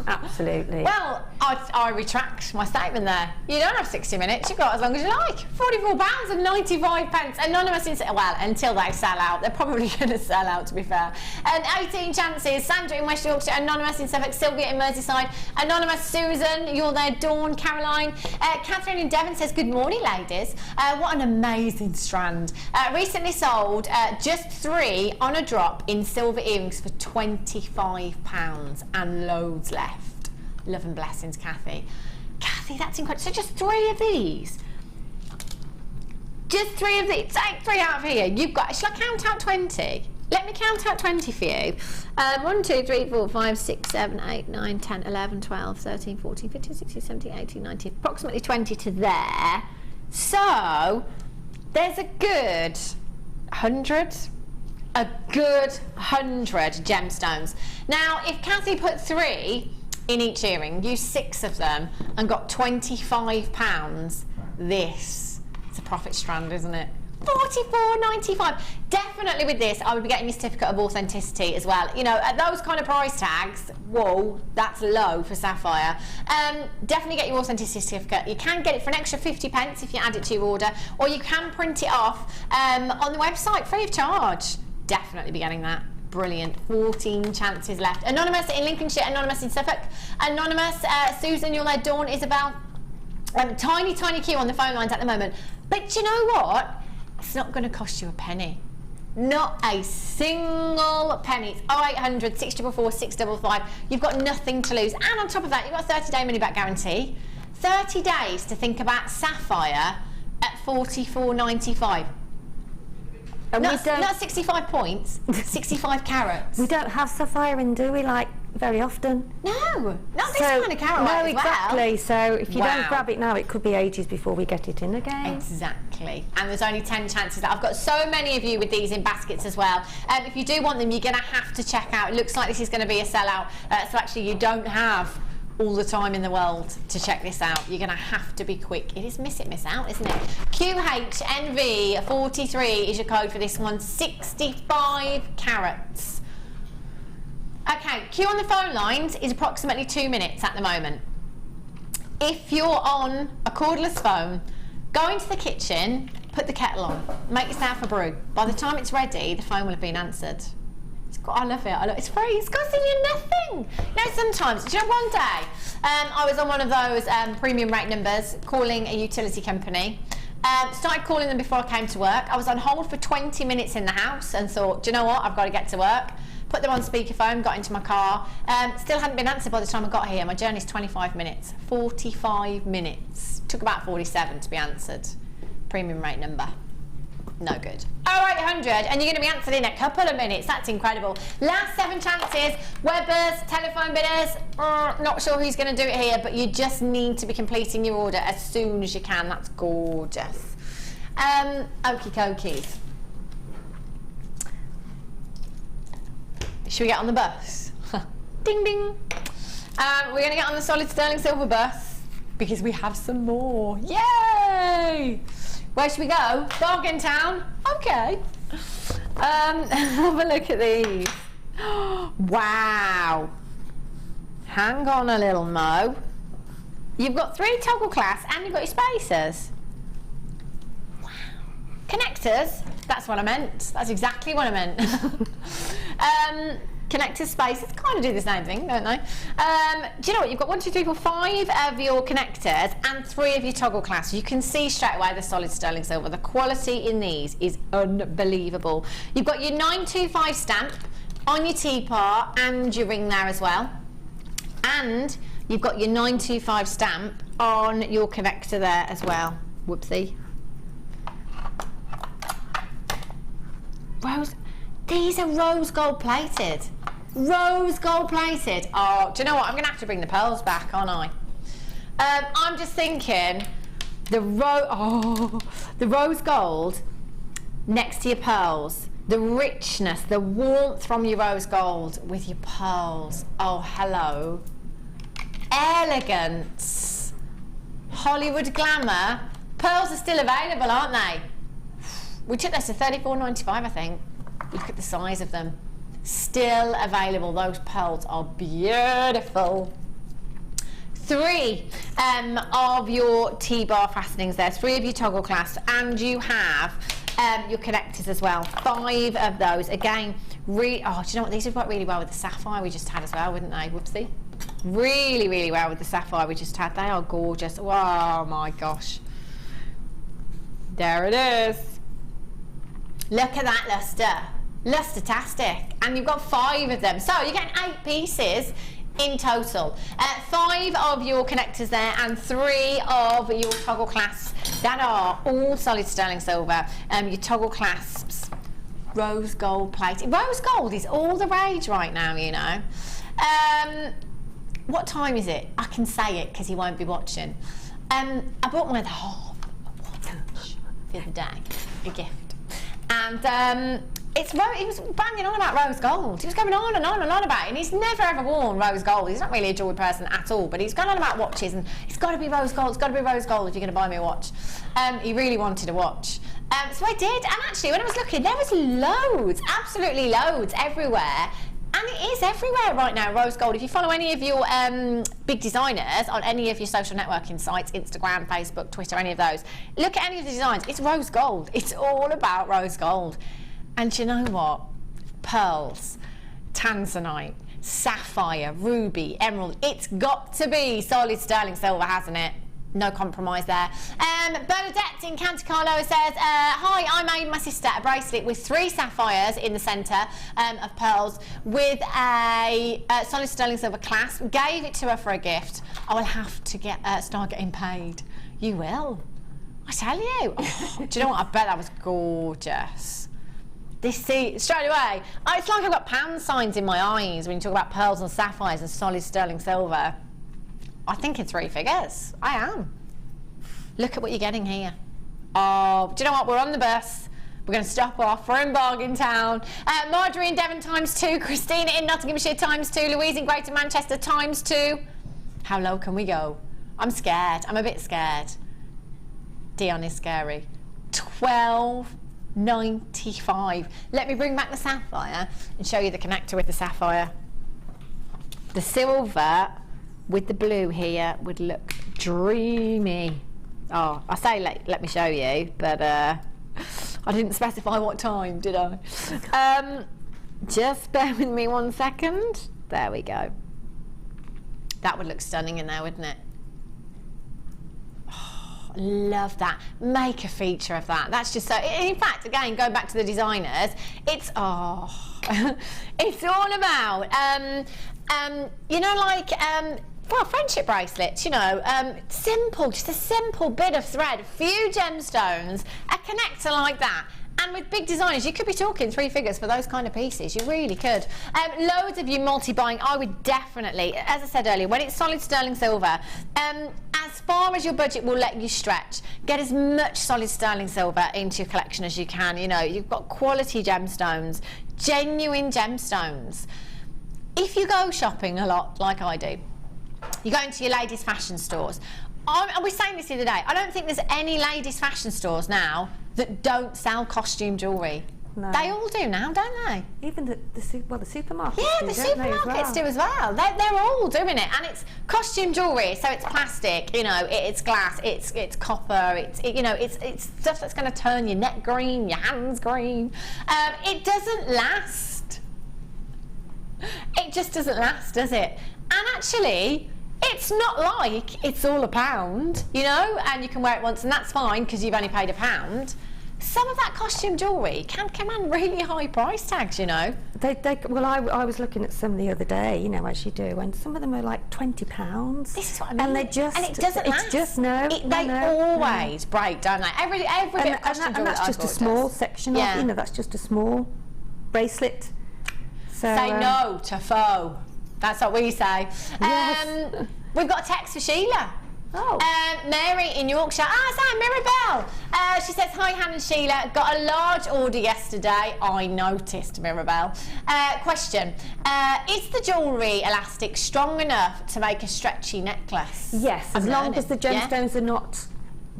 absolutely. Well, I retract my statement there. You don't have 60 minutes, you've got as long as you like. £44.95. Anonymous, well, until they sell out. They're probably going to sell out, to be fair. And 18 chances. Sandra in West Yorkshire, Anonymous in Suffolk, Sylvia in Merseyside, Anonymous, Susan, you're there, Dawn, Caroline. Catherine in Devon says, good morning, ladies. What an amazing strand. Recently sold just 3 on a drop in silver earrings for £25. And loads left. Love and blessings, Kathy. Kathy, that's incredible. So just 3 of these. Just 3 of these. Take 3 out of here. You've got. Shall I count out 20? Let me count out 20 for you. 1, 2, 3, 4, 5, 6, 7, 8, 9, 10, 11, 12, 13, 14, 15, 16, 17, 18, 19. Approximately 20 to there. So there's a good 100. A good 100 gemstones. Now, if Kathy put 3 in each earring, used 6 of them, and got £25, this is a profit strand, isn't it? $44.95. Definitely with this, I would be getting your certificate of authenticity as well. You know, at those kind of price tags, whoa, that's low for sapphire. Definitely get your authenticity certificate. You can get it for an extra 50p if you add it to your order, or you can print it off on the website free of charge. Definitely be getting that. Brilliant. 14 chances left. Anonymous in Lincolnshire, Anonymous in Suffolk, Anonymous, Susan, you're there, Dawn, Isabel. Tiny queue on the phone lines at the moment. But you know what? It's not going to cost you a penny. Not a single penny. It's 0800 644 655. You've got nothing to lose. And on top of that, you've got a 30-day money-back guarantee. 30 days to think about sapphire at $44.95. Not 65 points, 65 carats. We don't have sapphire in, do we, like, very often? No, not this kind of carat. No, exactly. So if you don't grab it now, it could be ages before we get it in again. Exactly. And there's only 10 chances. I've got so many of you with these in baskets as well. If you do want them, you're going to have to check out. It looks like this is going to be a sellout. So actually, you don't have all the time in the world to check this out. You're going to have to be quick. It is miss out, isn't it? QHNV43 is your code for this one. 65 carats. Okay, queue on the phone lines is approximately 2 minutes at the moment. If you're on a cordless phone, go into the kitchen, put the kettle on, make yourself a brew. By the time it's ready, the phone will have been answered. I love it. It's free. It's costing you nothing. You know, sometimes, do you know, one day I was on one of those premium rate numbers calling a utility company. Started calling them before I came to work. I was on hold for 20 minutes in the house and thought, do you know what? I've got to get to work. Put them on speakerphone, got into my car. Still hadn't been answered by the time I got here. My journey's 25 minutes. 45 minutes. Took about 47 to be answered. Premium rate number. No good. 0800, and you're going to be answered in a couple of minutes. That's incredible. Last 7 chances. Webbers, telephone bidders. Not sure who's going to do it here, but you just need to be completing your order as soon as you can. That's gorgeous. Okie dokies. Should we get on the bus? Ding ding. We're going to get on the solid sterling silver bus. because we have some more. Yay! Where should we go? Bargain Town? Okay. Have a look at these. Wow. Hang on a little Mo. You've got 3 toggle clasps and you've got your spacers. Wow. Connectors? That's what I meant. That's exactly what I meant. Connectors, spacers, kind of do the same thing, don't they? Do you know what? You've got 1, 2, 3, 4, 5 of your connectors and 3 of your toggle clasps. You can see straight away the solid sterling silver. The quality in these is unbelievable. You've got your 925 stamp on your teapot and your ring there as well. And you've got your 925 stamp on your connector there as well. Whoopsie. These are rose gold plated. Rose gold plated. Oh, do you know what? I'm going to have to bring the pearls back, aren't I? I'm just thinking the rose gold next to your pearls. The richness, the warmth from your rose gold with your pearls. Oh, hello. Elegance. Hollywood glamour. Pearls are still available, aren't they? We took this to $34.95, I think. Look at the size of them. Still available. Those pearls are beautiful. 3 of your T-bar fastenings there. 3 of your toggle clasps, and you have your connectors as well. 5 of those. Again, oh, do you know what? These would work really well with the sapphire we just had as well, wouldn't they? Whoopsie. Really, really well with the sapphire we just had. They are gorgeous. Oh my gosh. There it is. Look at that luster. Luster-tastic. And you've got 5 of them. So you're getting 8 pieces in total. 5 of your connectors there and 3 of your toggle clasps that are all solid sterling silver. Your toggle clasps, rose gold plated. Rose gold is all the rage right now, you know. What time is it? I can say it because he won't be watching. I bought one of the half watch the other day, a gift. And he was banging on about rose gold. He was going on and on and on about it, and he's never ever worn rose gold. He's not really a jewellery person at all, but he's going on about watches, and it's got to be rose gold, it's got to be rose gold if you're going to buy me a watch. He really wanted a watch. So I did, and actually when I was looking, there was loads, absolutely loads everywhere. And it is everywhere right now, rose gold. If you follow any of your big designers on any of your social networking sites, Instagram, Facebook, Twitter, any of those, look at any of the designs. It's rose gold. It's all about rose gold. And you know what? Pearls, tanzanite, sapphire, ruby, emerald. It's got to be solid sterling silver, hasn't it? No compromise there. Bernadette in Canty Carlo says, hi, I made my sister a bracelet with 3 sapphires in the centre of pearls with a solid sterling silver clasp. Gave it to her for a gift. I will have to start getting paid. You will. I tell you. Oh, do you know what? I bet that was gorgeous. Straight away. It's like I've got pound signs in my eyes when you talk about pearls and sapphires and solid sterling silver. I think in 3 figures. I am. Look at what you're getting here. Oh, do you know what? We're on the bus. We're going to stop off. We're in Bargain Town. Marjorie in Devon ×2. Christina in Nottinghamshire ×2. Louise in Greater Manchester ×2. How low can we go? I'm scared. I'm a bit scared. Dion is scary. $12.95. Let me bring back the sapphire and show you the connector with the sapphire. The silver with the blue here would look dreamy. Oh, I say let me show you, but I didn't specify what time, did I? Just bear with me 1 second. There we go. That would look stunning in there, wouldn't it? Oh, love that. Make a feature of that. That's just so. In fact, again, going back to the designers, it's it's all about you know, like well, friendship bracelets, you know, simple, just a simple bit of thread, a few gemstones, a connector like that. And with big designers, you could be talking 3 figures for those kind of pieces. You really could. Loads of you multi-buying, I would definitely, as I said earlier, when it's solid sterling silver, as far as your budget will let you stretch, get as much solid sterling silver into your collection as you can. You know, you've got quality gemstones, genuine gemstones. If you go shopping a lot, like I do, you go into your ladies' fashion stores, I was saying this the other day, I don't think there's any ladies' fashion stores now that don't sell costume jewellery. No. They all do now, don't they? Even the supermarkets. Yeah, the supermarkets do as well. They're all doing it, and it's costume jewellery, so it's plastic. You know, it's glass, it's copper, it's stuff that's going to turn your neck green, your hands green. It doesn't last. It just doesn't last, does it? And actually, it's not like it's all £1, you know, and you can wear it once, and that's fine because you've only paid £1. Some of that costume jewellery can command really high price tags, you know. Well, I was looking at some the other day, you know, as you do, and some of them are like £20. This is what I mean. And they just, and it doesn't last. It's just they always break, don't they? Every bit of costume jewellery. And that's just a small section of, you know, that's just a small bracelet. So, say no to faux. That's what we say. Yes. We've got a text for Sheila. Oh. Mary in Yorkshire. Sam, Mirabelle. She says, hi, Hannah and Sheila. Got a large order yesterday. I noticed, Mirabelle. Question. Is the jewellery elastic strong enough to make a stretchy necklace? Yes, as long as the gemstones are not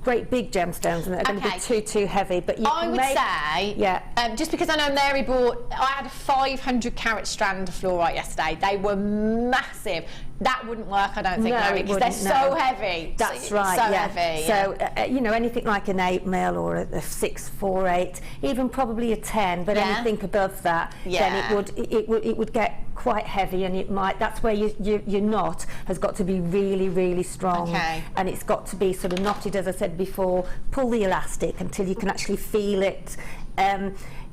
great big gemstones and they're going to be too heavy. But you I would say, just because I know Mary bought, I had a 500 carat strand of fluorite yesterday. They were massive. That wouldn't work, I don't think, Mary, because they're so heavy. That's right, so heavy. So, you know, anything like an 8 mil or a 648, even probably a 10, but anything above that, then it would get quite heavy, and it might. That's where your knot has got to be really, really strong, and it's got to be sort of knotted, as I said before. Pull the elastic until you can actually feel it.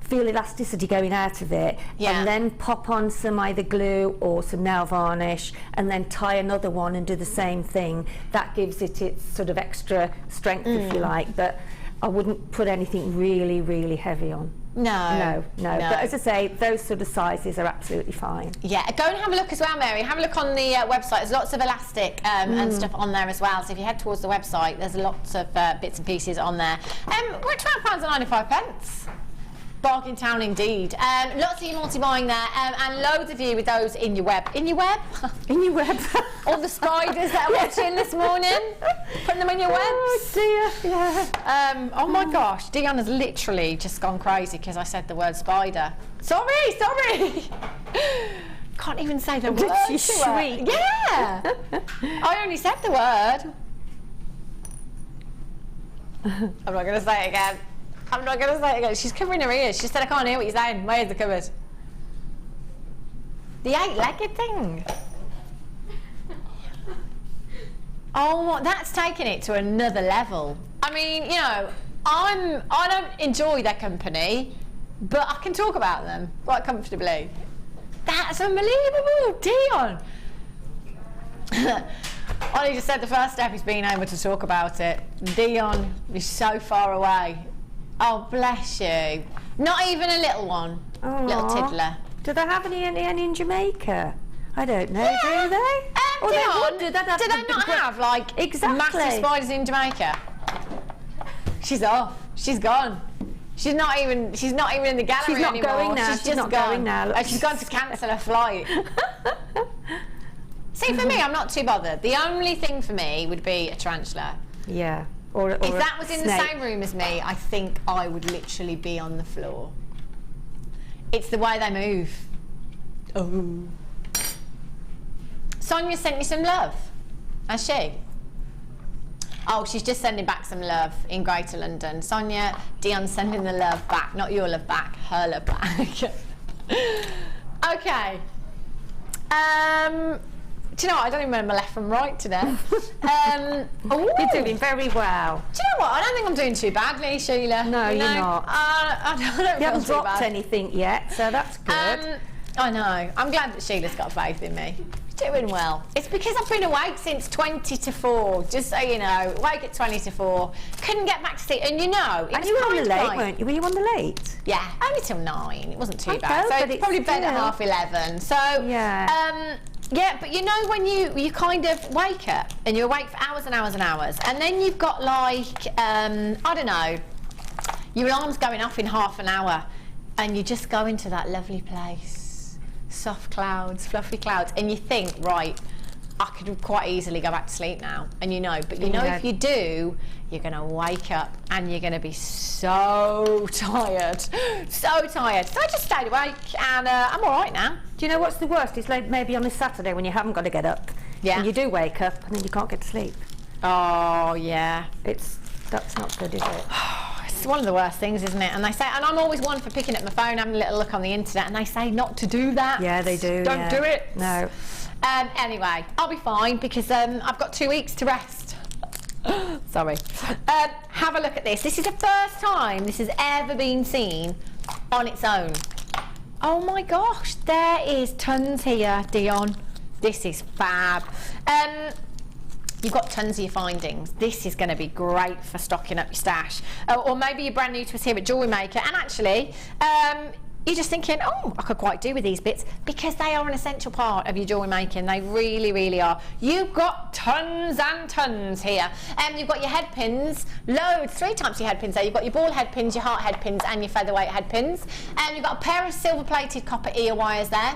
Feel elasticity going out of it, and then pop on some either glue or some nail varnish, and then tie another one and do the same thing. That gives it its sort of extra strength, if you like, but I wouldn't put anything really, really heavy on. No. But as I say, those sort of sizes are absolutely fine. Yeah, go and have a look as well, Mary. Have a look on the website. There's lots of elastic and stuff on there as well. So if you head towards the website, there's lots of bits and pieces on there. We're at £12.95. Bargain town indeed. Lots of you multi-buying there, and loads of you with those in your web. In your web? In your web. All the spiders that are watching this morning, putting them in your webs. Oh dear, yeah. Oh my gosh, Dion has literally just gone crazy because I said the word spider. Sorry. Can't even say the word. Did she shriek? Yeah. I only said the word. I'm not going to say it again. She's covering her ears. She said, I can't hear what you're saying. My ears are covered. The 8-legged thing. Oh, that's taking it to another level. I mean, you know, I don't enjoy their company, but I can talk about them quite comfortably. That's unbelievable, Dion. Ollie just said the first step is being able to talk about it. Dion is so far away. Oh, bless you. Not even a little one. Aww. Little tiddler. Do they have any in Jamaica? I don't know, do they? Dion, do they not have, like, massive spiders in Jamaica? She's off. She's gone. She's not even in the gallery anymore. She's not going now. She's just going now. She's gone to cancel her flight. See, for me, I'm not too bothered. The only thing for me would be a tarantula. Yeah. If that was in the same room as me, I think I would literally be on the floor. It's the way they move. Oh. Sonia sent you some love. Has she? Oh, she's just sending back some love in Greater London. Sonia, Dion's sending the love back. Not your love back, her love back. Okay. Do you know what? I don't even remember left from right today. You're doing very well. Do you know what? I don't think I'm doing too badly, Sheila. No, you're not. I don't You haven't feel too dropped bad. anything yet, so that's good. I know. I'm glad that Sheila's got faith in me. Doing well. It's because I've been awake since 20 to 4, just so you know. Awake at 20 to 4. Couldn't get back to sleep. And you know, it and was you were on the late, like, weren't you? Were you on the late? Yeah, only till 9. It wasn't too Okay, bad. So but it's probably bed at still. 11:30. So Yeah. yeah, but you know when you kind of wake up and you're awake for hours and hours and hours, and then you've got like I don't know, your alarm's going off in half an hour, and you just go into that lovely place, soft clouds, fluffy clouds, and you think, right, I could quite easily go back to sleep now, and you know, but you know, if you do, you're going to wake up and you're going to be so tired, so tired. So I just stayed awake, and I'm all right now. Do you know what's the worst? It's like maybe on a Saturday when you haven't got to get up, and you do wake up, and then you can't get to sleep. Oh yeah, that's not good, is it? It's one of the worst things, isn't it? And they say, and I'm always one for picking up my phone, having a little look on the internet, and they say not to do that. Yeah, they do. Don't do it. No. Anyway, I'll be fine because I've got 2 weeks to rest. Sorry. Have a look at this. This is the first time this has ever been seen on its own. Oh my gosh, there is tons here, Dion. This is fab. You've got tons of your findings. This is going to be great for stocking up your stash. Or maybe you're brand new to us here at JewelleryMaker, and actually, you're just thinking, oh, I could quite do with these bits, because they are an essential part of your jewellery making. They really, really are. You've got tons and tons here. You've got your head pins, loads, 3 types of head pins there. You've got your ball head pins, your heart head pins, and your featherweight head pins. You've got a pair of silver-plated copper ear wires there.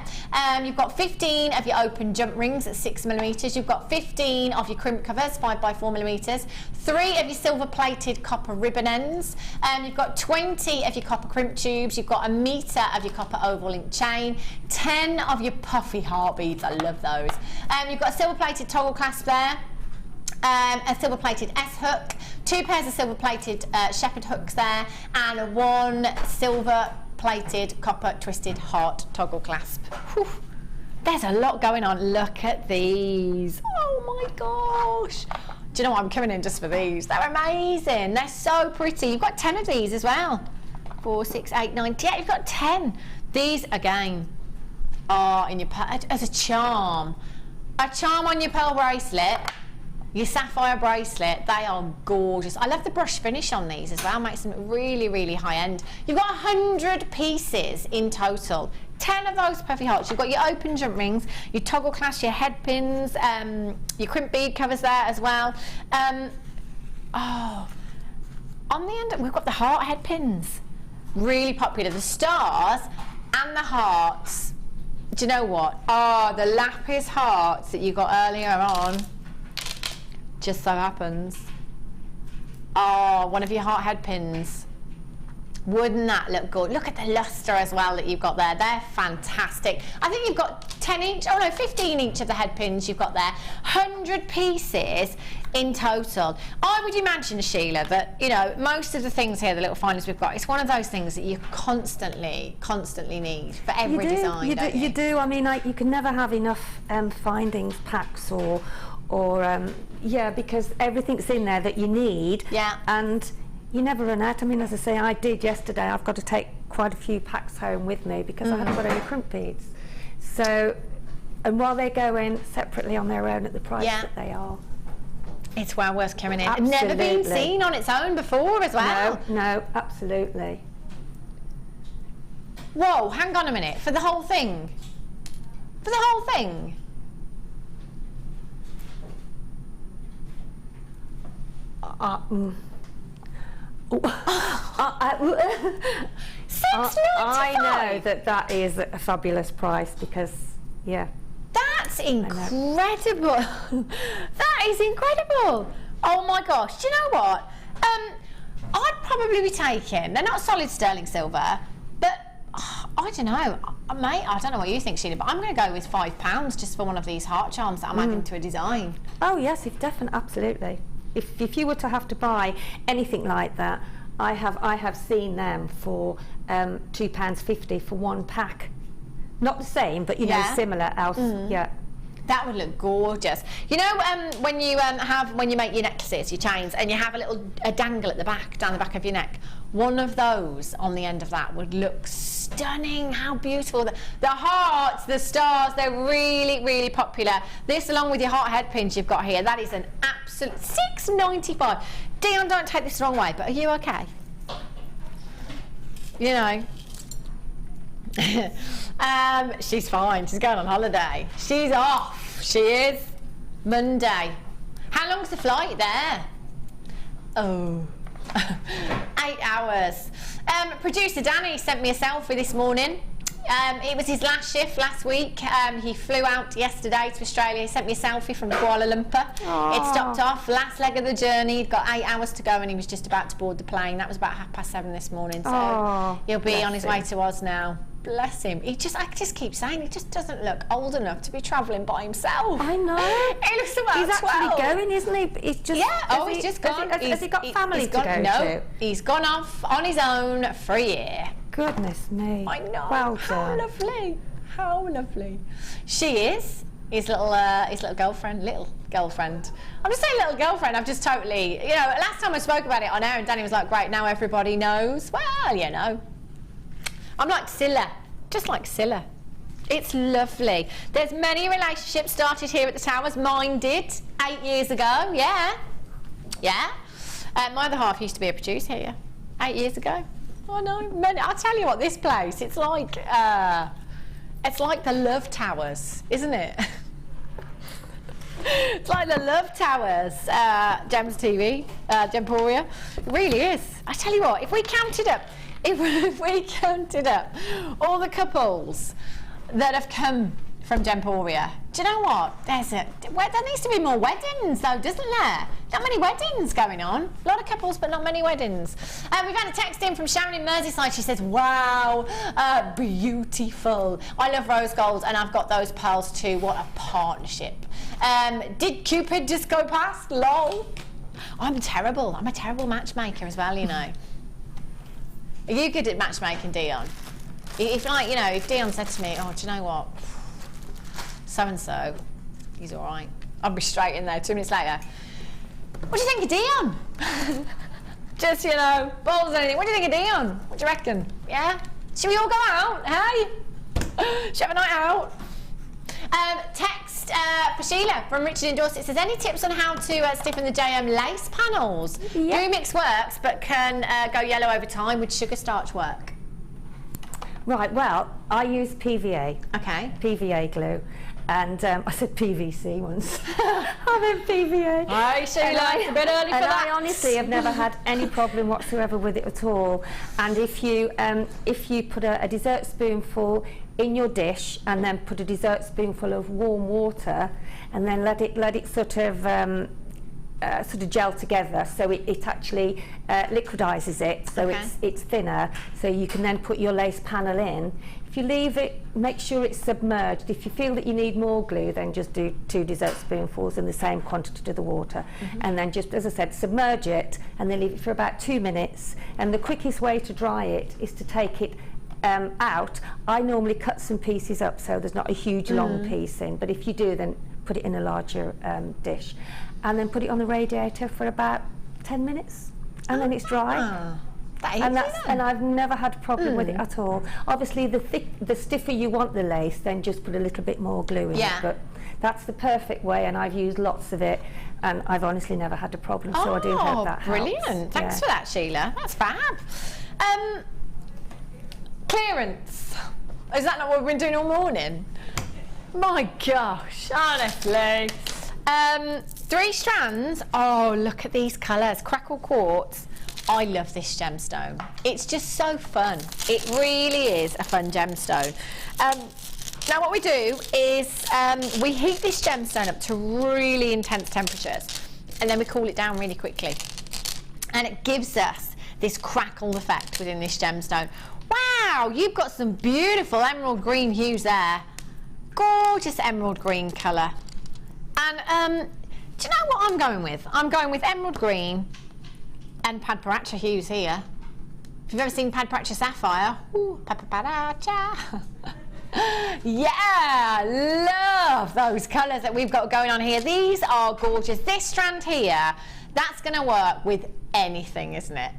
You've got 15 of your open jump rings at 6mm. You've got 15 of your crimp covers, 5x4mm. 3 of your silver-plated copper ribbon ends. You've got 20 of your copper crimp tubes. You've got a metre of your copper oval link chain, 10 of your puffy heart beads. I love those. You've got a silver-plated toggle clasp there. A silver-plated S-hook, 2 pairs of silver-plated shepherd hooks there, and 1 silver-plated copper twisted heart toggle clasp. Whew. There's a lot going on. Look at these. Oh my gosh. Do you know what? I'm coming in just for these. They're amazing. They're so pretty. You've got 10 of these as well. 4, 6, 8, 9, 10. You've got 10. These, again, are in your as a charm. A charm on your pearl bracelet, your sapphire bracelet. They are gorgeous. I love the brush finish on these as well. Makes them really, really high end. You've got 100 pieces in total. 10 of those puffy hearts. You've got your open jump rings, your toggle clasp, your head pins, your crimp bead covers there as well. On the end, we've got the heart head pins. Really popular. The stars and the hearts. Do you know what? Oh, the lapis hearts that you got earlier on. Just so happens. Oh, one of your heart head pins. Wouldn't that look good? Look at the luster as well that you've got there. They're fantastic. I think you've got 10 each, oh no, 15 each of the head pins you've got there. 100 pieces in total. I would imagine, Sheila, that, you know, most of the things here, the little findings we've got, it's one of those things that you constantly need for every design, don't you? You do. I mean, like, you can never have enough findings packs or yeah, because everything's in there that you need. Yeah. And you never run out. I mean, as I say, I did yesterday. I've got to take quite a few packs home with me because I haven't got any crimp beads. So, and while they go in separately on their own at the price that they are, it's well worth coming in. Absolutely. Never been seen on its own before as well. No, absolutely. Whoa, hang on a minute. For the whole thing? For the whole thing? I know that is a fabulous price because, yeah. That's incredible. That is incredible. Oh my gosh. Do you know what? I'd probably be taking, they're not solid sterling silver, but I don't know. Mate, I don't know what you think, Sheila, but I'm going to go with £5 just for one of these heart charms that I'm adding to a design. Oh yes, definitely, absolutely. If you were to have to buy anything like that, I have seen them for £2.50 for one pack. Not the same, but you know, similar else. Yeah. That would look gorgeous. You know, when you make your necklaces, your chains, and you have a dangle at the back, down the back of your neck, one of those on the end of that would look stunning. How beautiful. The hearts, the stars, they're really, really popular. This, along with your heart head pins you've got here, that is an absolute £6.95. Dion, don't take this the wrong way, but are you okay? You know. She's fine. She's going on holiday. She's off. She is. Monday. How long's the flight there? Oh, 8 hours. Producer Danny sent me a selfie this morning. It was his last shift last week. He flew out yesterday to Australia. He sent me a selfie from Kuala Lumpur. It stopped off, last leg of the journey. He'd got 8 hours to go and he was just about to board the plane. That was about 7:30 this morning. So he'll be on his way to Oz now. Bless him. I just keep saying he just doesn't look old enough to be travelling by himself. I know. He looks about 12. He's actually going, isn't he? He's just, he's just gone. Has he got family to go to? No, he's gone off on his own for a year. Goodness me. I know. Well How done. lovely. How lovely. She is his little girlfriend. Little girlfriend. I'm just saying little girlfriend. I've just totally, last time I spoke about it on air and Danny was like, great, now everybody knows. Well, I'm like Scylla. Just like Scylla. It's lovely. There's many relationships started here at the Towers. Mine did 8 years ago. Yeah. My other half used to be a producer here 8 years ago. I know. I'll tell you what, this place, it's like the Love Towers, isn't it? It's like the Love Towers, Gems TV, Gemporia. It really is. I tell you what, if we counted up all the couples that have come from Gemporia, do you know what? There needs to be more weddings though, doesn't there? Not many weddings going on. A lot of couples, but not many weddings. We've had a text in from Sharon in Merseyside. She says, wow, beautiful. I love rose gold and I've got those pearls too. What a partnership. Did Cupid just go past? Lol. I'm terrible. I'm a terrible matchmaker as well, Are you good at matchmaking, Dion? If Dion said to me, oh, do you know what? So-and-so, he's all right. I'll be straight in there 2 minutes later. What do you think of Dion? Just, balls or anything. What do you think of Dion? What do you reckon? Yeah? Should we all go out? Hey? Should we have a night out? Text for Sheila from Richard in Dorset. It says, any tips on how to stiffen the JM lace panels? Yeah. Glue mix works, but can go yellow over time. Would sugar starch work? Right, well, I use PVA. Okay. PVA glue. And I said PVC once. I meant PVA. Hi, Sheila. It's a bit early for that. I honestly have never had any problem whatsoever with it at all. And if you put a dessert spoonful in your dish and then put a dessert spoonful of warm water and then let it sort of gel together, so it actually liquidizes it, so it's thinner, so you can then put your lace panel in. If you leave it, make sure it's submerged. If you feel that you need more glue, then just do 2 dessert spoonfuls in the same quantity to the water, and then just, as I said, submerge it and then leave it for about 2 minutes. And the quickest way to dry it is to take it out. I normally cut some pieces up so there's not a huge long piece in, but if you do, then put it in a larger dish and then put it on the radiator for about 10 minutes and then it's dry. And I've never had a problem with it at all. Obviously the stiffer you want the lace, then just put a little bit more glue in it, but that's the perfect way, and I've used lots of it and I've honestly never had a problem, so I do hope that helps. Brilliant. Thanks for that, Sheila. That's fab. Clearance. Is that not what we've been doing all morning? My gosh, honestly. 3 strands. Oh, look at these colours. Crackle quartz. I love this gemstone. It's just so fun. It really is a fun gemstone. Now what we do is we heat this gemstone up to really intense temperatures and then we cool it down really quickly. And it gives us this crackle effect within this gemstone. Wow, you've got some beautiful emerald green hues there. Gorgeous emerald green colour. And do you know what I'm going with? I'm going with emerald green and Padparacha hues here. If you've ever seen Padparacha Sapphire, ooh, Padparacha. Yeah, love those colours that we've got going on here. These are gorgeous. This strand here, that's going to work with anything, isn't it?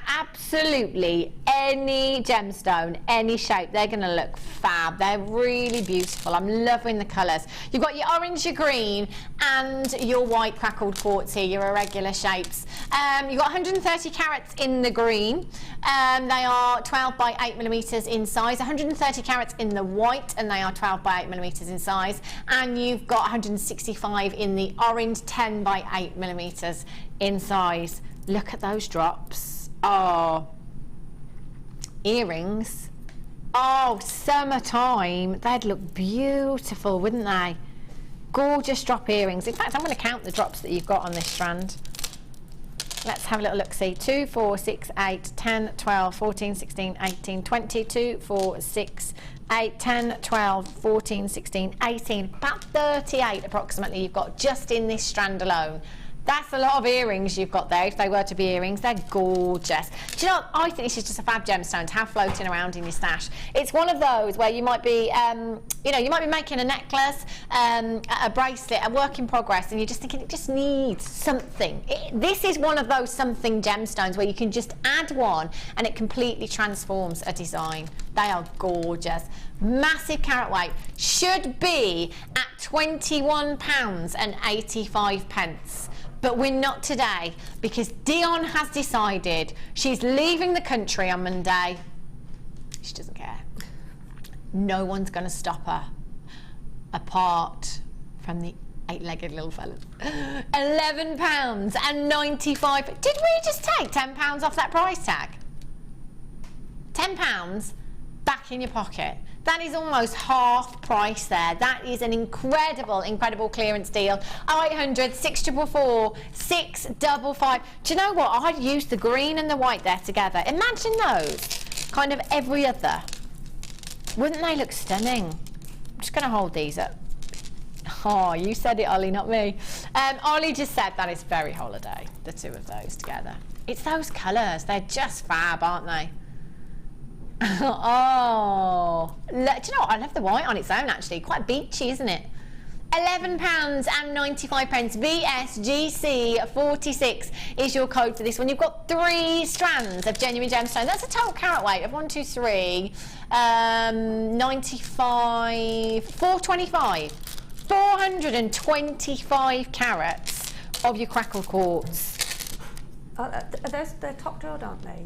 Absolutely any gemstone, any shape, they're going to look fab. They're really beautiful. I'm loving the colours. You've got your orange, your green and your white crackled quartz here, your irregular shapes. You've got 130 carats in the green. They are 12 by 8 millimetres in size. 130 carats in the white and they are 12 by 8 millimetres in size. And you've got 165 in the orange, 10 by 8 millimetres in size. Look at those drops. Oh, earrings. Oh, summertime. They'd look beautiful, wouldn't they? Gorgeous drop earrings. In fact, I'm going to count the drops that you've got on this strand. Let's have a little look. See, 2, 4, 6, 8, 10, 12, 14, 16, 18, 20, 2, 4, 6, 8, 10, 12, 14, 16, 18, about 38 approximately you've got just in this strand alone. That's a lot of earrings you've got there, if they were to be earrings. They're gorgeous. Do you know what? I think this is just a fab gemstone to have floating around in your stash. It's one of those where you might be, you know, you might be making a necklace, a bracelet, a work in progress, and you're just thinking it just needs something. This is one of those something gemstones where you can just add one and it completely transforms a design. They are gorgeous. Massive carat weight. Should be at £21.85. But we're not today because Dion has decided she's leaving the country on Monday. She doesn't care. No one's going to stop her apart from the 8-legged little fellas. £11.95. Did we just take £10 off that price tag? £10 back in your pocket. That is almost half price there. That is an incredible, incredible clearance deal. 0800 644 655. Do you know what? I'd use the green and the white there together. Imagine those kind of every other. Wouldn't they look stunning? I'm just going to hold these up. Oh, you said it, Ollie, not me. Ollie just said that is very holiday, the two of those together. It's those colours. They're just fab, aren't they? Oh, do you know what? I love the white on its own, actually. Quite beachy, isn't it? £11.95. BSGC46 is your code for this one. You've got 3 strands of genuine gemstone. That's a total carat weight of 1, 2, 3, 95, 425. 425 carats of your crackle quartz. They're top drilled, aren't they?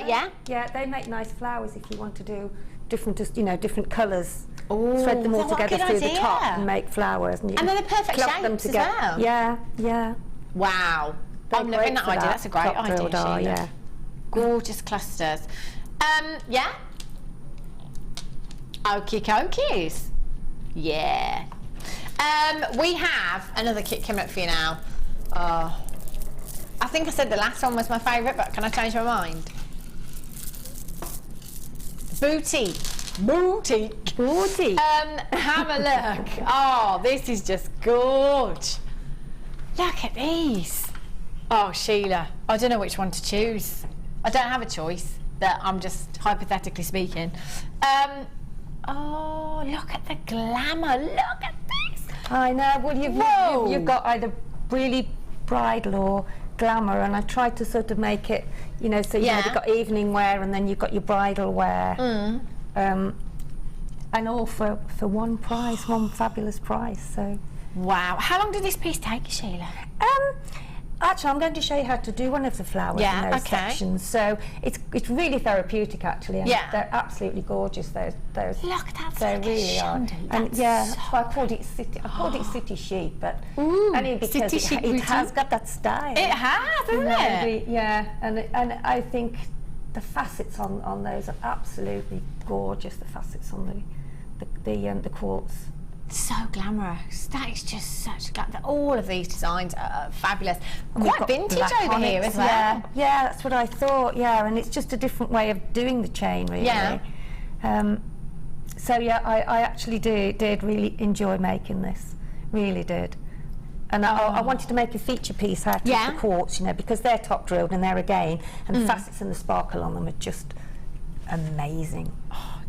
Yeah. Yeah, they make nice flowers if you want to do different, you know, different colours. Thread them all together through the top and make flowers. And they're the perfect shapes as well. Yeah, yeah. Wow. I'm loving that idea. That's a great idea, Sheila. Yeah. Gorgeous clusters. Yeah. Okie dokies. Yeah. We have another kit coming up for you now. I think I said the last one was my favourite, but can I change my mind? Boutique. Have a look. Oh, this is just gorge. Look at these. Oh, Sheila, I don't know which one to choose. I don't have a choice. That I'm just hypothetically speaking. Oh, look at the glamour. Look at this. I know. Well, you've got either really bridal or glamour, and I tried to sort of make it, you know, so you've got evening wear and then you've got your bridal wear, and all for one price, one fabulous price. So wow. How long did this piece take you, Sheila? Actually, I'm going to show you how to do one of the flowers in those sections. So it's really therapeutic, actually, and they're absolutely gorgeous. Those look, that's they like really are. And that's why I called it city. I called it city chic, but only because it has got that style. It has, hasn't it? And I think the facets on those are absolutely gorgeous. The facets on the quartz. So glamorous. That is just such all of these designs are fabulous. Quite vintage over here as well. Yeah, that's what I thought. Yeah, and it's just a different way of doing the chain, really. Yeah. So yeah, I actually did really enjoy making this. Really did. And I wanted to make a feature piece out of the quartz, you know, because they're top drilled and they're again, and the facets and the sparkle on them are just amazing.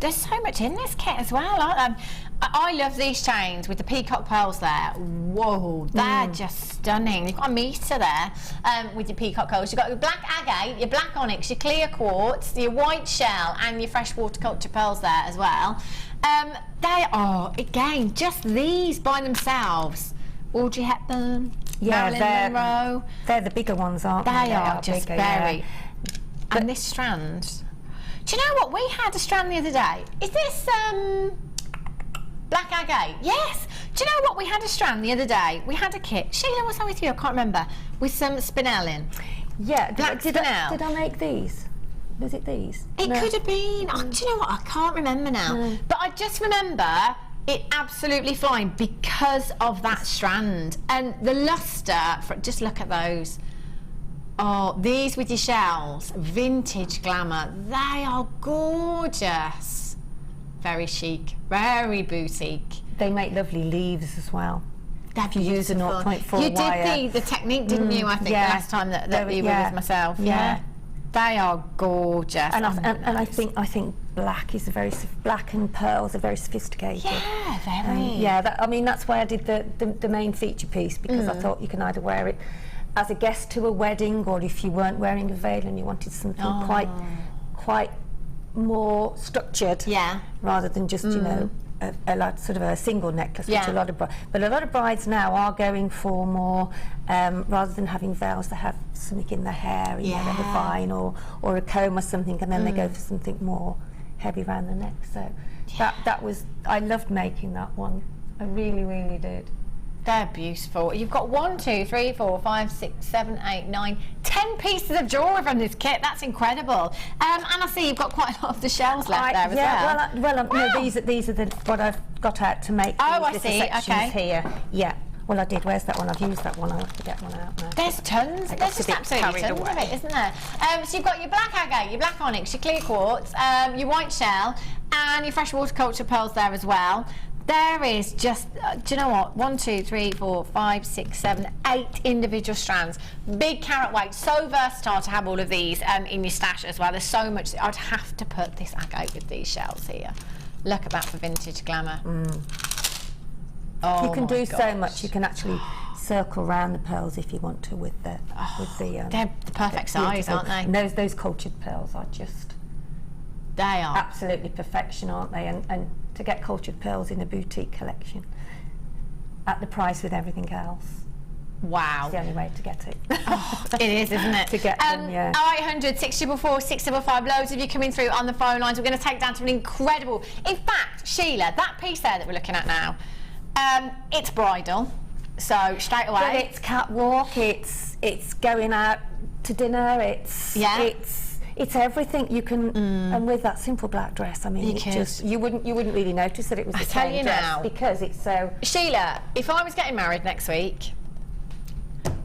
There's so much in this kit as well. I love these chains with the peacock pearls there. Whoa, they're just stunning. You've got a metre there with your peacock pearls. You've got your black agate, your black onyx, your clear quartz, your white shell, and your freshwater culture pearls there as well. They are, again, just these by themselves. Audrey Hepburn, Marilyn Monroe. They're the bigger ones, aren't they? They are just bigger, very. And this strand. Do you know what? We had a strand the other day. Is this black agate? Yes. Do you know what? We had a strand the other day. We had a kit. Sheila, was I with you? I can't remember. With some spinel in. Yeah. Black spinel. Did I make these? Was it these? It could have been. Oh, do you know what? I can't remember now. No. But I just remember it absolutely flying because of that strand and the luster. Just look at those. Oh, these with your shells, vintage glamour. They are gorgeous. Very chic, very boutique. They make lovely leaves as well. If you use a 0.4 You wire. did the technique, didn't you? I think the last time that you were with myself. Yeah. They are gorgeous. And I think black is black and pearls are very sophisticated. Yeah, very. I mean that's why I did the main feature piece, because I thought you can either wear it as a guest to a wedding, or if you weren't wearing a veil and you wanted something quite more structured, rather than just you know a sort of a single necklace, which a lot of brides now are going for more, rather than having veils, they have something in their hair, you know, they have a vine or a comb or something, and then they go for something more heavy around the neck. So that was, I loved making that one. I really, really did. They're beautiful. You've got 1, 2, 3, 4, 5, 6, 7, 8, 9, 10 pieces of jewellery from this kit. That's incredible. And I see you've got quite a lot of the shells left there as well. No, these are what I've got out to make. Oh, I these see. little sections Okay. here. Yeah. Well, I did. Where's that one? I've used that one. I'll have to get one out now. There's tons. There's just absolutely tons of it, isn't there? So you've got your black agate, your black onyx, your clear quartz, your white shell, and your freshwater culture pearls there as well. There is just, do you know what? 1, 2, 3, 4, 5, 6, 7, 8 individual strands. Big carat weight. So versatile to have all of these in your stash as well. There's so much. I'd have to put this agate with these shells here. Look at that for vintage glamour. Oh, you can do gosh. so much. You can actually circle around the pearls if you want to with the they're the perfect size, aren't they? And those cultured pearls are just they are absolutely perfection, aren't they? And to get cultured pearls in a boutique collection at the price with everything else. Wow. It's the only way to get it. Oh, it is, isn't it? To get them, yeah. 0800 644 655. Loads of you coming through on the phone lines. We're going to take down to an incredible. In fact, Sheila, that piece there that we're looking at now, it's bridal. So straight away. But it's catwalk. It's going out to dinner. It's everything you can, and with that simple black dress, I mean, you wouldn't really notice that it was the same dress because it's so. Sheila, if I was getting married next week,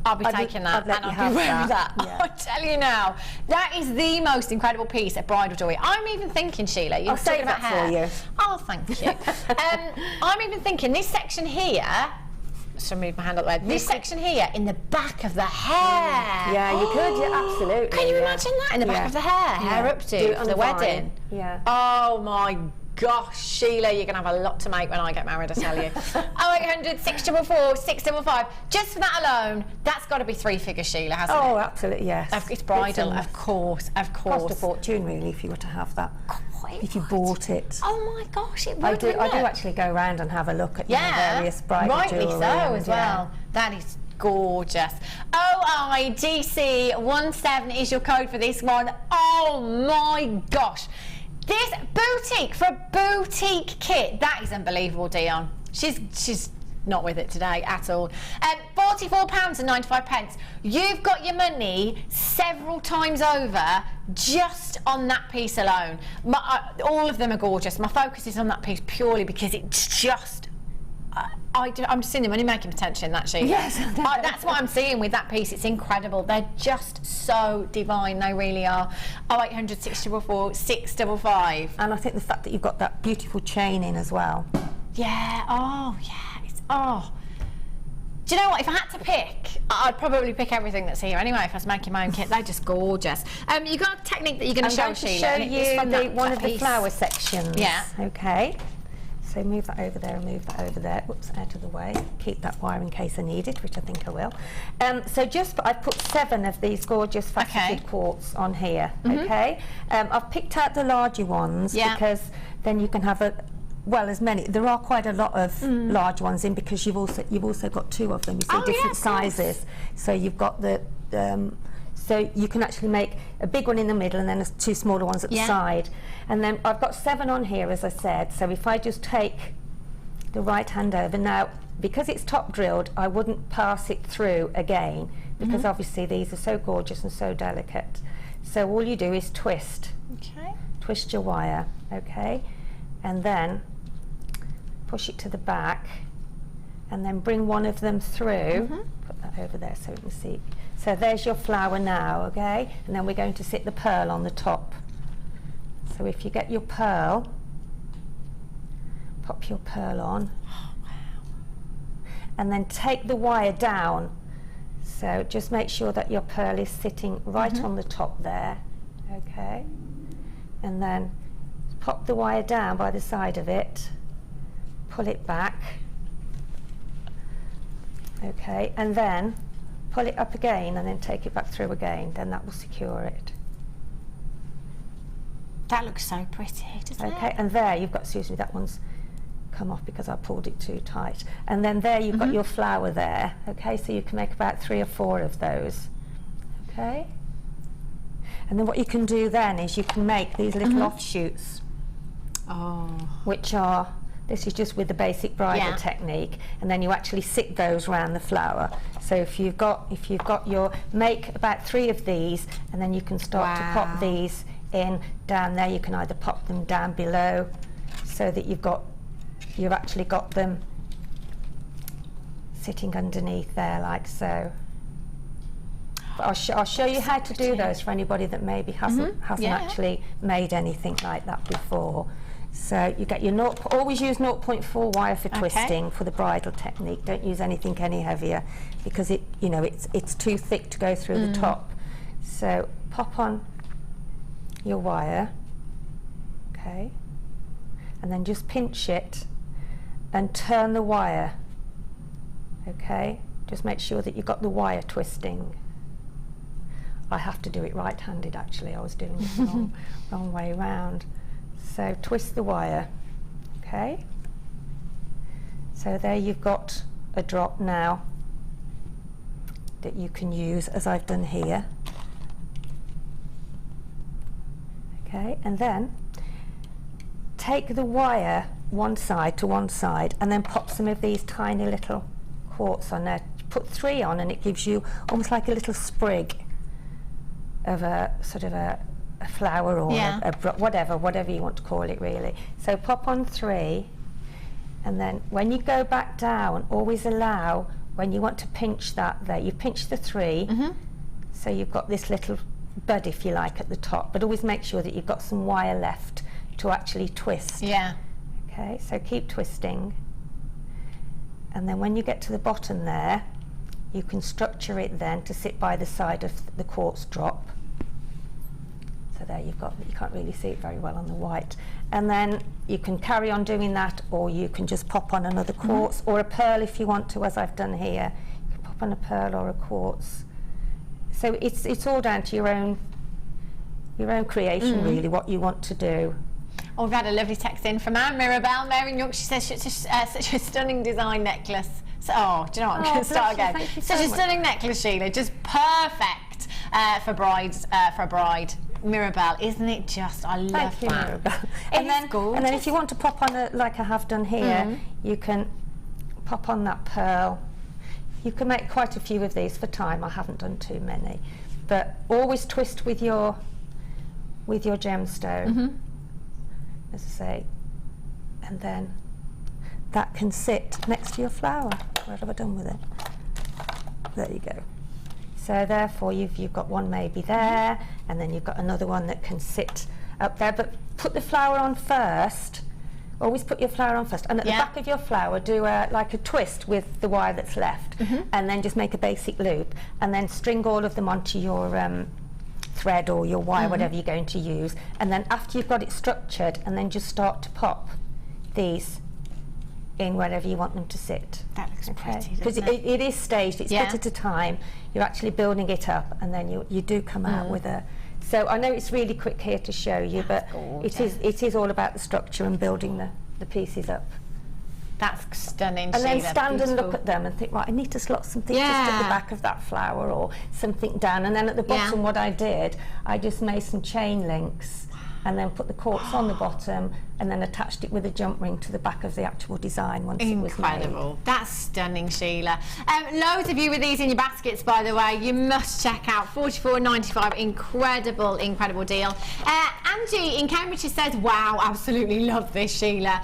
I'll be taking that and I'll be wearing that. Yeah. I'll tell you now, that is the most incredible piece of bridal jewellery. I'm even thinking, Sheila, you're talking about hair. For you. Oh, thank you. I'm even thinking this section here. So move my hand up there. This section here in the back of the hair. Yeah, you could. Yeah, absolutely. Can you imagine that in the back of the hair up to for the wedding? Yeah. Oh my gosh, Sheila, you're going to have a lot to make when I get married, I tell you. 0800 644 655. Just for that alone, that's got to be 3 figures, Sheila, hasn't it? Oh, absolutely, yes. It's bridal, of course. Cost a fortune, really, if you were to have that. If you bought it. Oh my gosh, it would. I do actually go around and have a look at various bridal jewellery. Rightly so as well. That is gorgeous. OIDC17 is your code for this one. Oh my gosh. This boutique, for a boutique kit, that is unbelievable, Dion. She's not with it today at all. £44.95. You've got your money several times over just on that piece alone. All of them are gorgeous. My focus is on that piece purely because it's just... I'm just seeing the money-making potential in that, Sheila. Yes. That's what I'm seeing with that piece. It's incredible. They're just so divine. They really are. 0800 644 655. And I think the fact that you've got that beautiful chain in as well. Yeah. Oh, yeah. Do you know what? If I had to pick, I'd probably pick everything that's here anyway. If I was making my own kit, they're just gorgeous. You've got a technique that you're going to show, Sheila. I'm going to show you one of the flower sections. Yeah. Okay. So move that over there and move that over there. Whoops, out of the way. Keep that wire in case I need it, which I think I will. So I've put 7 of these gorgeous faceted quartz on here. Okay. I've picked out the larger ones because then you can have as many. There are quite a lot of large ones in because you've also got 2 of them. You see different sizes. So you've got so you can actually make a big one in the middle and then 2 smaller ones at the side. And then I've got 7 on here, as I said. So if I just take the right hand over, now because it's top drilled, I wouldn't pass it through again because obviously these are so gorgeous and so delicate. So all you do is twist. Okay. Twist your wire, okay? And then push it to the back and then bring one of them through. Put that over there so you can see. So there's your flower now, okay? And then we're going to sit the pearl on the top. So if you get your pearl, pop your pearl on. Oh, wow. And then take the wire down. So just make sure that your pearl is sitting right on the top there, okay? And then pop the wire down by the side of it, pull it back, okay? And then pull it up again and then take it back through again, then that will secure it. That looks so pretty, doesn't it? Okay, and there you've got, excuse me, that one's come off because I pulled it too tight. And then there you've got your flower there, okay? So you can make about 3 or 4 of those, okay? And then what you can do then is you can make these little offshoots, which are, this is just with the basic bridal technique, and then you actually sit those around the flower. So if you've got your, make about 3 of these, and then you can start to pop these in down there. You can either pop them down below so that you've actually got them sitting underneath there like so. But I'll show you how to do those for anybody that maybe hasn't actually made anything like that before. So you get your always use 0.4 wire for twisting for the bridal technique. Don't use anything any heavier because it's too thick to go through the top. So pop on your wire, okay, and then just pinch it and turn the wire, okay. Just make sure that you've got the wire twisting. I have to do it right-handed actually. I was doing it the wrong way round. So twist the wire, okay. So there you've got a drop now that you can use as I've done here. Okay, and then take the wire one side to one side and then pop some of these tiny little quartz on there. Put 3 on and it gives you almost like a little sprig of a sort of a flower or whatever you want to call it really. So pop on 3 and then when you go back down, always allow, when you want to pinch that there, you pinch the 3 so you've got this little bud if you like at the top, but always make sure that you've got some wire left to actually twist. Okay, so keep twisting and then when you get to the bottom there you can structure it then to sit by the side of the quartz drop. So there you've got, you can't really see it very well on the white, and then you can carry on doing that or you can just pop on another quartz or a pearl if you want to, as I've done here. You can pop on a pearl or a quartz. So it's all down to your own creation really, what you want to do. Oh, we've had a lovely text in from Anne Mirabelle, Mary in York. She says such a stunning design necklace. So, do you know what? I'm going to start again. Such a stunning necklace, Sheila. Just perfect for a bride. Mirabelle, isn't it just? I love that. Mirabelle. And then if you want to pop on like I have done here, you can pop on that pearl. You can make quite a few of these for time. I haven't done too many, but always twist with your gemstone, as I say, and then that can sit next to your flower. What have I done with it? There you go. So therefore you've got one maybe there, and then you've got another one that can sit up there, but put the flower on first. Always put your flower on first, and at the back of your flower do like a twist with the wire that's left, and then just make a basic loop, and then string all of them onto your thread or your wire, whatever you're going to use, and then after you've got it structured, and then just start to pop these in wherever you want them to sit. That looks pretty, because it is staged, it's bit at a time. You're actually building it up, and then you do come out with a. So I know it's really quick here to show you, but it is all about the structure and building the pieces up. That's stunning, and Sheila. then stand and look at them and think, right, I need to slot something just at the back of that flower or something down. And then at the bottom, what I did, I just made some chain links and then put the quartz on the bottom, and then attached it with a jump ring to the back of the actual design once it was made. Incredible. That's stunning, Sheila. Loads of you with these in your baskets, by the way. You must check out $44.95. Incredible deal. Angie in Cambridge says, wow, absolutely love this, Sheila.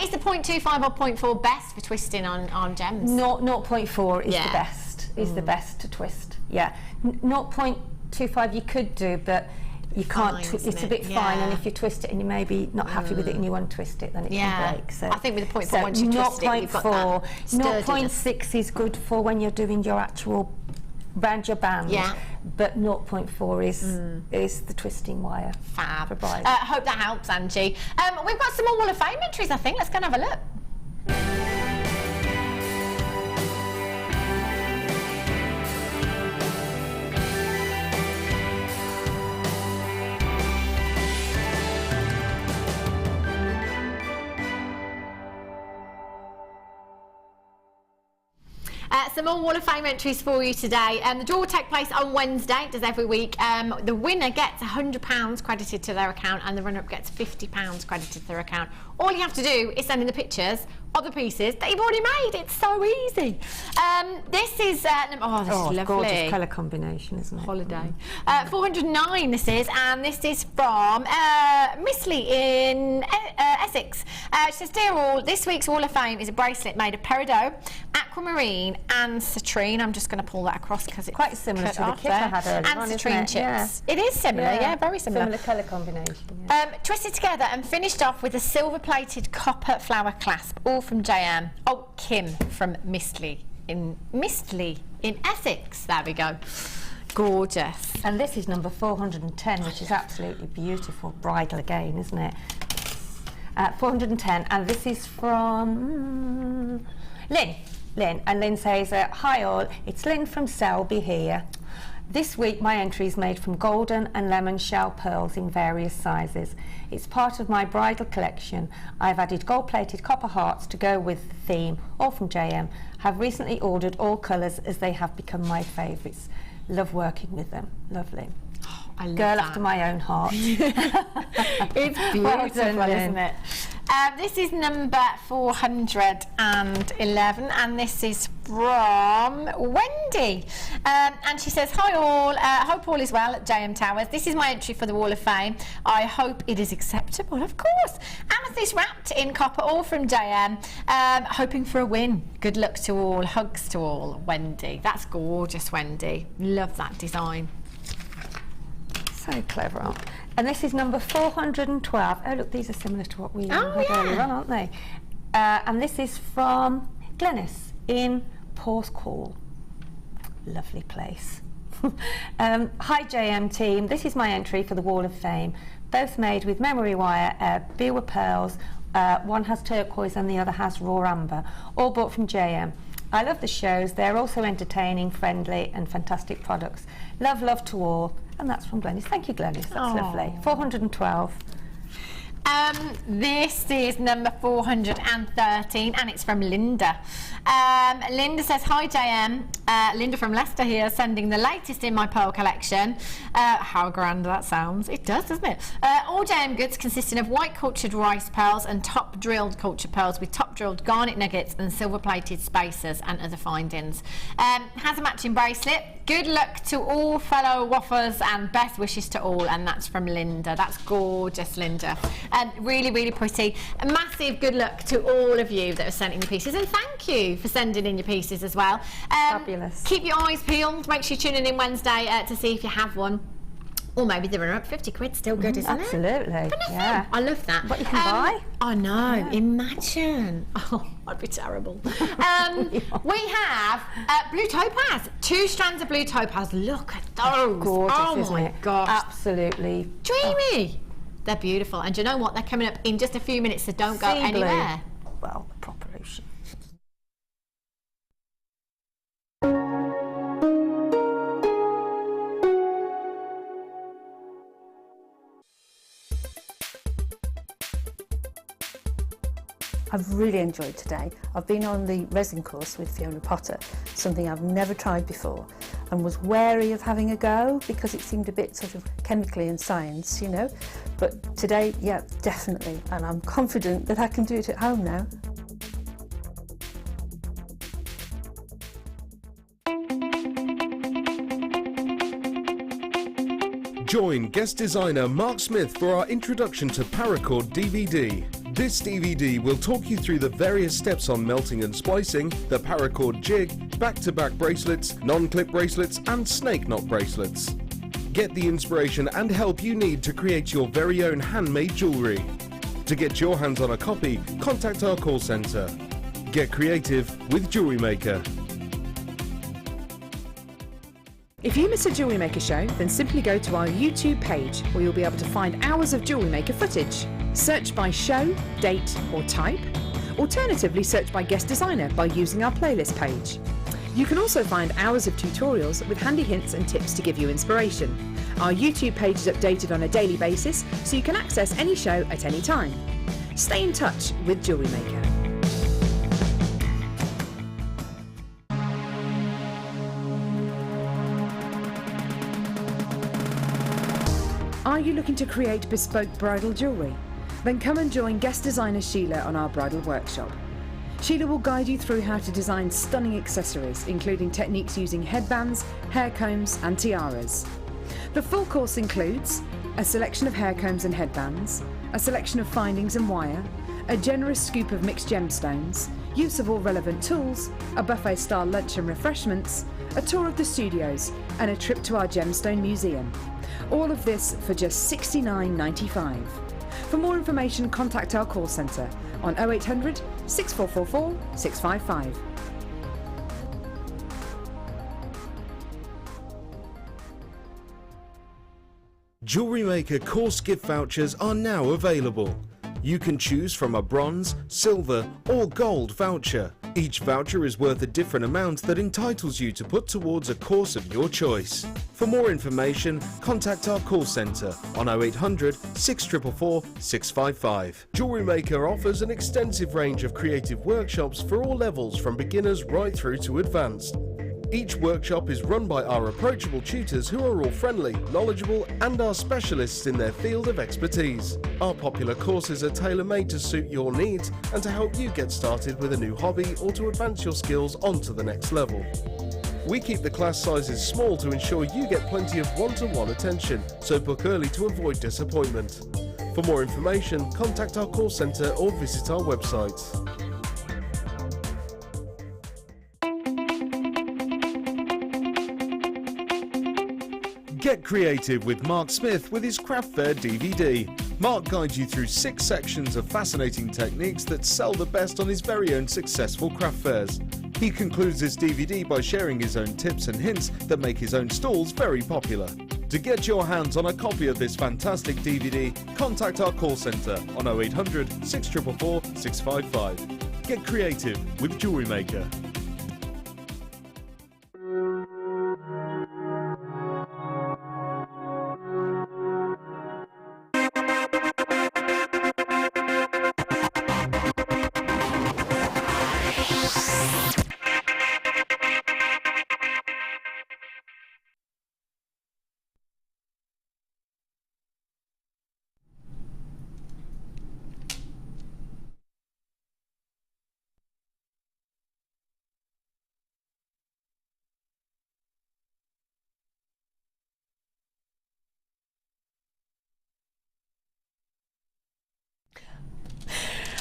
Is the 0.25 or 0.4 best for twisting on gems? 0.4 is the best. Is the best to twist. Yeah. 0.25 you could do, but you can't. It's a bit fine, and if you twist it and you're maybe not happy with it and you untwist it, then it can break. So I think with the 0.4, once you twist it, you've got that 0.6 is good for when you're doing your actual round your band, but 0.4 is the twisting wire. Fab. For brides. Hope that helps, Angie. We've got some more Wall of Fame entries, I think. Let's go and have a look. Some more Wall of Fame entries for you today. The draw will take place on Wednesday, it does every week. The winner gets £100 credited to their account, and the runner-up gets £50 credited to their account. All you have to do is send in the pictures of the pieces that you've already made. It's so easy. This is this is lovely. Gorgeous colour combination, isn't it? Holiday. 409 this is, and this is from Miss Lee in Essex. She says, dear all, this week's Wall of Fame is a bracelet made of peridot, aquamarine and citrine. I'm just going to pull that across because it's quite similar to the kit I had earlier on, and citrine chips. Yeah. It is similar, yeah, very similar. Similar colour combination. Twisted together and finished off with a silver-plated copper flower clasp, all from JM. Oh, Kim from Mistley in Essex. There we go. Gorgeous. And this is number 410, which is absolutely beautiful. Bridal again, isn't it? 410, and this is from Lynn. And Lynn says, hi all, it's Lynn from Selby here. This week my entry is made from golden and lemon shell pearls in various sizes. It's part of my bridal collection. I've added gold-plated copper hearts to go with the theme, all from JM. Have recently ordered all colours as they have become my favourites. Love working with them. Lovely. Oh, I love Girl that. after my own heart. It's beautiful, isn't it? This is number 411, and this is from Wendy. And she says, hi all, hope all is well at JM Towers. This is my entry for the Wall of Fame. I hope it is acceptable, of course. Amethyst wrapped in copper, all from JM. Hoping for a win. Good luck to all. Hugs to all. Wendy. That's gorgeous, Wendy. Love that design. So clever. And this is number 412. Oh, look, these are similar to what we had earlier on, aren't they? And this is from Glenys in Porthcawl. Lovely place. Hi, JM team. This is my entry for the Wall of Fame. Both made with memory wire, Biwa pearls. One has turquoise and the other has raw amber. All bought from JM. I love the shows. They're also entertaining, friendly and fantastic products. Love to all. And that's from Glenys. Thank you, Glenys. That's lovely. 412. This is number 413, and it's from Linda. Linda says, hi JM, Linda from Leicester here, sending the latest in my pearl collection. How grand that sounds. It does, doesn't it? All JM goods consisting of white cultured rice pearls and top drilled cultured pearls with top drilled garnet nuggets and silver plated spacers and other findings. Has a matching bracelet. Good luck to all fellow waffers and best wishes to all, and that's from Linda. That's gorgeous, Linda. Really, really pretty. A massive good luck to all of you that have sent in your pieces, and thank you for sending in your pieces as well. Fabulous. Keep your eyes peeled. Make sure you're tuning in Wednesday to see if you have one. Or maybe the runner-up, 50 quid, still good, isn't it? Absolutely. Yeah. I love that. What you can buy? I know, imagine. Oh, I'd be terrible. We have blue topaz, 2 strands of blue topaz. Look at those. Gorgeous, isn't it? Gosh. Absolutely. Dreamy. They're beautiful. And do you know what? They're coming up in just a few minutes, so don't go anywhere. Well, proper ocean. I've really enjoyed today. I've been on the resin course with Fiona Potter, something I've never tried before. and was wary of having a go because it seemed a bit sort of chemically in science, you know. But today, yeah, definitely, and I'm confident that I can do it at home now. Join guest designer Mark Smith for our introduction to paracord DVD. This DVD will talk you through the various steps on melting and splicing, the paracord jig, back-to-back bracelets, non-clip bracelets and snake knot bracelets. Get the inspiration and help you need to create your very own handmade jewellery. To get your hands on a copy, contact our call centre. Get creative with JewelleryMaker. If you miss a JewelleryMaker show, then simply go to our YouTube page where you'll be able to find hours of JewelleryMaker footage. Search by show, date or type. Alternatively, search by guest designer by using our playlist page. You can also find hours of tutorials with handy hints and tips to give you inspiration. Our YouTube page is updated on a daily basis, so you can access any show at any time. Stay in touch with JewelleryMaker. Are you looking to create bespoke bridal jewellery? Then come and join guest designer Sheila on our bridal workshop. Sheila will guide you through how to design stunning accessories, including techniques using headbands, hair combs and tiaras. The full course includes a selection of hair combs and headbands, a selection of findings and wire, a generous scoop of mixed gemstones, use of all relevant tools, a buffet-style lunch and refreshments, a tour of the studios and a trip to our gemstone museum. All of this for just $69.95. For more information, contact our call centre on 0800 6444 655. JewelleryMaker course gift vouchers are now available. You can choose from a bronze, silver or gold voucher. Each voucher is worth a different amount that entitles you to put towards a course of your choice. For more information, contact our call centre on 0800 644 655. JewelleryMaker offers an extensive range of creative workshops for all levels, from beginners right through to advanced. Each workshop is run by our approachable tutors who are all friendly, knowledgeable and are specialists in their field of expertise. Our popular courses are tailor-made to suit your needs and to help you get started with a new hobby or to advance your skills onto the next level. We keep the class sizes small to ensure you get plenty of one-to-one attention, so book early to avoid disappointment. For more information, contact our call centre or visit our website. Get creative with Mark Smith with his Craft Fair DVD. Mark guides you through 6 sections of fascinating techniques that sell the best on his very own successful craft fairs. He concludes this DVD by sharing his own tips and hints that make his own stalls very popular. To get your hands on a copy of this fantastic DVD, contact our call centre on 0800 644 655. Get creative with JewelleryMaker.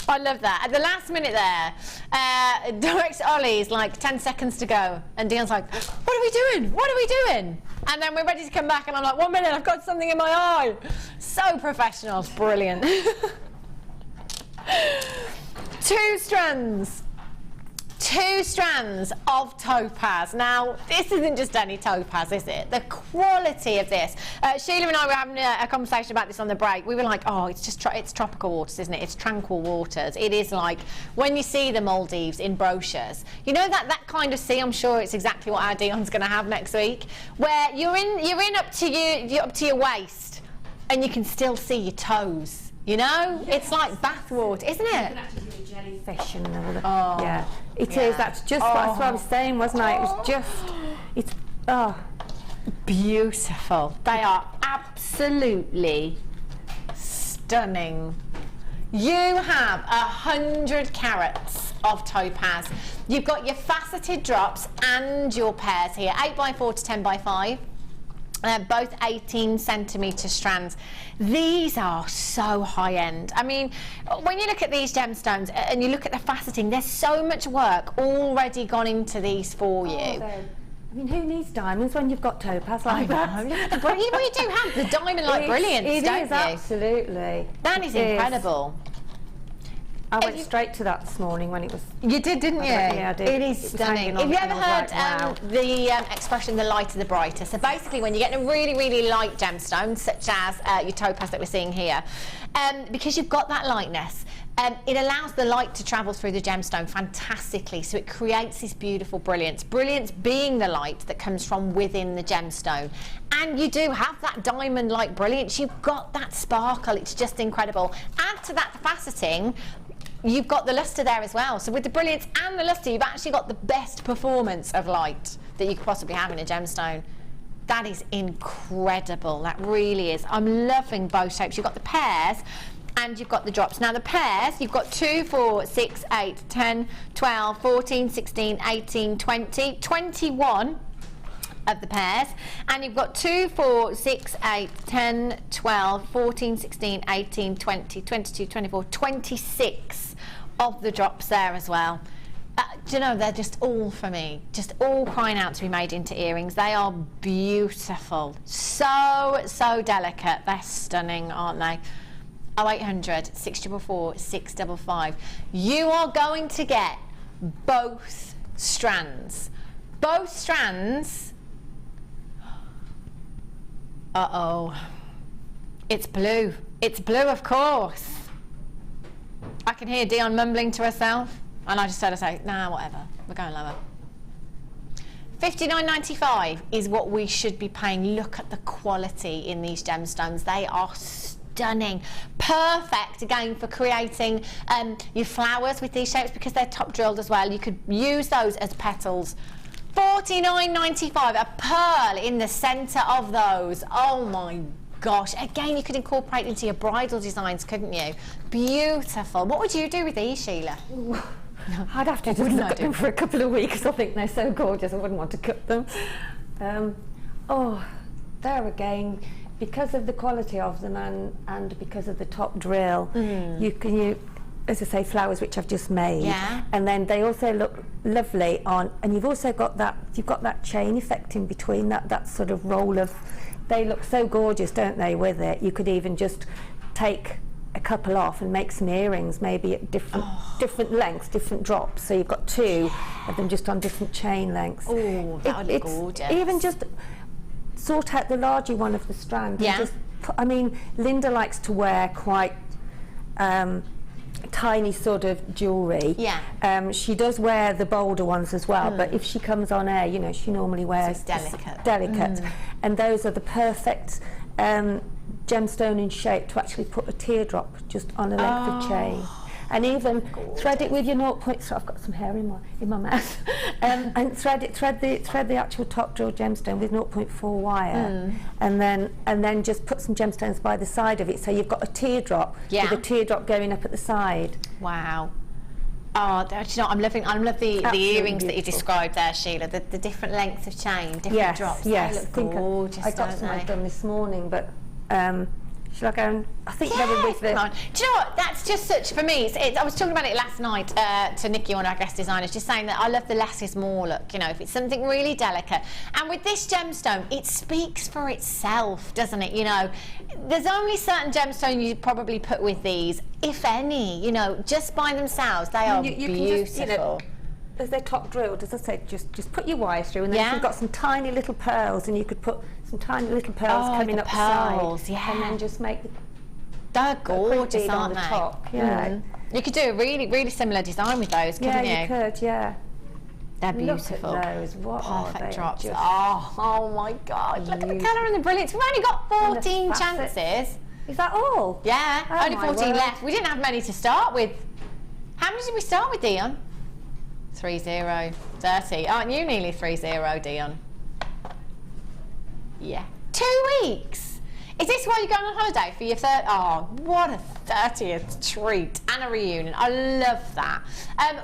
I love that. At the last minute there, Director Ollie's like 10 seconds to go, and Dion's like, what are we doing? What are we doing? And then we're ready to come back, and I'm like, 1 minute, I've got something in my eye. So professional, it's brilliant. 2 strands of topaz. Now, this isn't just any topaz, is it? The quality of this. Sheila and I were having a conversation about this on the break. We were like, oh, it's just it's tropical waters, isn't it? It's tranquil waters. It is like when you see the Maldives in brochures. You know that kind of sea. I'm sure it's exactly what our Dion's going to have next week, where you're in up to your waist, and you can still see your toes. You know, yes. It's like bath water, isn't it? You can actually see the jellyfish and all that. Oh, yeah, it is. That's just what I was saying, wasn't I? It was just, it's Oh, beautiful. They are absolutely stunning. You have 100 carats of topaz. You've got your faceted drops and your pairs here, 8x4 to 10x5. Both 18 centimetre strands. These are so high end. I mean, when you look at these gemstones and you look at the faceting, there's so much work already gone into these for you. I mean, who needs diamonds when you've got topaz like that? Well, you do have the diamond-like brilliance, don't you? It is, absolutely. That is incredible. I went straight to that this morning when it was... You did, didn't you? Yeah, I did. It is stunning. Have you ever heard the expression, the lighter the brighter? So basically when you're getting a really, really light gemstone, such as your topaz that we're seeing here, because you've got that lightness, it allows the light to travel through the gemstone fantastically, so it creates this beautiful brilliance. Brilliance being the light that comes from within the gemstone. And you do have that diamond-like brilliance. You've got that sparkle. It's just incredible. Add to that the faceting, you've got the lustre there as well. So with the brilliance and the lustre, you've actually got the best performance of light that you could possibly have in a gemstone. That is incredible. That really is. I'm loving both shapes. You've got the pairs and you've got the drops. Now the pairs, you've got 2, 4, 6, 8, 10, 12, 14, 16, 18, 20, 21 of the pairs, and you've got 2, 4, 6, 8, 10, 12, 14, 16, 18, 20, 22, 24, 26 of the drops there as well. Do you know, they're just all for me, just all crying out to be made into earrings. They are beautiful, so delicate. They're stunning, aren't they? 0800 644 655. You are going to get both strands. Both strands. Uh-oh. It's blue. It's blue, of course. I can hear Dion mumbling to herself, and I just had to say, nah, whatever. We're going lower. $59.95 is what we should be paying. Look at the quality in these gemstones. They are stunning. Perfect, again, for creating your flowers with these shapes, because they're top drilled as well. You could use those as petals. $49.95, a pearl in the centre of those. Oh my gosh. Again, you could incorporate into your bridal designs, couldn't you? Beautiful. What would you do with these, Sheila? I'd have to just look at them for a couple of weeks. I think they're so gorgeous, I wouldn't want to cut them. Oh, there again, because of the quality of them and because of the top drill, you can as I say, flowers which I've just made, and then they also look lovely on, and you've also got that chain effect in between, that sort of roll of, they look so gorgeous, don't they, with it. You could even just take a couple off and make some earrings, maybe at different lengths, different drops, so you've got 2 of them just on different chain lengths. Oh, that would look gorgeous. Even just sort out the larger one of the strand. And just I mean, Linda likes to wear quite tiny sort of jewellery. She does wear the bolder ones as well, but if she comes on air, you know, she normally wears delicate. And those are the perfect gemstone in shape to actually put a teardrop just on a length of chain. And even thread it with your 0. So I've got some hair in my mouth. And thread the actual top drill gemstone with 0.4 wire, and then just put some gemstones by the side of it, so you've got a teardrop with a teardrop going up at the side. Wow. Oh, do you know, I'm loving the earrings that you described there, Sheila. The different lengths of chain, different drops. Yes, they look gorgeous. I got some I've done this morning, but. Shall I go and... I think they were with the... Do you know what? That's just such... For me, I was talking about it last night to Nikki, one of our guest designers, just saying that I love the less is more look, you know, if it's something really delicate. And with this gemstone, it speaks for itself, doesn't it? You know, there's only certain gemstones you probably put with these, if any, you know, just by themselves. They are beautiful. Can just, you know, as they're top drilled, as I said, just put your wire through, and then you've got some tiny little pearls, and you could put some tiny little pearls coming up the side, and then just make they're gorgeous, aren't they? Top. You could do a really, really similar design with those, couldn't you? Yeah, you could, They're beautiful. Look at those. What perfect drops. Oh my God! Look at the colour and the brilliance. We've only got 14 chances. Is that all? Yeah, only 14 left. We didn't have many to start with. How many did we start with, Dion? 30. Aren't you nearly 30, Dion? Yeah. 2 weeks? Is this why you're going on holiday for your third? Oh, what a 30th treat and a reunion. I love that.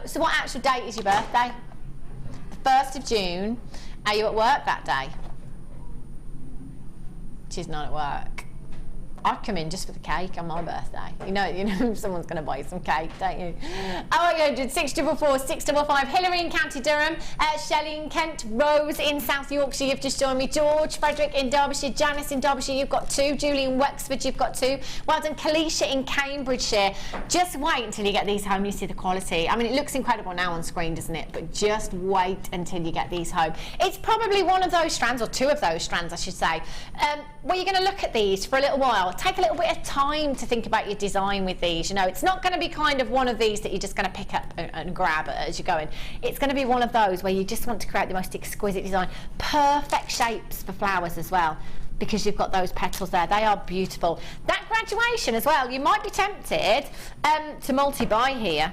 So what actual date is your birthday? The 1st of June. Are you at work that day? She's not at work. I'd come in just for the cake on my birthday. You know someone's going to buy you some cake, don't you? 0800 644 655. Hillary in County Durham, Shelley in Kent, Rose in South Yorkshire, you've just joined me, George, Frederick in Derbyshire, Janice in Derbyshire, you've got 2, Julie in Wexford, you've got 2, well done, Kalisha in Cambridgeshire. Just wait until you get these home and you see the quality. I mean, it looks incredible now on screen, doesn't it? But just wait until you get these home. It's probably one of those strands, or 2 of those strands, I should say, where you're going to look at these for a little while. Take a little bit of time to think about your design with these. It's not going to be kind of one of these that you're just going to pick up and grab as you're going. It's going to be one of those where you just want to create the most exquisite design. Perfect shapes for flowers as well, because you've got those petals there. They are beautiful. That graduation as well, you might be tempted to multi-buy here.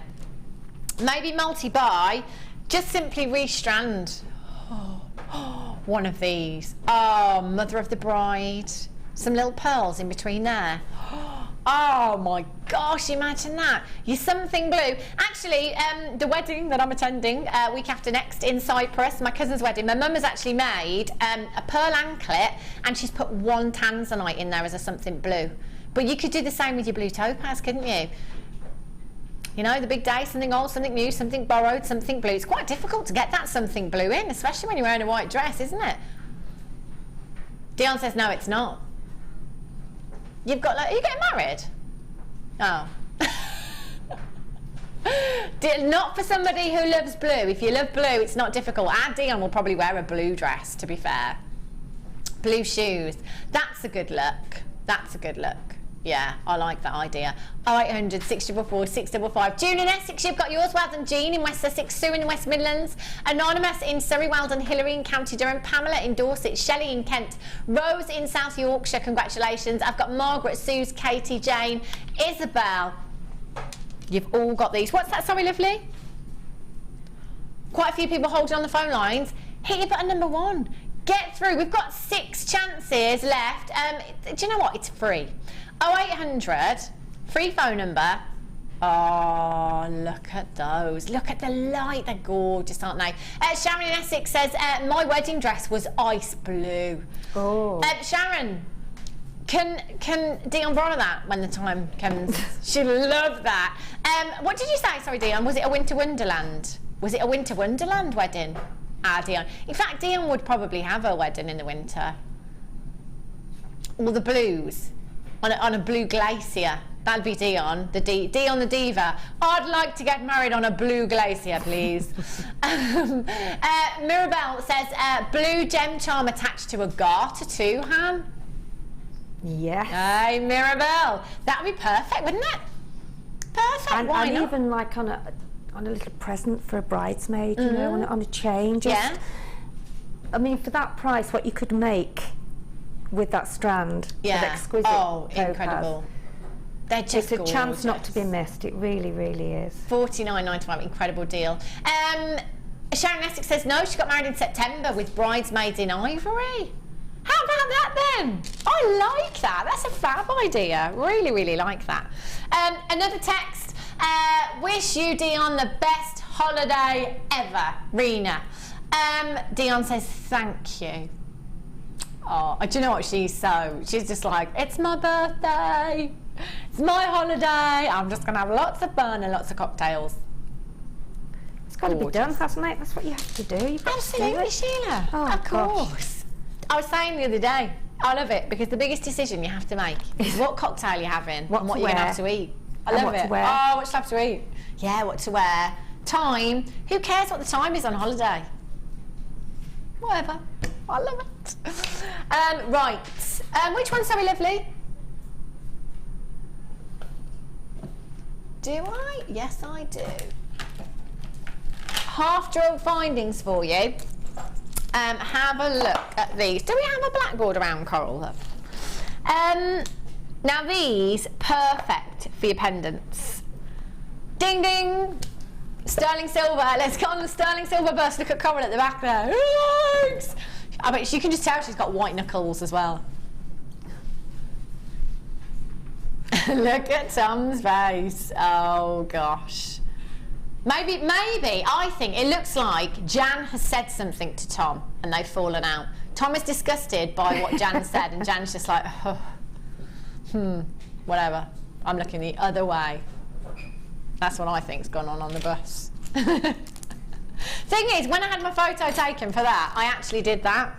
Maybe multi-buy, just simply restrand one of these. Oh, mother of the bride. Some little pearls in between there. Oh my gosh, imagine that. Your something blue. Actually, the wedding that I'm attending week after next in Cyprus, my cousin's wedding, my mum has actually made a pearl anklet, and she's put 1 tanzanite in there as a something blue. But you could do the same with your blue topaz, couldn't you? The big day, something old, something new, something borrowed, something blue. It's quite difficult to get that something blue in, especially when you're wearing a white dress, isn't it? Dion says, no, it's not. You've got, are you getting married? Oh. Not for somebody who loves blue. If you love blue, it's not difficult. Our Dion will probably wear a blue dress, to be fair. Blue shoes. That's a good look. That's a good look. Yeah, I like that idea. 0800 644 655. June in Essex, you've got yours. Well done, Jean in West Sussex, Sue in the West Midlands, Anonymous in Surrey, well done, Hillary in County Durham, Pamela in Dorset, Shelley in Kent, Rose in South Yorkshire, congratulations. I've got Margaret, Suze, Katie, Jane, Isabel. You've all got these. What's that, sorry, lovely? Quite a few people holding on the phone lines. Hit your button number 1. Get through. We've got 6 chances left. Do you know what? It's free. 0800, free phone number. Oh, look at those. Look at the light. They're gorgeous, aren't they? Sharon in Essex says, my wedding dress was ice blue. Oh. Sharon, can Dion borrow that when the time comes? She'll love that. What did you say? Sorry, Dion. Was it a Winter Wonderland? Was it a Winter Wonderland wedding? Dion. In fact, Dion would probably have a wedding in the winter. Or the blues. On a blue glacier. That'd be Dion, Dion the diva. I'd like to get married on a blue glacier, please. Mirabelle says, blue gem charm attached to a garter too, Han? Yes. Hey, Mirabelle. That would be perfect, wouldn't it? Perfect, why not? Even like on a little present for a bridesmaid, you know, on a chain. Just, I mean, for that price, what you could make with that strand of exquisite topaz. Incredible. They're just It's a chance not to be missed. It really, really is. $49.95, incredible deal. Sharon Essex says no, she got married in September with bridesmaids in ivory. How about that then? I like that. That's a fab idea. Really, really like that. Another text. Wish you, Dion, the best holiday ever. Rena. Dion says thank you. Oh, do you know what? She's just like, it's my birthday, it's my holiday, I'm just going to have lots of fun and lots of cocktails. It's got to be done, hasn't it? That's what you have to do. You've got Absolutely, to do it. Sheila. Oh, of course. I was saying the other day, I love it, because the biggest decision you have to make is what cocktail you're having and what you're going to have to eat. I love it. Oh, what you have to eat. Yeah, what to wear. Time. Who cares what the time is on holiday? Whatever. I love it. Right. Which one's so lovely? Do I? Yes, I do. Half-drilled findings for you. Have a look at these. Do we have a blackboard around, Coral, love? Now these, perfect for your pendants. Ding, ding. Sterling silver. Let's go on the sterling silver burst. Look at Coral at the back there. Thanks. I mean, you can just tell she's got white knuckles as well. Look at Tom's face. Oh gosh. Maybe, I think it looks like Jan has said something to Tom and they've fallen out. Tom is disgusted by what Jan said, and Jan's just like, oh, whatever. I'm looking the other way. That's what I think's gone on the bus. Thing is, when I had my photo taken for that, I actually did that.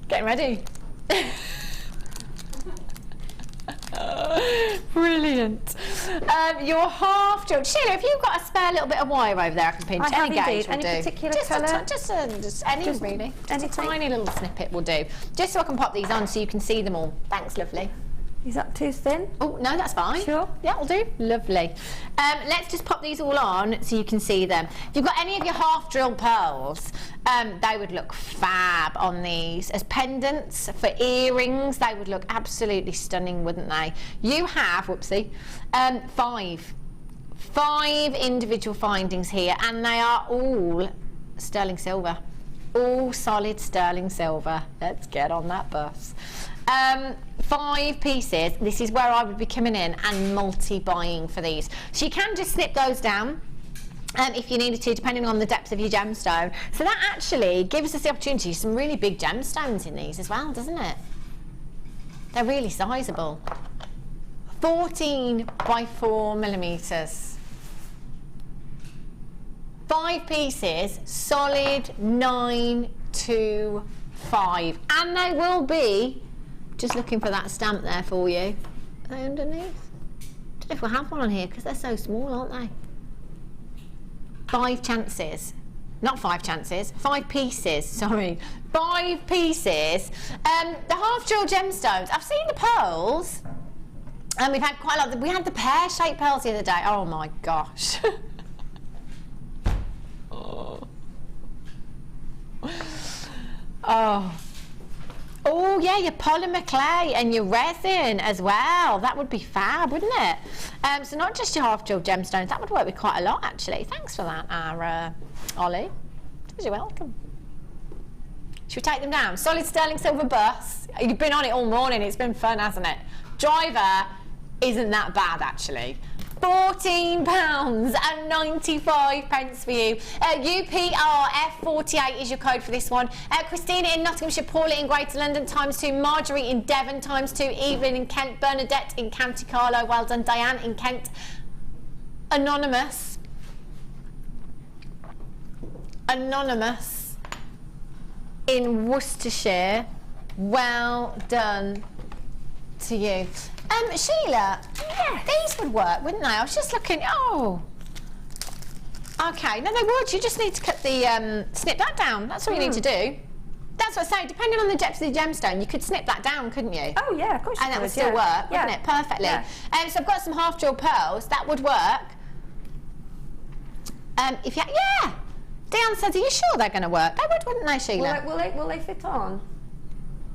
Getting ready. Brilliant. Your half jewel. Sheila, if you've got a spare little bit of wire over there, I can pinch. I have Any gauge indeed. will Any do. particular Just colour? Just any really. Just a tiny little snippet will do. Just so I can pop these on so you can see them all. Thanks, lovely. Is that too thin? Oh, no, that's fine. Sure. Yeah, will do. Lovely. Let's just pop these all on so you can see them. If you've got any of your half-drilled pearls, they would look fab on these. As pendants for earrings, they would look absolutely stunning, wouldn't they? You have, whoopsie, 5 individual findings here, and they are all sterling silver. All solid sterling silver. Let's get on that bus. 5 pieces. This is where I would be coming in and multi-buying for these. So you can just snip those down if you needed to, depending on the depth of your gemstone. So that actually gives us the opportunity to some really big gemstones in these as well, doesn't it? They're really sizable. 14 by 4 millimeters. 5 pieces, solid 9 to 5, and they will be. Just looking for that stamp there for you. Are they underneath? I don't know if we'll have one on here because they're so small, aren't they? 5 chances. Not 5 chances. 5 pieces. Sorry. 5 pieces. The half-jewel gemstones. I've seen the pearls, and we've had quite a lot. We had the pear-shaped pearls the other day. Oh my gosh. Oh. Oh yeah, your polymer clay and your resin as well. That would be fab, wouldn't it? So not just your half-jewel gemstones. That would work with quite a lot, actually. Thanks for that, Ollie. You're welcome. Should we take them down? Solid sterling silver bus. You've been on it all morning. It's been fun, hasn't it? Driver isn't that bad, actually. £14.95 for you. UPRF48 is your code for this one. Christina in Nottinghamshire, Paula in Greater London ×2, Marjorie in Devon ×2, Evelyn in Kent, Bernadette in County Carlo, well done, Diane in Kent, Anonymous in Worcestershire, well done to you. Sheila, yeah, these would work, wouldn't they? I was just looking, oh. Okay, no, they would. You just need to cut the, snip that down. That's all you need to do. That's what I say, depending on the depth of the gemstone, you could snip that down, couldn't you? Oh, yeah, of course you could. And that would still work, wouldn't it? Perfectly. Yeah. So I've got some half-jewel pearls. That would work. If you, yeah. Diane says, are you sure they're going to work? They would, wouldn't they, Sheila? Will they fit on?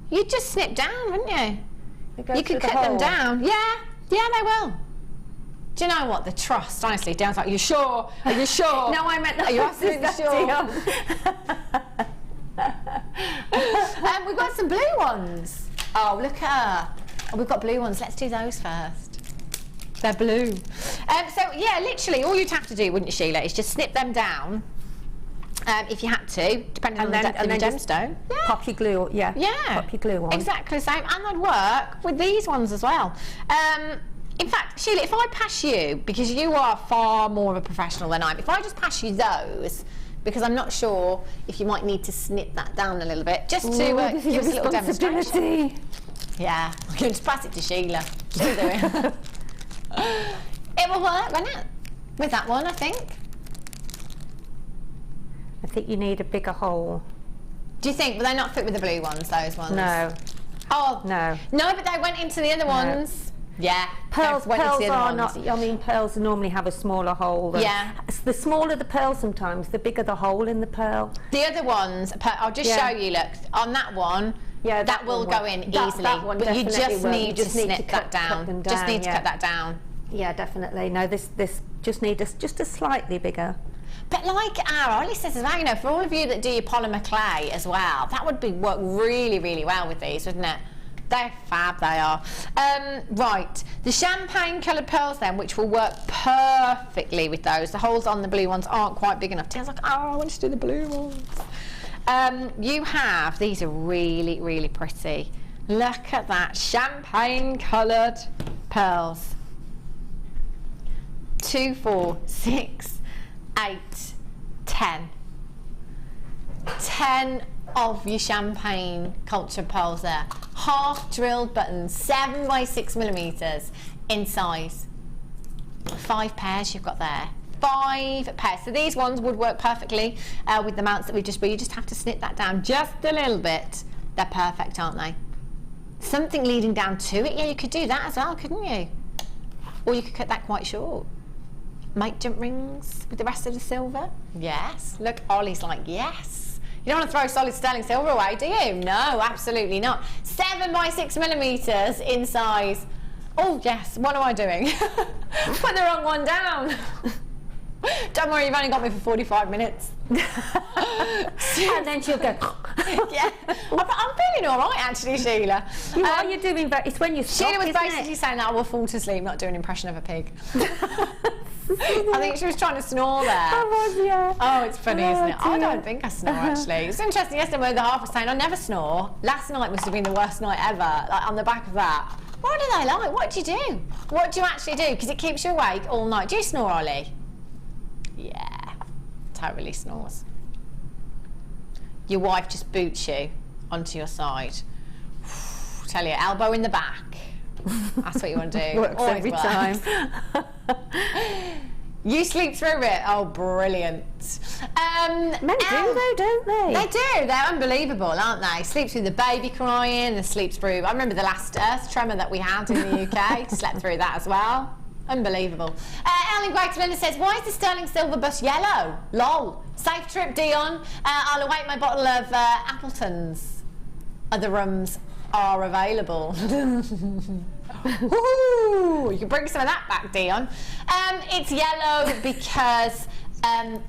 You'd just snip down, wouldn't you? You could cut them down. Yeah, they will. Do you know what? The trust, honestly, Dan's like, are you sure? Are you sure? No, I meant the Are you absolutely sure? We've got some blue ones. Oh, look at her. Oh, we've got blue ones. Let's do those first. They're blue. So, yeah, literally, all you'd have to do, wouldn't you, Sheila, is just snip them down. If you had to, depending on the depth of the gemstone. Yeah. Pop your glue, pop your glue on. Exactly the same, and they'd work with these ones as well. In fact, Sheila, if I pass you, because you are far more of a professional than I am, if I just pass you those, because I'm not sure if you might need to snip that down a little bit, just to give us a little demonstration. Yeah, I can just pass it to Sheila. She'll do it. It will work, won't it? With that one, I think. I think you need a bigger hole. Do you think? Will they not fit with the blue ones, those ones? No. Oh. No. No, but they went into the other ones. Yeah. Pearls are not, I mean, pearls normally have a smaller hole. Yeah. The smaller the pearl sometimes, the bigger the hole in the pearl. The other ones, I'll just show you, look, on that one, that will go in easily. That one but you just need to snip snip that down. Just need to cut that down. Yeah, definitely. No, this just need just a slightly bigger. But like our Ollie says as well, you know, for all of you that do your polymer clay as well, that would work really, really well with these, wouldn't it? They're fab, they are. Right, the champagne coloured pearls then, which will work perfectly with those. The holes on the blue ones aren't quite big enough. Tina's like, oh, I want to do the blue ones. You have, these are really, really pretty. Look at that, champagne coloured pearls. 2, 4, 6, 8, 10. 10 of your champagne cultured pearls there. Half drilled buttons, 7 by 6 millimeters in size. 5 pairs you've got there. 5 pairs. So these ones would work perfectly with the mounts that we've just, but you just have to snip that down just a little bit. They're perfect, aren't they? Something leading down to it, yeah, you could do that as well, couldn't you? Or you could cut that quite short. Make jump rings with the rest of the silver. Yes. Look, Ollie's like, yes. You don't want to throw solid sterling silver away, do you? No, absolutely not. 7 by 6 millimeters in size. Oh, yes. What am I doing? Put the wrong one down. Don't worry, you've only got me for 45 minutes. And then she'll go. Yeah, I'm feeling all right actually, Sheila. You are, you're doing, but it's when you stop, Sheila was isn't basically saying that I will fall to sleep, not do an impression of a pig. I think she was trying to snore there. I was, yeah. Oh, it's funny, isn't it? I dear. don't think I snore actually. It's interesting. Yesterday, where the half was saying I never snore. Last night must have been the worst night ever. Like on the back of that. What do they like? What do you do? What do you actually do? Because it keeps you awake all night. Do you snore, Ollie? Yeah, totally snores. Your wife just boots you onto your side. Tell you, elbow in the back. That's what you want to do. Works every time. You sleep through it. Oh, brilliant. Men do though, don't they? They do. They're unbelievable, aren't they? Sleep through the baby crying, and sleep through. I remember the last earth tremor that we had in the UK. Slept through that as well. Unbelievable. Ellen Greig's says, why is the sterling silver bus yellow? Lol. Safe trip, Dion. I'll await my bottle of Appleton's. Other rums are available. Ooh, you can bring some of that back, Dion. It's yellow because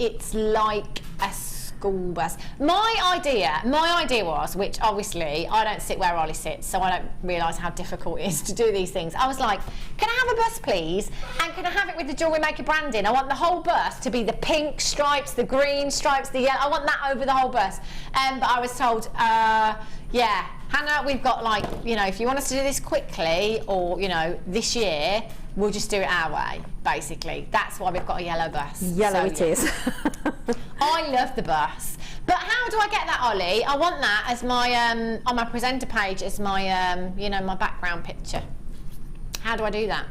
it's like a school bus. My idea was, which obviously I don't sit where Ollie sits, so I don't realise how difficult it is to do these things. I was like, can I have a bus please? And can I have it with the JewelleryMaker branding? I want the whole bus to be the pink stripes, the green stripes, the yellow. I want that over the whole bus. But I was told, yeah, Hannah, we've got like, you know, if you want us to do this quickly or, you know, this year, we'll just do it our way, basically. That's why we've got a yellow bus. Yellow it is. I love the bus. But how do I get that, Ollie? I want that as my, on my presenter page, as my, you know, my background picture. How do I do that?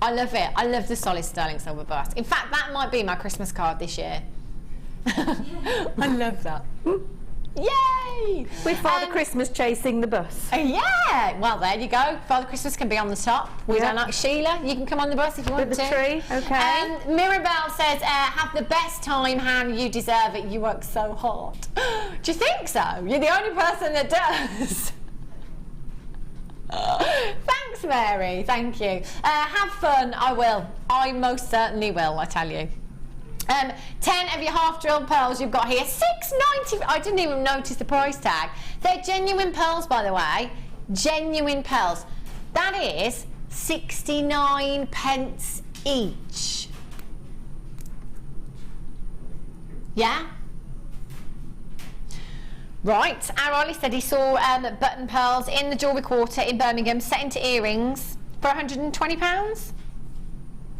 I love it. I love the solid sterling silver bus. In fact, that might be my Christmas card this year. I love that. Yay! With Father Christmas chasing the bus. Yeah! Well, there you go. Father Christmas can be on the top. We don't like Sheila. You can come on the bus if you want With to. the tree, okay. Mirabelle says, have the best time, Han. You deserve it. You work so hard. Do you think so? You're the only person that does. Thanks, Mary. Thank you. Have fun. I will. I most certainly will, I tell you. 10 of your half drilled pearls you've got here. $6.90. I didn't even notice the price tag. They're genuine pearls, by the way. Genuine pearls. That is 69 pence each. Yeah? Right. Our Ollie said he saw button pearls in the Jewellery Quarter in Birmingham set into earrings for £120.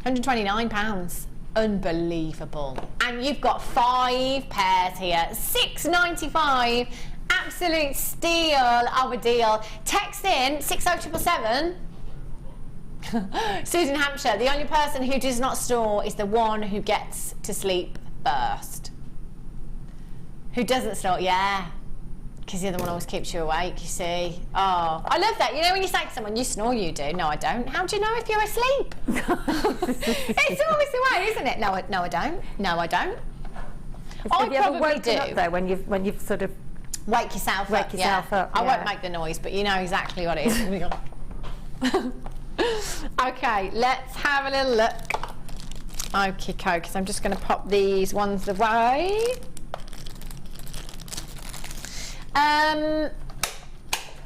£129. Unbelievable. And you've got 5 pairs here. $6.95. Absolute steal of a deal. Text in 60777. Susan Hampshire, the only person who does not snore is the one who gets to sleep first. Who doesn't snore? Yeah. Because the other one always keeps you awake, you see. Oh, I love that. You know when you say to someone, you snore, you do. No, I don't. How do you know if you're asleep? It's always the way, isn't it? No, I don't. No, I don't. Have you ever woken up though when you've sort of wake yourself up? I won't make the noise, but you know exactly what it is. Okay, let's have a little look. Okay, because I'm just going to pop these ones away.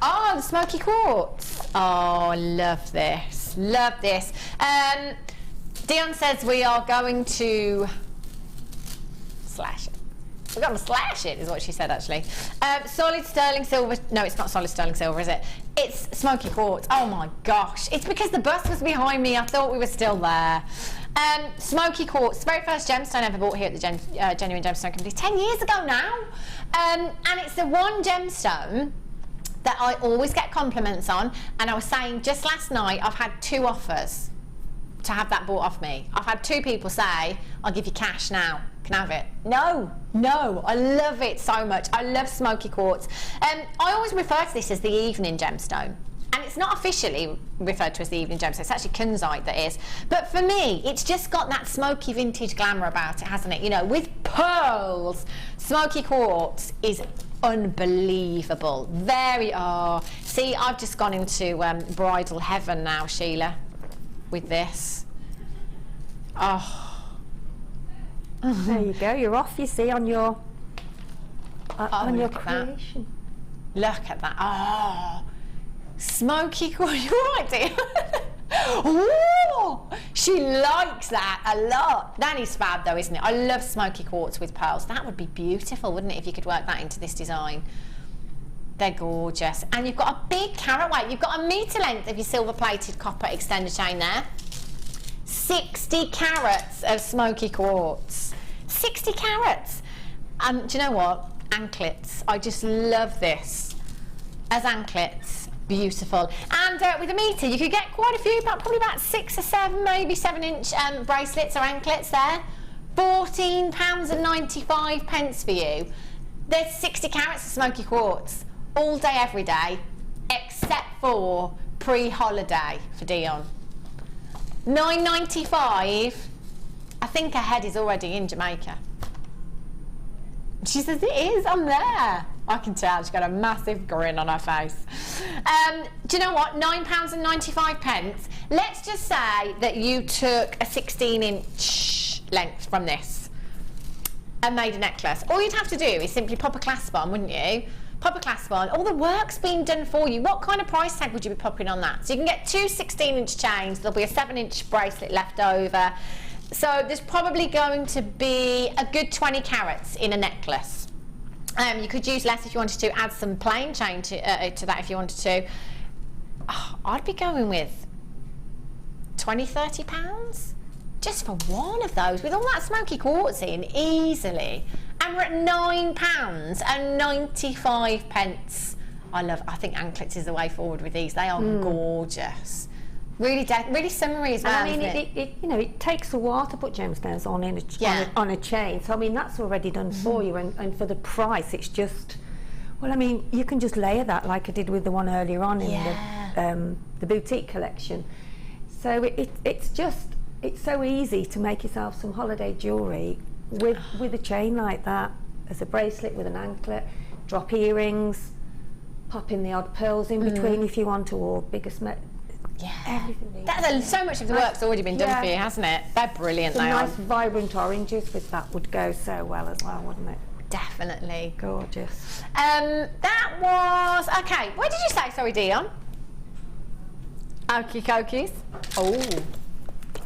Oh, the smoky quartz. Oh, love this. Love this. Dion says we are going to slash it. We're going to slash it, is what she said, actually. Solid sterling silver. No, it's not solid sterling silver, is it? It's smoky quartz. Oh, my gosh. It's because the bus was behind me. I thought we were still there. Smoky quartz, the very first gemstone I ever bought here at the Genuine Gemstone Company 10 years ago now. And it's the one gemstone that I always get compliments on. And I was saying just last night, I've had 2 offers to have that bought off me. I've had 2 people say, I'll give you cash now. Can I have it? No, I love it so much. I love smoky quartz. I always refer to this as the evening gemstone. And it's not officially referred to as the evening gemstone, it's actually kunzite that is. But for me, it's just got that smoky vintage glamour about it, hasn't it? You know, with pearls, smoky quartz is unbelievable. See, I've just gone into bridal heaven now, Sheila, with this. Oh. There you go, you're off, you see, on your creation. Look at that. Oh. Smoky quartz, you're right, dear. Ooh, she likes that a lot. That is fab though, isn't it? I love smoky quartz with pearls. That would be beautiful, wouldn't it, if you could work that into this design? They're gorgeous. And you've got a big carat weight. You've got a metre length of your silver plated copper extender chain there. 60 carats of smoky quartz. 60 carats. Do you know what? Anklets. I just love this as anklets. Beautiful. And with a metre you could get quite a few, probably about 6 or 7, maybe 7-inch bracelets or anklets there. £14.95 for you. There's 60 carats of smoky quartz all day, every day, except for pre-holiday for Dion. £9.95. I think her head is already in Jamaica. She says it is, I'm there. I can tell, she's got a massive grin on her face. Do you know what, £9.95. Let's just say that you took a 16-inch length from this and made a necklace. All you'd have to do is simply pop a clasp on, wouldn't you? Pop a clasp on, all the work's been done for you. What kind of price tag would you be popping on that? So you can get 2 16-inch chains, there'll be a 7-inch bracelet left over. So there's probably going to be a good 20 carats in a necklace. You could use less if you wanted to, add some plain chain to that if you wanted to. Oh, I'd be going with £20–30 just for one of those with all that smoky quartz in, easily. And we're at £9.95. I think anklets is the way forward with these. They are gorgeous. Really summery as well. And I mean, it takes a while to put gemstones on on a chain. So I mean, that's already done for you, and for the price, it's just. Well, I mean, you can just layer that like I did with the one earlier on in the boutique collection. So it's so easy to make yourself some holiday jewellery with a chain like that, as a bracelet with an anklet, drop earrings, pop in the odd pearls in between if you want to, or bigger everything. So much of the work's already been done for you, hasn't it? They're brilliant. Some nice vibrant oranges with that would go so well as well, wouldn't it? Definitely. Gorgeous. That was okay. What did you say? Sorry, Dion. Okie dokies.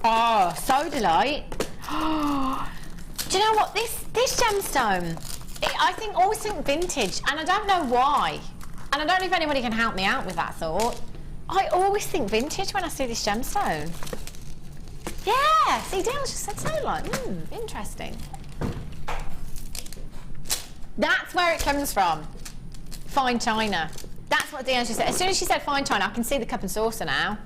Oh, so delight. Do you know what? This gemstone, I always think vintage, and I don't know why. And I don't know if anybody can help me out with that thought. I always think vintage when I see this gemstone. Yeah, see, Dale just said so, like, interesting. That's where it comes from. Fine china. That's what Dion just said. As soon as she said fine china, I can see the cup and saucer now.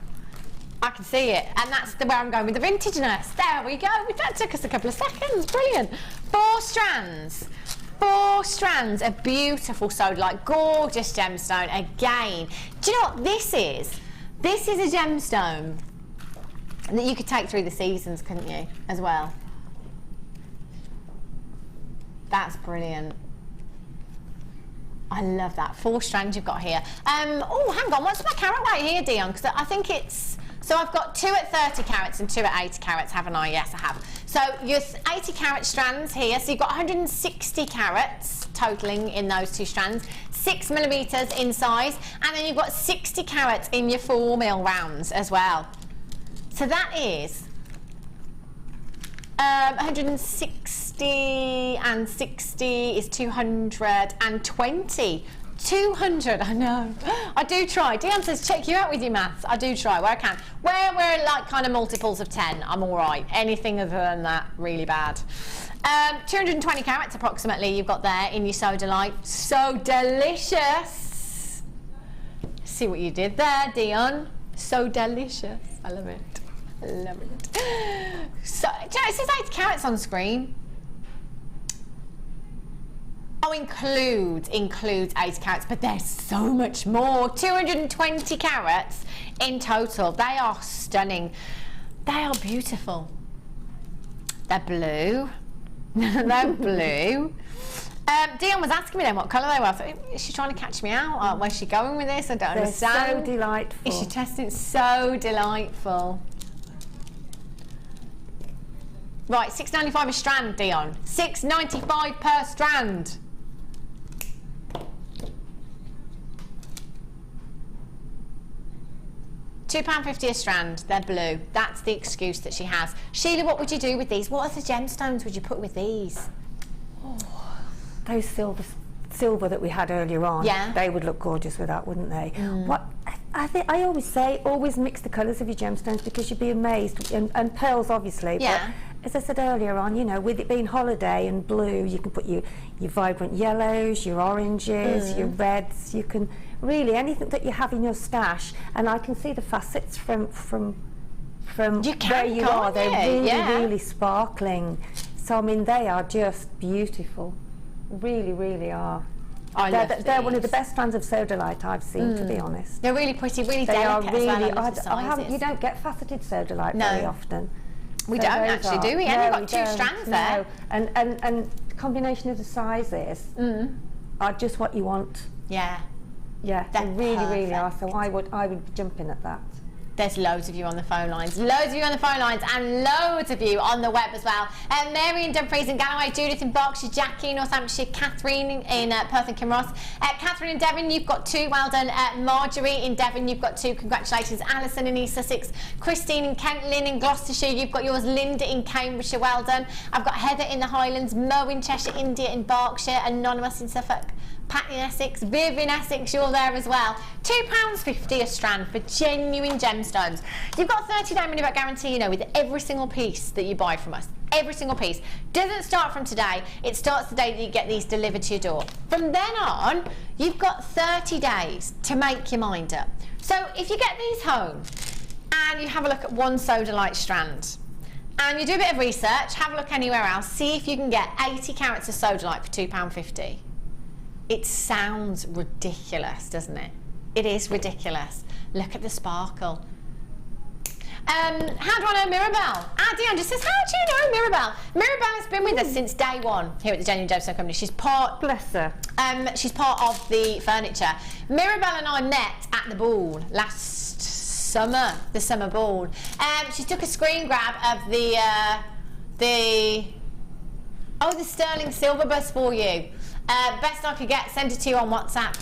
I can see it, and that's where I'm going with the vintageness. There we go. That took us a couple of seconds. Brilliant. 4 strands. 4 strands of beautiful sodalite, gorgeous gemstone again. Do you know what this is? This is a gemstone that you could take through the seasons, couldn't you, as well? That's brilliant. I love that. 4 strands you've got here. Oh, hang on. What's my carat weight here, Dion? Because I think it's... So I've got 2 at 30 carats and 2 at 80 carats, haven't I? Yes, I have. So your 80 carat strands here, so you've got 160 carats totaling in those 2 strands, 6 millimeters in size, and then you've got 60 carats in your 4 mil rounds as well. So that is 160 and 60 is 220. 200, I know. I do try. Dion says check you out with your maths. I do try where I can. Where we're like kind of multiples of 10, I'm all right. Anything other than that, really bad. 220 carats approximately you've got there in your Sodalite. So delicious. See what you did there, Dion. So delicious. I love it. I love it. So, do you know, it says 80 carats on screen. Oh, includes 80 carats, but there's so much more. 220 carats in total. They are stunning. They are beautiful. They're blue. They're blue. Dion was asking me then what colour they were. I thought, is she trying to catch me out? Where's she going with this? I don't understand. So delightful. Is she testing? So delightful. Right, $6.95 a strand, Dion. $6.95 per strand. £2.50 a strand. They're blue. That's the excuse that she has. Sheila, what would you do with these? What other gemstones would you put with these? Oh, those silver that we had earlier on. Yeah. They would look gorgeous with that, wouldn't they? What I think I always say, always mix the colours of your gemstones because you'd be amazed. And pearls, obviously. Yeah. But as I said earlier on, you know, with it being holiday and blue, you can put your vibrant yellows, your oranges, your reds. You can really anything that you have in your stash. And I can see the facets from where you are. They're really sparkling. So I mean, they are just beautiful. Really, really are. They're one of the best strands of sodalite I've seen, to be honest. They're really pretty, really they delicate are really, as well. I love the you don't get faceted sodalite very often. We don't actually, do we? And you've got 2 strands there. And the combination of the sizes are just what you want. Yeah. Yeah, they really, really are. So I would jump in at that. There's loads of you on the phone lines. Loads of you on the phone lines and loads of you on the web as well. Mary in Dumfries and Galloway, Judith in Berkshire, Jackie in Northamptonshire, Catherine in Perth and Kinross. Catherine in Devon, you've got 2. Well done. Marjorie in Devon, you've got 2. Congratulations. Alison in East Sussex. Christine in Kent. Lynn in Gloucestershire, you've got yours. Linda in Cambridgeshire, well done. I've got Heather in the Highlands, Mo in Cheshire, India in Berkshire, Anonymous in Suffolk. Pat in Essex, Viv in Essex, you're there as well. £2.50 a strand for genuine gemstones. You've got a 30-day money-back guarantee, you know, with every single piece that you buy from us. Every single piece. Doesn't start from today. It starts the day that you get these delivered to your door. From then on, you've got 30 days to make your mind up. So if you get these home and you have a look at one sodalite strand, and you do a bit of research, have a look anywhere else, see if you can get 80 carats of sodalite for £2.50. It sounds ridiculous, doesn't it? It is ridiculous. Look at the sparkle. How do I know Mirabelle? Dion just says, how do you know Mirabelle? Mirabelle has been with us since day one here at the Genuine Gemstone Company. She's part... Bless her. She's part of the furniture. Mirabelle and I met at the ball last summer, the summer ball. She took a screen grab of the sterling silver bus for you. Best I could get, send it to you on WhatsApp.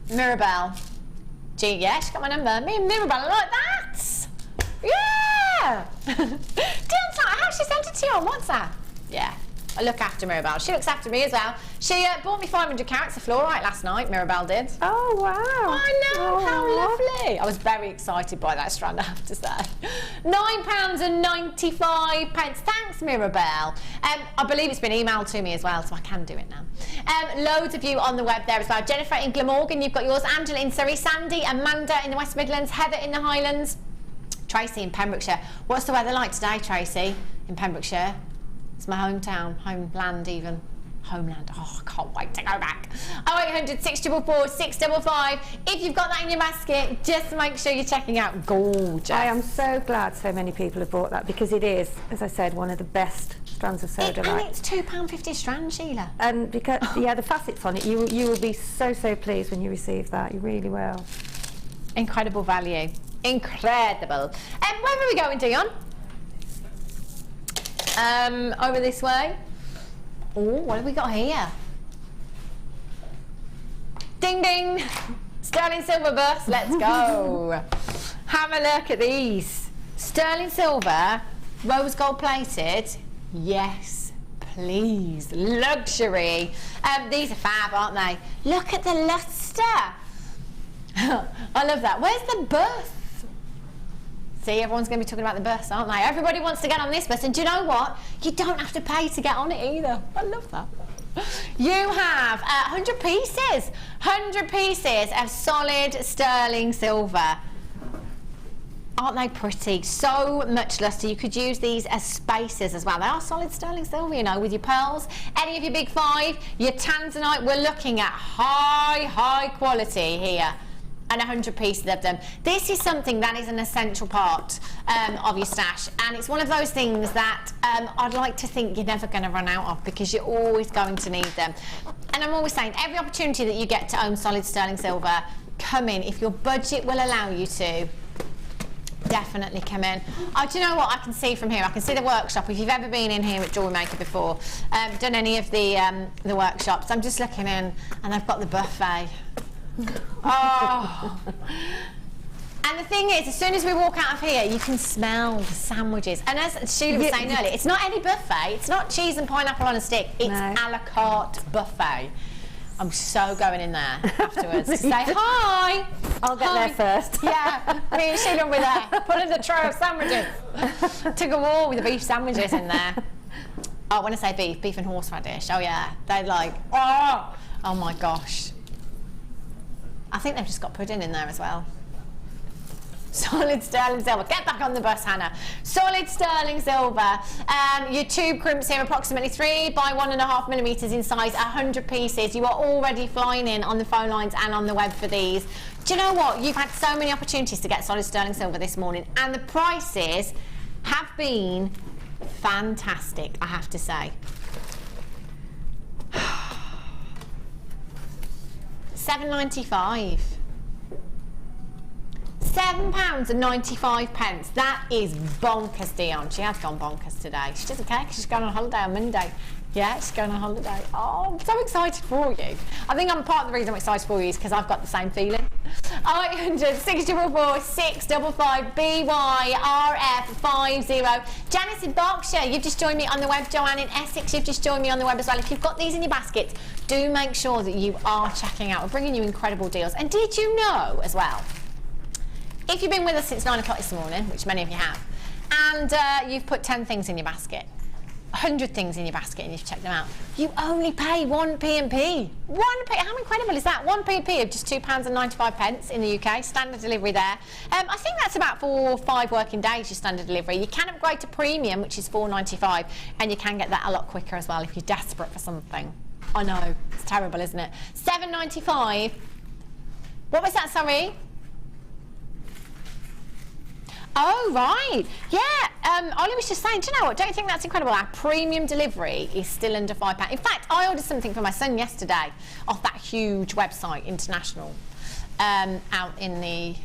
Mirabelle. Gee, yeah, she got my number. Me and Mirabelle are like that. Yeah! Dion's like, how she sent it to you on WhatsApp? Yeah. I look after Mirabelle. She looks after me as well. She bought me 500 carats of fluorite last night, Mirabelle did. Oh, wow. I know, how lovely. I was very excited by that strand, I have to say. £9.95. Thanks, Mirabelle. I believe it's been emailed to me as well, so I can do it now. Loads of you on the web there as well. Jennifer in Glamorgan, you've got yours. Angela in Surrey. Sandy, Amanda in the West Midlands. Heather in the Highlands. Tracy in Pembrokeshire. What's the weather like today, Tracy, in Pembrokeshire? It's my hometown, homeland even. Homeland, oh, I can't wait to go back. 0800 644 655. If you've got that in your basket, just make sure you're checking out Gorgeous. I am so glad so many people have bought that because it is, as I said, one of the best strands of sodalite. And it's £2.50 a strand, Sheila. And because, yeah, the facets on it, you will be so pleased when you receive that. You really will. Incredible value. Incredible. Where are we going, Dion? Over this way. Oh, what have we got here? Ding ding! Sterling silver bust, let's go. Have a look at these. Sterling silver, rose gold plated. Yes, please. Luxury. These are fab, aren't they? Look at the luster. I love that. Where's the bust? See, everyone's going to be talking about the bus, aren't they? Everybody wants to get on this bus, and do you know what? You don't have to pay to get on it either. I love that. You have 100 pieces. 100 pieces of solid sterling silver. Aren't they pretty? So much luster. You could use these as spacers as well. They are solid sterling silver, you know, with your pearls. Any of your big 5, your tanzanite, we're looking at high quality here. And 100 pieces of them. This is something that is an essential part of your stash, and it's one of those things that I'd like to think you're never going to run out of, because you're always going to need them. And I'm always saying, every opportunity that you get to own solid sterling silver, come in. If your budget will allow you to, definitely come in. Oh, do you know what I can see from here? I can see the workshop. If you've ever been in here at JewelleryMaker before, done any of the workshops, I'm just looking in, and they've got the buffet. Oh. And the thing is, as soon as we walk out of here, you can smell the sandwiches. And as Sheila was saying earlier, it's not any buffet. It's not cheese and pineapple on a stick. It's a la carte buffet. I'm so going in there afterwards to say hi. I'll get there first. Yeah, me and Sheila will be there, pulling the tray of sandwiches. Took a walk with the beef sandwiches in there. Oh, when I say beef and horseradish, oh yeah, they're like, oh my gosh. I think they've just got pudding in there as well. Solid sterling silver. Get back on the bus, Hannah. Solid sterling silver. Your tube crimps here approximately 3 by 1.5 millimeters in size, 100 pieces. You are already flying in on the phone lines and on the web for these. Do you know what? You've had so many opportunities to get solid sterling silver this morning, and the prices have been fantastic, I have to say. £7.95. £7.95. That is bonkers, Dion. She has gone bonkers today. She doesn't care because she's going on holiday on Monday. Yeah, she's going on holiday. Oh, I'm so excited for you. I think part of the reason I'm excited for you is because I've got the same feeling. 0800 644 655 BYRF50. Janice in Berkshire, you've just joined me on the web. Joanne in Essex, you've just joined me on the web as well. If you've got these in your baskets, do make sure that you are checking out. We're bringing you incredible deals. And did you know as well, if you've been with us since 9 o'clock this morning, which many of you have, and you've put 10 things in your basket, 100 things in your basket, and you've checked them out, you only pay 1 P&P. 1 P. How incredible is that? 1 P&P of just £2.95 in the UK. Standard delivery there. I think that's about 4 or 5 working days, your standard delivery. You can upgrade to premium, which is £4.95, and you can get that a lot quicker as well if you're desperate for something. I know, it's terrible, isn't it? £7.95. What was that, sorry? Oh, right. Yeah, Ollie was just saying, do you know what? Don't you think that's incredible? Our premium delivery is still under £5. In fact, I ordered something for my son yesterday off that huge website, International, out in the,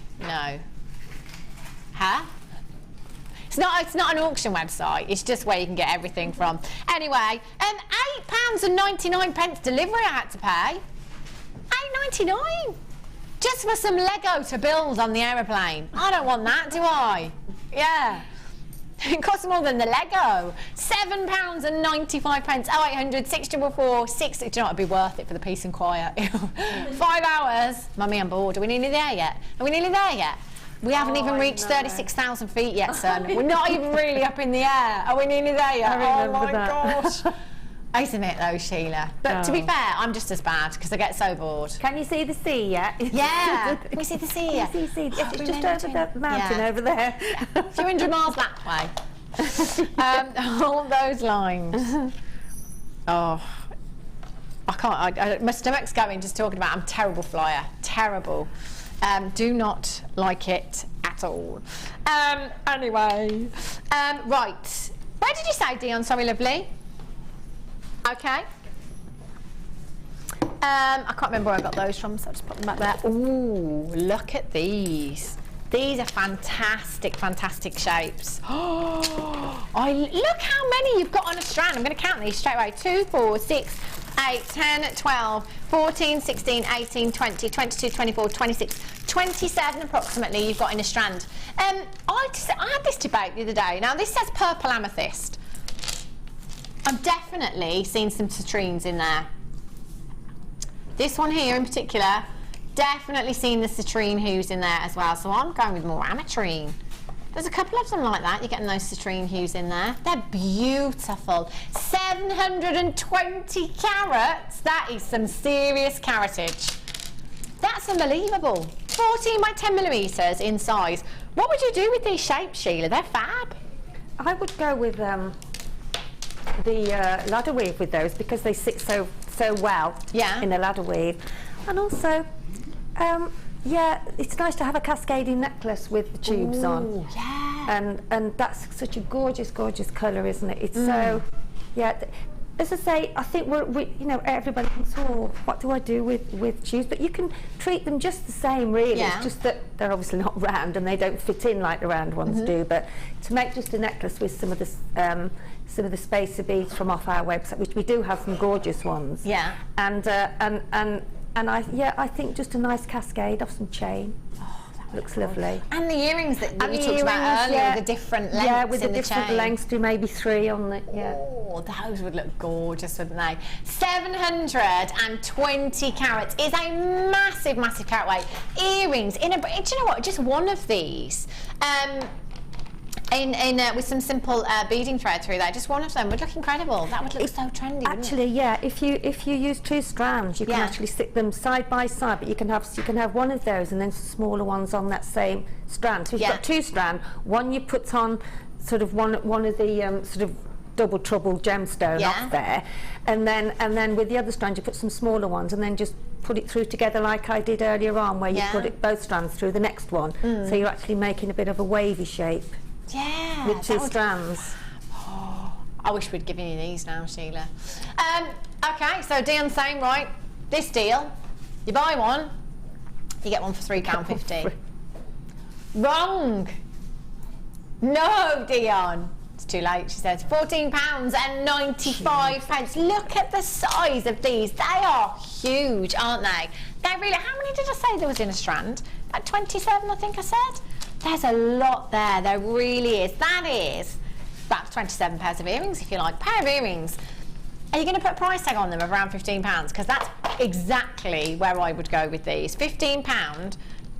It's not an auction website. It's just where you can get everything from. Anyway, £8.99 delivery I had to pay. £8.99. Just for some Lego to build on the aeroplane. I don't want that, do I? Yeah. It costs more than the Lego. £7.95. 0800 644 6. Do you know what? It'd be worth it for the peace and quiet. 5 hours. Mummy, I'm bored. Are we nearly there yet? Are we nearly there yet? We haven't even reached 36,000 feet yet, son. We're not even really up in the air. Are we nearly there yet? Oh my gosh. Isn't it though, Sheila? But to be fair, I'm just as bad because I get so bored. Can you see the sea yet? Yeah. Can we see the sea yet? Can you see the sea? It's just over the mountain over there. Yeah. A few hundred miles that way. All those lines. Oh, I can't. My stomach's going just talking about. I'm a terrible flyer. Terrible. Do not like it at all. Anyway, right. Where did you say, Dion? Sorry, lovely. Okay. I can't remember where I got those from, so I'll just put them back there. Ooh, look at these. These are fantastic, fantastic shapes. Oh, look how many you've got on a strand. I'm going to count these straight away. 2, 4, 6, 8, 10, 12, 14, 16, 18, 20, 22, 24, 26, 27 approximately you've got in a strand. I had this debate the other day. Now this says purple amethyst. I've definitely seen some citrines in there. This one here in particular, definitely seen the citrine hues in there as well. So I'm going with more ametrine. There's a couple of them like that. You're getting those citrine hues in there. They're beautiful. 720 carats. That is some serious caratage. That's unbelievable. 14 by 10 millimetres in size. What would you do with these shapes, Sheila? They're fab. I would go with the ladder weave with those because they sit so well in the ladder weave. And also, yeah, it's nice to have a cascading necklace with the tubes on. Yeah. And that's such a gorgeous, gorgeous colour, isn't it? It's so, yeah. As I say, I think you know, everybody thinks, oh, what do I do with tubes? But you can treat them just the same, really. Yeah. It's just that they're obviously not round and they don't fit in like the round ones do. But to make just a necklace with some of the spacer beads from off our website, which we do have some gorgeous ones. Yeah. And I think just a nice cascade of some chain. Looks lovely. And the earrings that you talked about earlier, with the different lengths. Yeah, with the different lengths, do maybe 3 on the, Oh, those would look gorgeous, wouldn't they? 720 carats is a massive, massive carat weight. Earrings, do you know what, just one of these, with some simple beading thread through there, just one of them would look incredible. That would look so trendy. Actually, yeah. If you use 2 strands, you can actually stick them side by side. But you can have one of those and then smaller ones on that same strand. So if you've got 2 strands, one you put on sort of one of the sort of double trouble gemstone off there, and then with the other strand you put some smaller ones, and then just put it through together like I did earlier on, where you put it both strands through the next one. So you're actually making a bit of a wavy shape. Yeah, with 2 strands. Oh, I wish we'd given you these now, Sheila. Okay, so Dion's saying, right, this deal, you buy one, you get one for £3.50. Wrong. No, Dion. It's too late, she says. £14.95. Look at the size of these. They are huge, aren't they? They really. How many did I say there was in a strand? About 27, I think I said. There's a lot there. There really is. That is about 27 pairs of earrings, if you like. Pair of earrings. Are you going to put a price tag on them of around £15? Because that's exactly where I would go with these. £15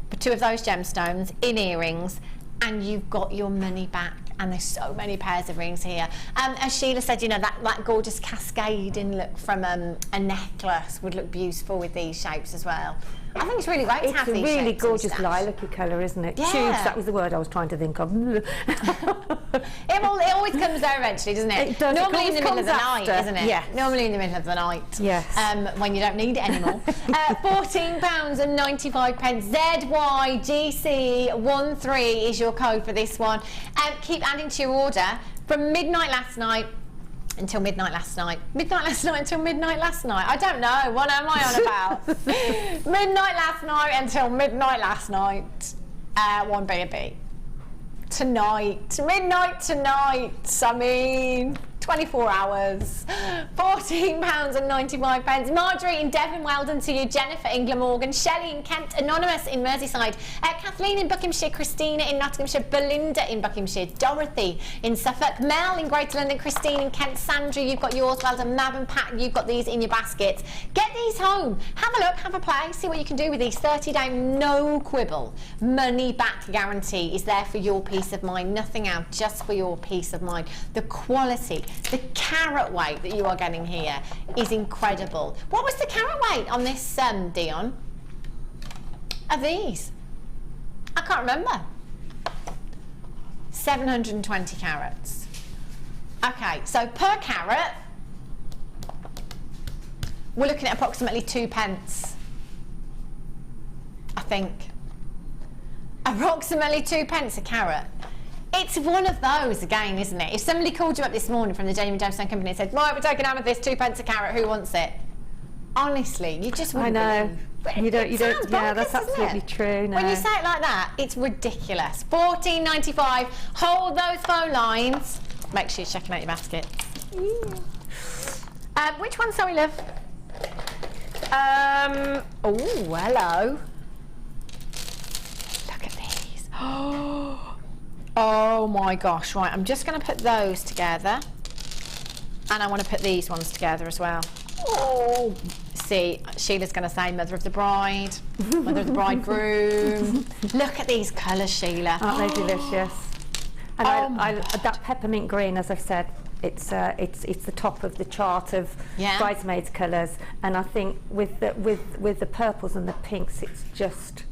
for 2 of those gemstones in earrings, and you've got your money back. And there's so many pairs of rings here. As Sheila said, you know, that gorgeous cascading look from a necklace would look beautiful with these shapes as well. I think it's really great to have these shapes. It's a really gorgeous lilac-y colour, isn't it? Yeah. Tubes, that was the word I was trying to think of. It always comes there eventually, doesn't it? It does. Normally in the middle of the night, isn't it? Yeah. Normally in the middle of the night. Yes. When you don't need it anymore. £14.95. ZYGC13 is your code for this one. Keep adding to your order. From midnight last night until midnight last night. Midnight last night until midnight last night. I don't know. What am I on about? Midnight last night until midnight last night. 1B. Tonight. Midnight tonight. I mean, 24 hours. £14.95. Marjorie in Devon, well done to you. Jennifer in Glamorgan. Shelley in Kent. Anonymous in Merseyside. Kathleen in Buckinghamshire. Christina in Nottinghamshire. Belinda in Buckinghamshire. Dorothy in Suffolk. Mel in Greater London. Christine in Kent. Sandra, you've got yours. Well done. Mab and Pat, you've got these in your baskets. Get these home. Have a look, have a play, see what you can do with these. 30-day, no quibble. Money back guarantee is there for your peace of mind. Nothing else, just for your peace of mind. The quality, the carat weight that you are getting here is incredible. What was the carat weight on this, Dion? Of these? I can't remember. 720 carats. Okay, so per carat, we're looking at approximately 2p. I think. Approximately 2p a carat. It's one of those again, isn't it? If somebody called you up this morning from the Gemstone Company and said, right, we're taking amethyst, 2p a carat, who wants it? Honestly, you just wouldn't I know. believe. You don't. Yeah, that's bonkers, isn't absolutely it? true. No. When you say it like that, it's ridiculous. $14.95. Hold those phone lines. Make sure you're checking out your basket. Which one, sorry, love? Oh, hello. Look at these. Oh my gosh, right, I'm just going to put those together. And I want to put these ones together as well. Oh, see, Sheila's going to say mother of the bride, mother of the bridegroom. Look at these colours, Sheila. Aren't they delicious? And I that peppermint green, as I've said, it's the top of the chart of bridesmaids colours, and I think with the purples and the pinks, it's just.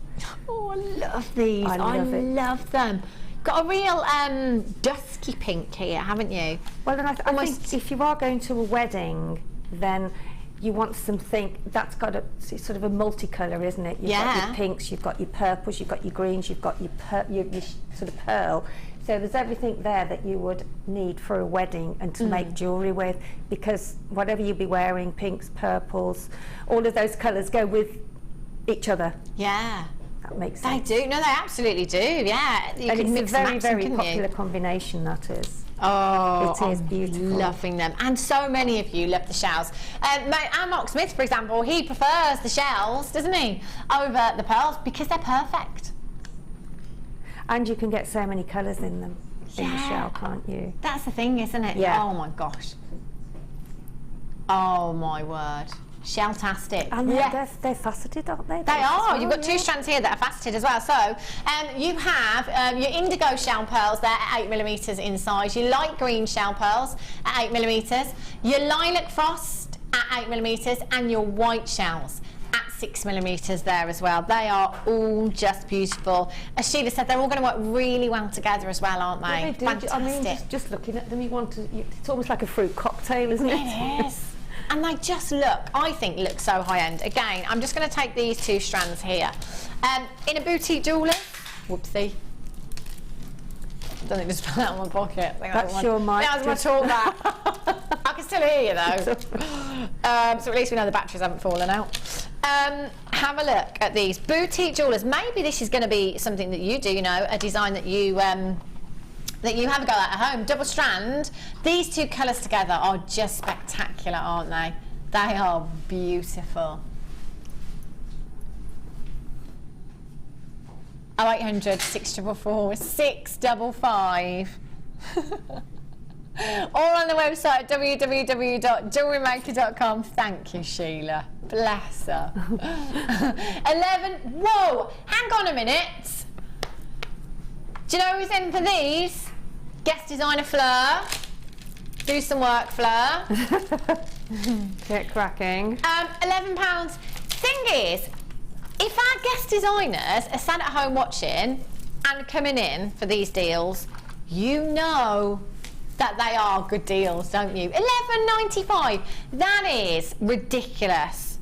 Oh, I love these. I love them. Got a real dusky pink here, haven't you? Well, and I think if you are going to a wedding, then you want something that's got it's sort of a multicolour, isn't it? You've got your pinks, you've got your purples, you've got your greens, you've got your sort of pearl. So there's everything there that you would need for a wedding and to make jewellery with, because whatever you'll be wearing, pinks, purples, all of those colours go with each other. Yeah. That makes sense. They do. No, they absolutely do. Yeah. You and can it's mix a very, and match very them, popular combination, that is. Oh, it is beautiful. Loving them. And so many of you love the shells. Mark Smith, for example, he prefers the shells, doesn't he, over the pearls because they're perfect. And you can get so many colours in them, in the shell, can't you? That's the thing, isn't it? Yeah. Oh my gosh. Oh my word. Shell-tastic. And they're faceted, aren't they? They are. You've got two strands here that are faceted as well. So you have your indigo shell pearls there at 8mm in size, your light green shell pearls at 8mm, your lilac frost at 8mm, and your white shells at 6mm there as well. They are all just beautiful. As Sheila said, they're all going to work really well together as well, aren't they? Yeah, they do. Fantastic. I mean, just looking at them, it's almost like a fruit cocktail, isn't it? It is. And they just I think look so high-end. Again, I'm just going to take these two strands here. In a boutique jeweller, whoopsie. I don't think just put that in my pocket. I think that's your mic. That was my talk back. I can still hear you though. So at least we know the batteries haven't fallen out. Have a look at these boutique jewellers. Maybe this is going to be something that you do, you know, a design that you have a go at home. Double strand. These two colours together are just spectacular, aren't they? They are beautiful. 0800 644 655. All on the website www.jewellerymaker.com. Thank you, Sheila. Bless her. 11. Whoa! Hang on a minute. Do you know who's in for these? Guest designer Fleur. Do some work, Fleur. Get cracking. £11. Thing is, if our guest designers are sat at home watching and coming in for these deals, you know that they are good deals, don't you? £11.95. That is ridiculous.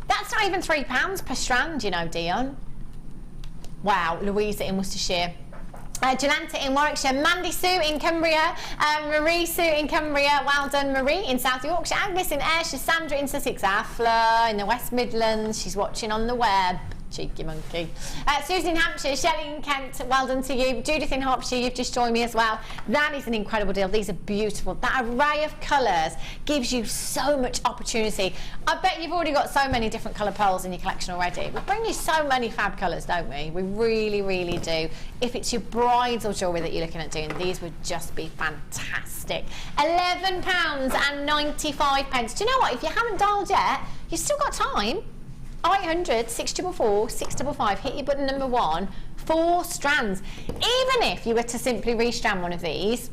That's not even £3 per strand, you know, Dion. Wow, Louisa in Worcestershire. Jolanta in Warwickshire, Mandy Sue in Cumbria, Marie Sue in Cumbria, well done Marie in South Yorkshire, Agnes in Ayrshire, Sandra in Sussex, Fleur in the West Midlands, she's watching on the web, cheeky monkey. Susan in Hampshire, Shelley in Kent, well done to you. Judith in Hertfordshire, you've just joined me as well. That is an incredible deal. These are beautiful. That array of colours gives you so much opportunity. I bet you've already got so many different colour pearls in your collection already. We bring you so many fab colours, don't we? We really, really do. If it's your bridal jewellery that you're looking at doing, these would just be fantastic. £11.95. Do you know what? If you haven't dialed yet, you've still got time. 0800 644 655. Hit your button number 1. 4 strands. Even if you were to simply restrand one of these,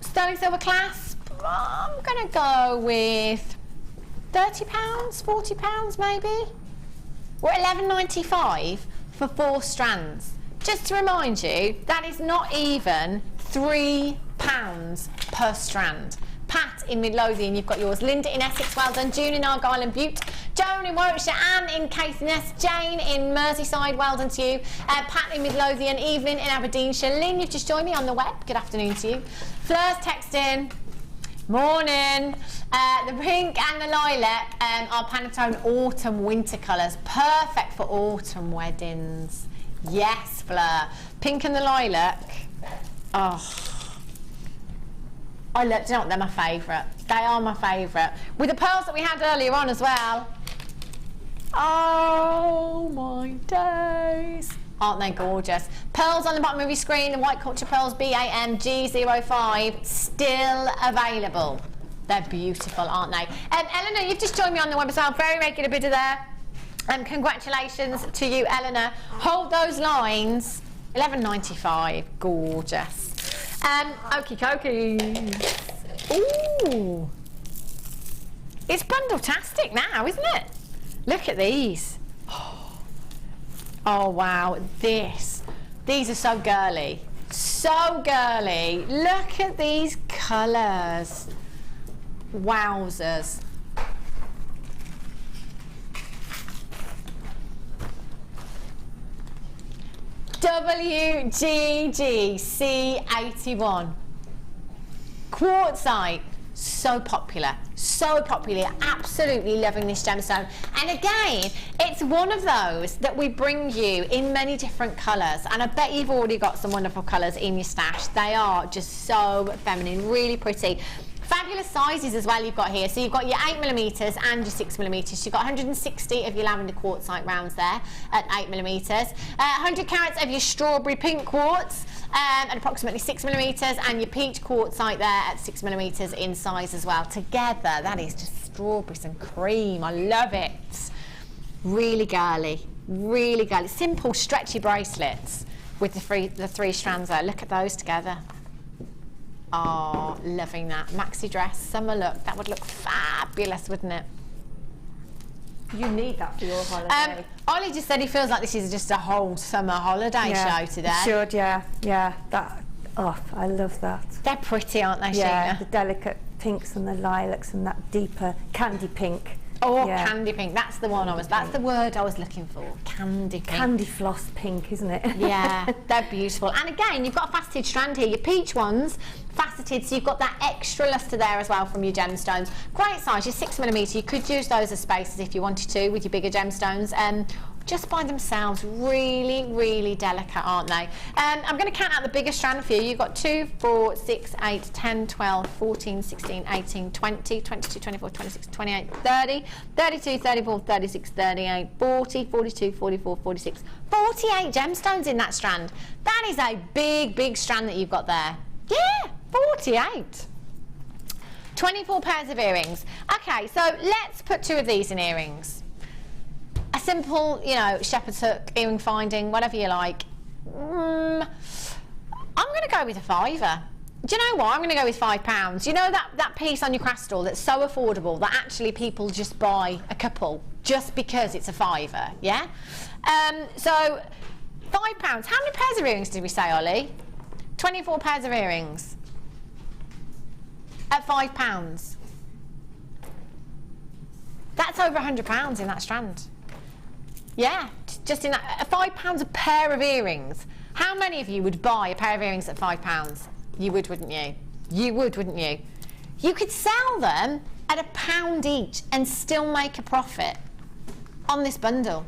sterling silver clasp, I'm going to go with £30, £40 maybe. We're £11.95 for 4 strands. Just to remind you, that is not even £3 per strand. Pat in Midlothian, you've got yours. Linda in Essex, well done. June in Argyll and Butte. Joan in Warwickshire, Anne in Caithness, Jane in Merseyside, well done to you. Pat in Midlothian, Evelyn in Aberdeenshire. Lynn, you've just joined me on the web. Good afternoon to you. Fleur's texting. Morning. The pink and the lilac are Pantone autumn winter colours. Perfect for autumn weddings. Yes, Fleur. Pink and the lilac. Oh. Do you know what? They're my favourite. They are my favourite. With the pearls that we had earlier on as well. Oh my days. Aren't they gorgeous? Pearls on the bottom of your screen, the White Culture Pearls BAMG05, still available. They're beautiful, aren't they? Eleanor, you've just joined me on the web as well. Very regular bidder there. Congratulations to you, Eleanor. Hold those lines. $11.95. Gorgeous. Okie dokie. Ooh. It's bundle-tastic now, isn't it? Look at these. Oh wow, these are so girly. So girly. Look at these colours. Wowzers. WGGC81. Quartzite. So popular, absolutely loving this gemstone. And again, it's one of those that we bring you in many different colours, and I bet you've already got some wonderful colours in your stash. They are just so feminine, really pretty. Fabulous sizes as well you've got here. So you've got your 8mm and your 6mm. You've got 160 of your lavender quartzite rounds there at 8mm. 100 carats of your strawberry pink quartz at approximately 6mm, and your peach quartzite there at 6mm in size as well. Together, that is just strawberries and cream. I love it. Really girly, really girly. Simple, stretchy bracelets with the three strands there. Look at those together. Oh, loving that. Maxi dress, summer look. That would look fabulous, wouldn't it? You need that for your holiday. Ollie just said he feels like this is just a whole summer holiday show today. Should, yeah. That. Oh, I love that. They're pretty, aren't they, Yeah, Sheila? the delicate pinks and the lilacs and that deeper candy pink. Oh, yeah. Candy pink. That's the one that's the word I was looking for. Candy pink. Candy floss pink, isn't it? Yeah, they're beautiful. And again, you've got a faceted strand here. Your peach ones, faceted, so you've got that extra lustre there as well from your gemstones. Great size, your 6mm. You could use those as spaces if you wanted to with your bigger gemstones. Just by themselves, really, really delicate, aren't they? I'm going to count out the bigger strand for you. You've got 2, 4, 6, 8, 10, 12, 14, 16, 18, 20, 22, 24, 26, 28, 30, 32, 34, 36, 38, 40, 42, 44, 46, 48 gemstones in that strand. That is a big, big strand that you've got there. Yeah, 48. 24 pairs of earrings. Okay, so let's put 2 of these in earrings. A simple, shepherd's hook, earring finding, whatever you like. I'm going to go with a £5. Do you know what? I'm going to go with £5. You know that piece on your craft stall that's so affordable that actually people just buy a couple just because it's a £5, yeah? So, £5. How many pairs of earrings did we say, Ollie? 24 pairs of earrings at £5. That's over £100 in that strand. Yeah, just in that, £5 a pair of earrings. How many of you would buy a pair of earrings at £5? You would, wouldn't you? You would, wouldn't you? You could sell them at £1 each and still make a profit on this bundle.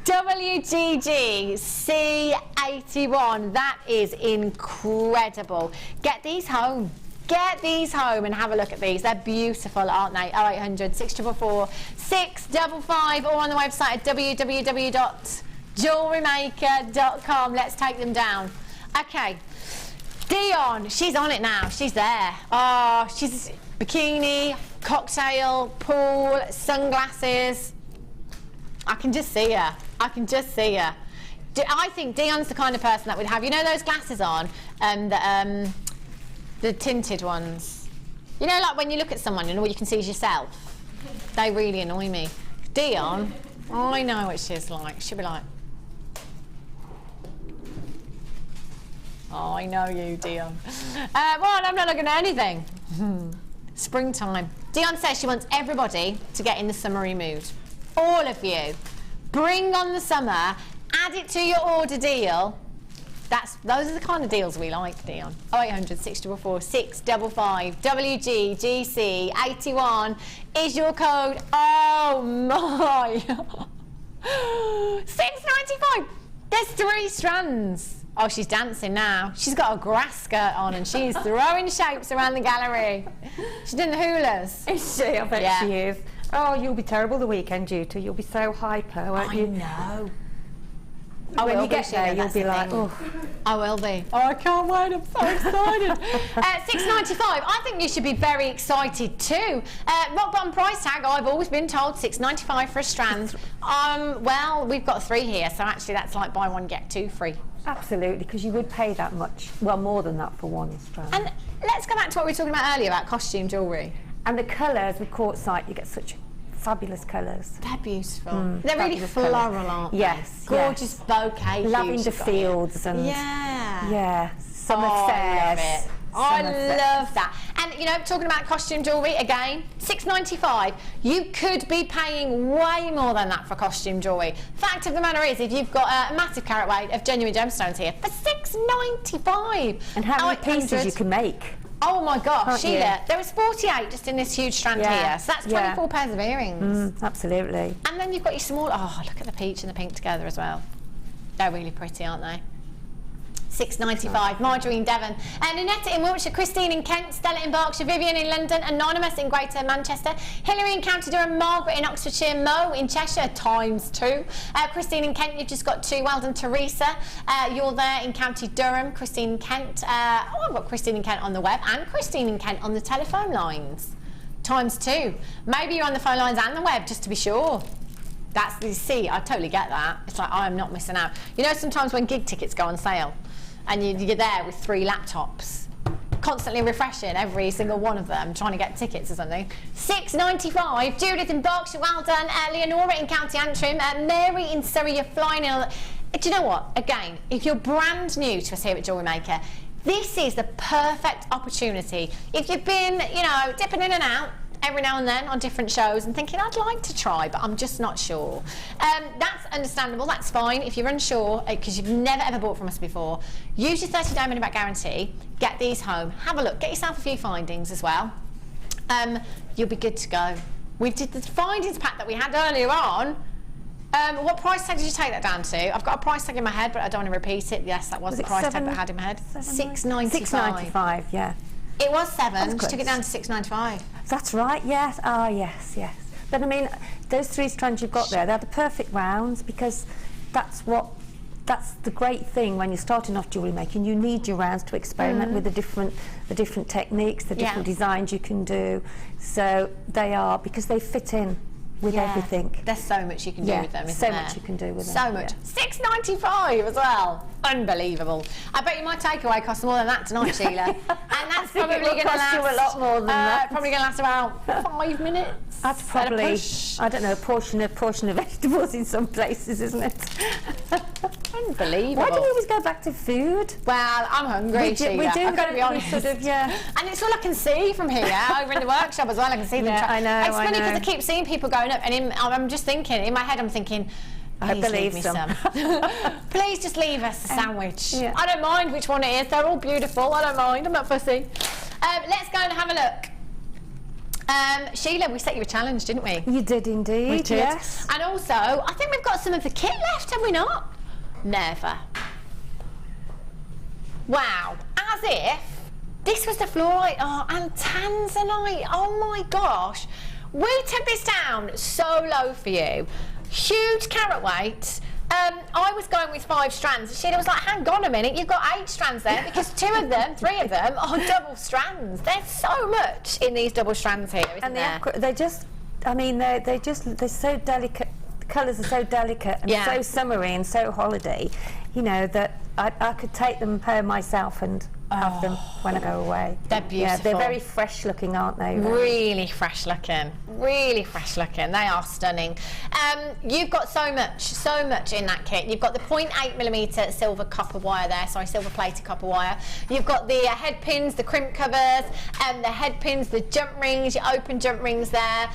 WGGC81, that is incredible. Get these home. Get these home and have a look at these. They're beautiful, aren't they? 0800 644 655, or on the website at www.JewelleryMaker.com. Let's take them down. Okay, Dion, she's on it now. She's there. Oh, she's bikini, cocktail, pool, sunglasses. I can just see her. I can just see her. I think Dion's the kind of person that would have, those glasses on, the tinted ones. Like when you look at someone and all you can see is yourself. They really annoy me. Dion, I know what she's like. She'll be like, oh, I know you, Dion. Well, I'm not looking at anything. Springtime. Dion says she wants everybody to get in the summery mood. All of you. Bring on the summer, add it to your order deal. Those are the kind of deals we like, Dion. 0800 644 655 WGGC 81 is your code. Oh my. $6.95. There's 3 strands. Oh, she's dancing now. She's got a grass skirt on and she's throwing shapes around the gallery. She's doing the hulas. Is she? I bet she is. Oh, you'll be terrible the weekend, Juta. You'll be so hyper, won't you? I know. When you get there, you'll be like, oh. I will be. Oh, I can't wait. I'm so excited. $6.95. I think you should be very excited too. Rock bottom price tag, I've always been told $6.95 for a strand. Well, we've got 3 here, so actually that's like buy 1, get 2 free. Absolutely, because you would pay that much, well, more than that for 1 strand. And let's go back to what we were talking about earlier about costume jewellery. And the colours with quartzite, you get such fabulous colours. They're beautiful. They're really floral, aren't they? Yes. Gorgeous bouquet. Lavender fields and summer fairs. I love that. And you know, talking about costume jewellery again, $6.95. You could be paying way more than that for costume jewellery. Fact of the matter is, if you've got a massive carat weight of genuine gemstones here for $6.95. And how many pieces you can make? Oh my gosh, Sheila, there was 48 just in this huge strand here. So that's 24 pairs of earrings. Absolutely. And then you've got your small, oh, look at the peach and the pink together as well. They're really pretty, aren't they? $6.95. Marjorie in Devon. Nanette in Wiltshire, Christine in Kent, Stella in Berkshire, Vivian in London, Anonymous in Greater Manchester, Hilary in County Durham, Margaret in Oxfordshire, Mo in Cheshire, ×2. Christine in Kent, you've just got 2. Well done, Teresa. You're there in County Durham, Christine in Kent. I've got Christine in Kent on the web and Christine in Kent on the telephone lines. ×2. Maybe you're on the phone lines and the web, just to be sure. That's the see, I totally get that. It's like, I'm not missing out. You know, sometimes when gig tickets go on sale, and you're there with 3 laptops, constantly refreshing every single one of them, trying to get tickets or something. $6.95. Judith in Berkshire, well done. Leonora in County Antrim. Mary in Surrey, you're flying in. Do you know what? Again, if you're brand new to us here at JewelleryMaker, this is the perfect opportunity. If you've been, you know, dipping in and out every now and then on different shows and thinking, I'd like to try, but I'm just not sure. That's understandable, that's fine. If you're unsure, because you've never ever bought from us before, use your 30-day money-back guarantee, get these home, have a look, get yourself a few findings as well. You'll be good to go. We did the findings pack that we had earlier on. What price tag did you take that down to? I've got a price tag in my head, but I don't want to repeat it. Yes, that was the price tag that I had in my head. $6.95. $6.95, yeah. It was $7. She took it down to $6.95. That's right, yes. Oh, yes. But I mean, those 3 strands you've got there, they're the perfect rounds, because that's the great thing when you're starting off jewellery making. You need your rounds to experiment with the different techniques, the different designs you can do. So they are, because they fit in with everything. There's so much you can do with them, isn't so there? much you can do with them. So much. $6.95 as well. Unbelievable. I bet you my takeaway costs more than that tonight, Sheila. And that's probably going to last you a lot more than that. Probably going to last about 5 minutes. That's probably, I don't know, a portion of vegetables in some places, isn't it? Unbelievable. Why do we always go back to food? Well, I'm hungry, Sheila. We do. I've got to be honest. Sort of, And it's all I can see from here. Over in the workshop as well, I can see them. I know. It's funny because I keep seeing people going up, and I'm just thinking, in my head, I'm thinking, please leave me some. Please just leave us a sandwich. I don't mind which one it is. They're all beautiful. I don't mind. I'm not fussy. Let's go and have a look. Sheila, we set you a challenge, didn't we? You did indeed. We did. Yes. And also, I think we've got some of the kit left, have we not? Never. Wow. As if this was the fluorite and tanzanite. Oh my gosh. We took this down so low for you. Huge carat weight. I was going with 5 strands. Sheila was like, hang on a minute, you've got 8 strands there, because 3 of them are double strands. There's so much in these double strands here, isn't there? They're just, I mean, they're so delicate. The colours are so delicate and so summery and so holiday, you know, that I could take them home myself and have them when I go away. They're beautiful. Yeah, they're very fresh looking, aren't they? Really fresh looking. Really fresh looking. They are stunning. You've got so much in that kit. You've got the 0.8mm silver copper wire there, silver plated copper wire. You've got the head pins, the crimp covers, the head pins, the jump rings, your open jump rings there.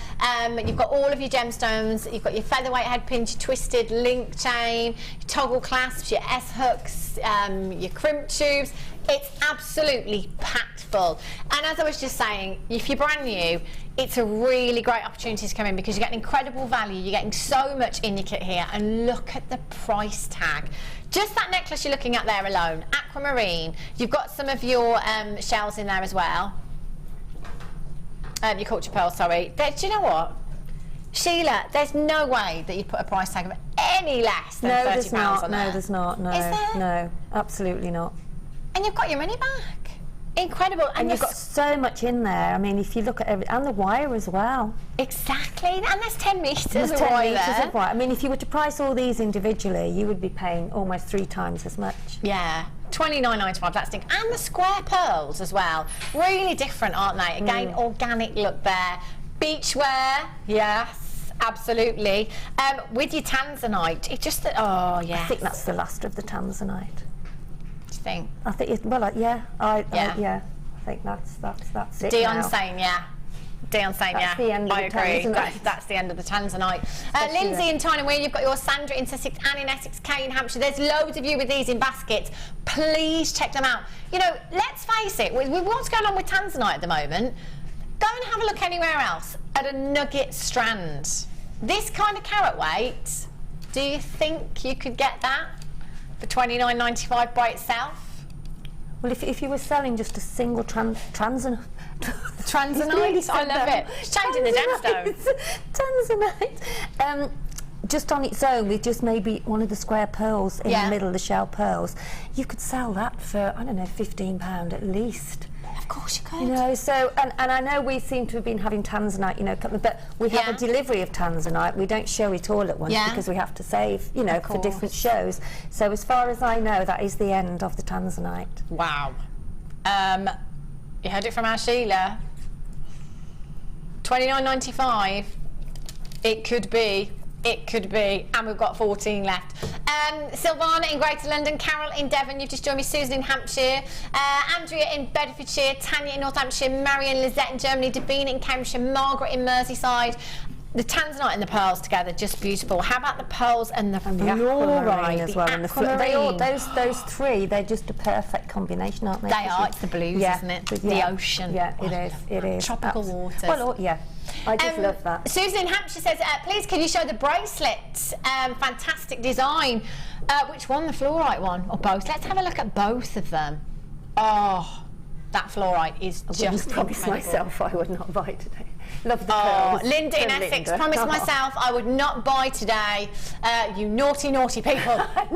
You've got all of your gemstones. You've got your featherweight head pins, your twisted link chain, your toggle clasps, your S-hooks, your crimp tubes. It's absolutely packed full. And as I was just saying, if you're brand new, it's a really great opportunity to come in because you're getting incredible value. You're getting so much in your kit here, and look at the price tag. Just that necklace you're looking at there alone, aquamarine. You've got some of your shells in there as well. Your culture pearls, sorry. Do you know what? Sheila, there's no way that you'd put a price tag of any less than £30 on there. No, there's not. No, is there? No, absolutely not. And you've got your money back. Incredible. And you've got so much in there. I mean, if you look at and the wire as well. Exactly. And there's 10 metres of wire. 10 metres of wire. I mean, if you were to price all these individually, you would be paying almost 3 times as much. Yeah. £29.95, that's thing. And the square pearls as well. Really different, aren't they? Again, organic look there. Beachwear, yes, absolutely. With your tanzanite, it just, oh, yeah. I think that's the last of the tanzanite. Thing. I think it, well, yeah, I think that's it. Dion's now. saying yeah. Dion's saying that's the end of I agree. That's the end of the tanzanite. Lindsay in Tyne-and-Wear, you've got your Sandra in Sussex, Anne in Essex, Kay in Hampshire. There's loads of you with these in baskets. Please check them out. You know, let's face it, with what's going on with tanzanite at the moment, go and have a look anywhere else at a nugget strand. This kind of carat weight, do you think you could get that for £29.95 by itself? Well, if you were selling just a single tanzanite, I love it. It's changing the gemstone. Tanzanite. Just on its own, with just maybe one of the square pearls in the middle, the shell pearls, you could sell that for, I don't know, £15 at least. Of course you could. You know, so, and I know we seem to have been having tanzanite, you know, but we have a delivery of tanzanite. We don't show it all at once because we have to save, you know, for different shows. So as far as I know, that is the end of the tanzanite. Wow. You heard it from our Sheila. £29.95. It could be. It could be, and we've got 14 left. Sylvana in Greater London, Carol in Devon, you've just joined me, Susan in Hampshire, Andrea in Bedfordshire, Tanya in Northamptonshire, Marion, Lizette in Germany, Davina in Cambridgeshire, Margaret in Merseyside. The tanzanite and the pearls together, just beautiful. How about the pearls and the fluorite as well? And those three, they're just a perfect combination, aren't they? They are. It's the blues, isn't it? The ocean. Yeah, it is. It is. Tropical waters. Well, yeah. I just love that. Susan in Hampshire says, please can you show the bracelets? Fantastic design. Which one, the fluorite one or both? Let's have a look at both of them. Oh, that fluorite is just incredible. I promise myself I would not buy today. Love the pearls. Linda in Essex, promised myself I would not buy today. You naughty, naughty people. I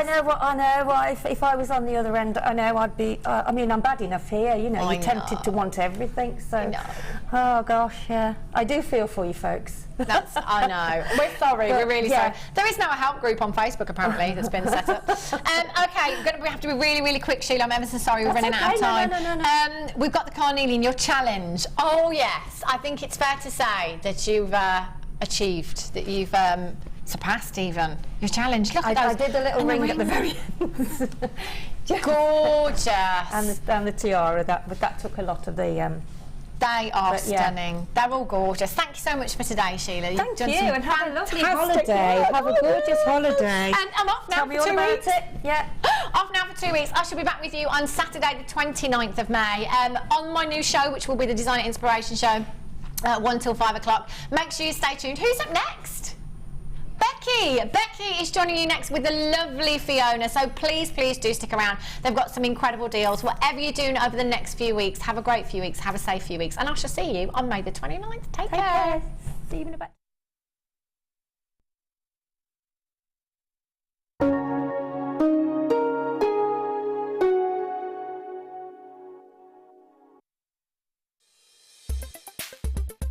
know. If I was on the other end, I know I'd be. I mean, I'm bad enough here. You know, you're tempted to want everything. So, oh gosh, yeah. I do feel for you folks. I know. We're sorry. We're really sorry. There is now a help group on Facebook apparently that's been set up. Okay, we have to be really, really quick, Sheila. I'm ever so sorry. We're running out of time. No. We've got the carnelian, your challenge. Oh yes, I think it's fair to say that you've achieved, that you've surpassed even your challenge. Look at those. I did the little ring at the very end. Gorgeous. and the tiara, that took a lot of the. They are stunning. They're all gorgeous. Thank you so much for today, Sheila. Thank you, and have a lovely holiday. Have a gorgeous holiday. And I'm off now Tell me all about it. Yeah. Off now for 2 weeks. I shall be back with you on Saturday the 29th of May on my new show, which will be the Designer Inspiration Show, 1 till 5 o'clock. Make sure you stay tuned. Who's up next? Becky is joining you next with the lovely Fiona, so please do stick around. They've got some incredible deals. Whatever you're doing over the next few weeks, have a great few weeks, have a safe few weeks, and I shall see you on May the 29th. Take care. See you in a bit.